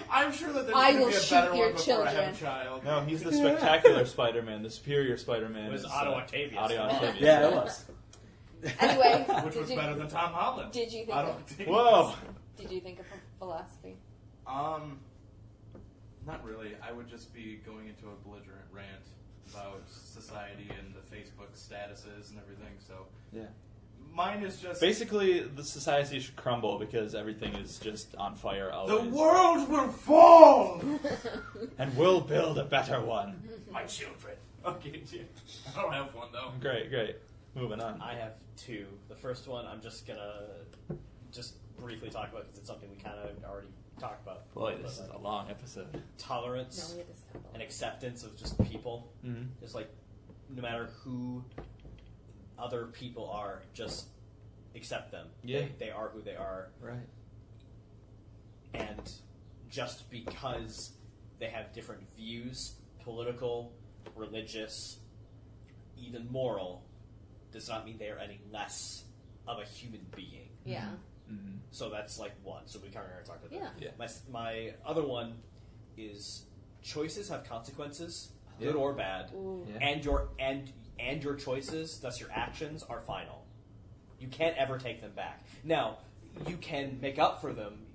I'm sure that there's I going will to be a shoot better your one before I have children. a child. No, he's the spectacular Spider-Man. The superior Spider-Man It was is Otto Octavius. Otto Octavius. Yeah, it was. Anyway, Which was better than Tom Holland. Did you think? I don't think. Whoa. Did you think of philosophy? Not really. I would just be going into a belligerent rant about society and the Facebook statuses and everything. So Yeah. mine is just Basically, the society should crumble because everything is just on fire always. the world will fall. And we'll build a better one. My children. Okay, I don't have one though. Great. Moving on. I have two. The first one I'm just going to briefly talk about because it's something we kind of already talked about. Boy, But, this is a long episode. Tolerance No, we just have and acceptance of just people. Mm-hmm. Just like, no matter who other people are, just accept them. Yeah. They are who they are. Right. And just because they have different views, political, religious, even moral, does not mean they are any less of a human being. Yeah. Mm-hmm. So that's like one. So we kind of already talked about that. Yeah. My other one is choices have consequences, Yeah. good or bad, Ooh. Yeah. and your choices, thus your actions, are final. You can't ever take them back. Now, you can make up for them,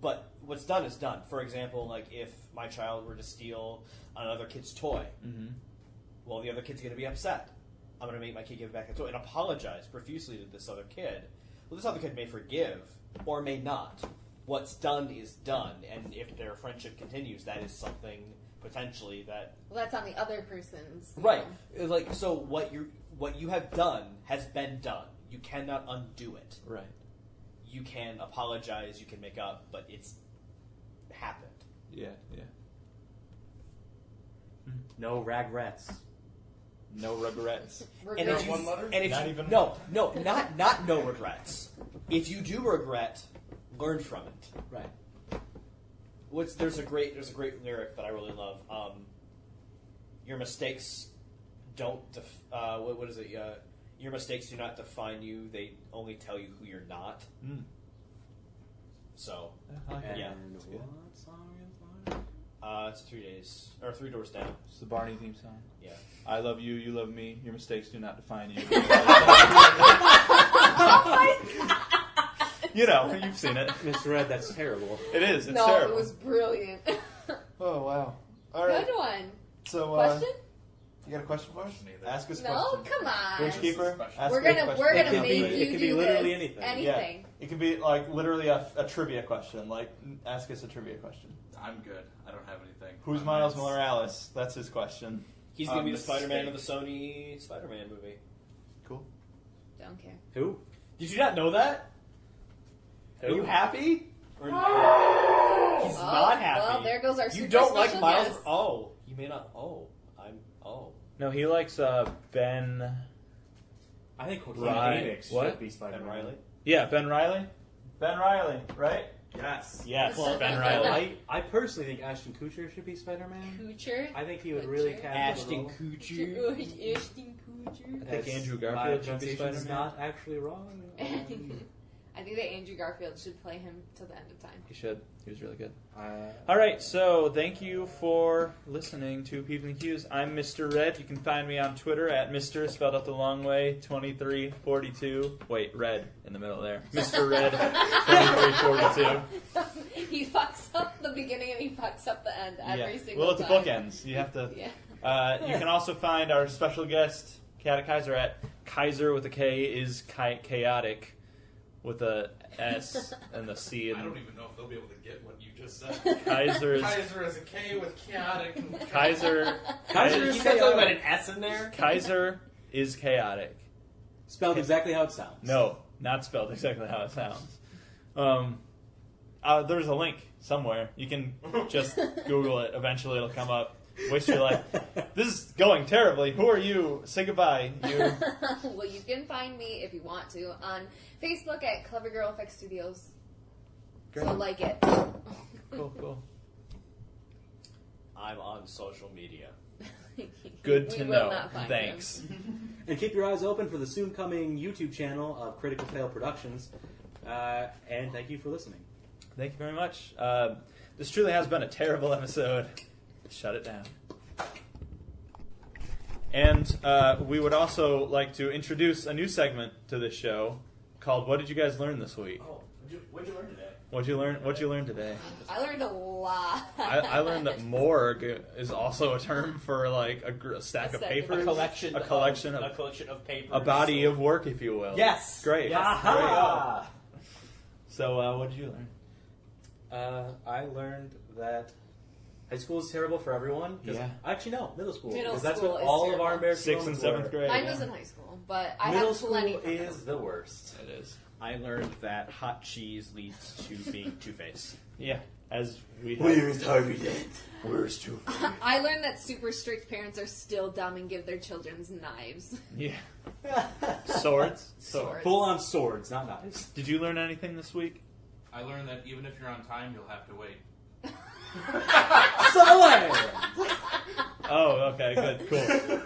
but what's done is done. For example, like if my child were to steal another kid's toy, Mm-hmm. well, the other kid's going to be upset. I'm going to make my kid give back the toy and apologize profusely to this other kid. Well, this other kid may forgive or may not. What's done is done, and if their friendship continues, that is something potentially that Well, that's on the other person's. right. Like so, what you have done has been done. You cannot undo it. Right. You can apologize. You can make up, but it's happened. Yeah. No regrets. No regrets. And if you, one letter? and if Not you, even- no, not no regrets. If you do regret, learn from it. Right. There's a great lyric that I really love. Your mistakes don't. What is it? Your mistakes do not define you. They only tell you who you're not. Mm. So I like it. Yeah. And That's good. what song is that? it's 3 days or 3 doors down. It's the Barney theme song. Yeah. I love you, you love me. Your mistakes do not define you. You know, you've seen it. Mr. Red, that's terrible. It is. It's No, terrible. it was brilliant. Oh wow. All right. Good one. So, Question? you got a question for us? Question either. Ask us a No, question. come on. Bridgekeeper, ask We're us a gonna question. we're It gonna can make be- you it can do be literally this. anything. Yeah. It can be like literally a trivia question. Like, ask us a trivia question. I'm good. I don't have anything. Who's Miles Morales? That's his question. He's going to be the Mistake. Spider-Man of the Sony Spider-Man movie. Cool. Don't care. Who? Did you not know that? Are you happy? Or he's not happy. Well, there goes our You super don't like special Miles? guest. Oh, you may not. Oh. No, he likes Ben. I think Joaquin Right. Phoenix What? should be Spider-Man. Ben Riley. Yeah, Ben Riley. Ben Riley, right? Yes. Yes, Well, Ben Riley. Riley. I personally think Ashton Kutcher should be Spider-Man. Coocher. I think he would really Kutcher. cast the Ashton role. Kutcher. Ashton Kutcher. I think As Andrew my Garfield should be pronunciation's Spider-Man. not actually wrong. I think that Andrew Garfield should play him till the end of time. He should. He was really good. Uh, All right, so thank you for listening to Peeves and Q's. I'm Mr. Red. You can find me on Twitter at Mr. spelled out the long way 2342. Wait, Red in the middle there. Mr. Red 2342. He fucks up the beginning and he fucks up the end every single Well, it's time. bookends. You have to. Yeah. You can also find our special guest, Kaiser, at Kaiser with a K is chaotic with a S and the C. I And don't even know if they'll be able to get what you just said. Kaiser is Kaiser is a K with chaotic. Kaiser. Kaiser You is said something about chaotic. an S in there? Kaiser is chaotic. Spelled exactly how it sounds. No, not spelled exactly how it sounds. There's a link somewhere. You can just Google it. Eventually, it'll come up. Waste your life. This is going terribly. Who are you? Say goodbye. You. Well, you can find me if you want to on Facebook at Clever Girl Effects Studios. Great. So like it. Cool. I'm on social media. Good We to will know. not find Thanks. And keep your eyes open for the soon coming YouTube channel of Critical Fail Productions. And thank you for listening. Thank you very much. This truly has been a terrible episode. Shut it down. And we would also like to introduce a new segment to this show called "What Did You Guys Learn This Week?" Oh, what'd you learn today? What'd you learn today? I learned a lot. I learned that morgue is also a term for like a stack of papers, A collection a collection of papers. a body of work, if you will. Yes. Great. Yes. Aha! So, what did you learn? I learned that high school is terrible for everyone. 'Cause- Yeah. Actually, no, middle school. Middle Because that's school what is all of terrible. our American 6th and moments 7th were. grade. Mine yeah. was in high school, but I Middle had plenty. school from them. is the worst. It is. I learned that hot cheese leads to being Two-Face. Yeah. As we have. Where's Harvey Dent? Where's Two? I learned that super strict parents are still dumb and give their children's knives. Yeah. Swords. Swords. Full on swords, not knives. Did you learn anything this week? I learned that even if you're on time, you'll have to wait. So Oh, okay, good, cool.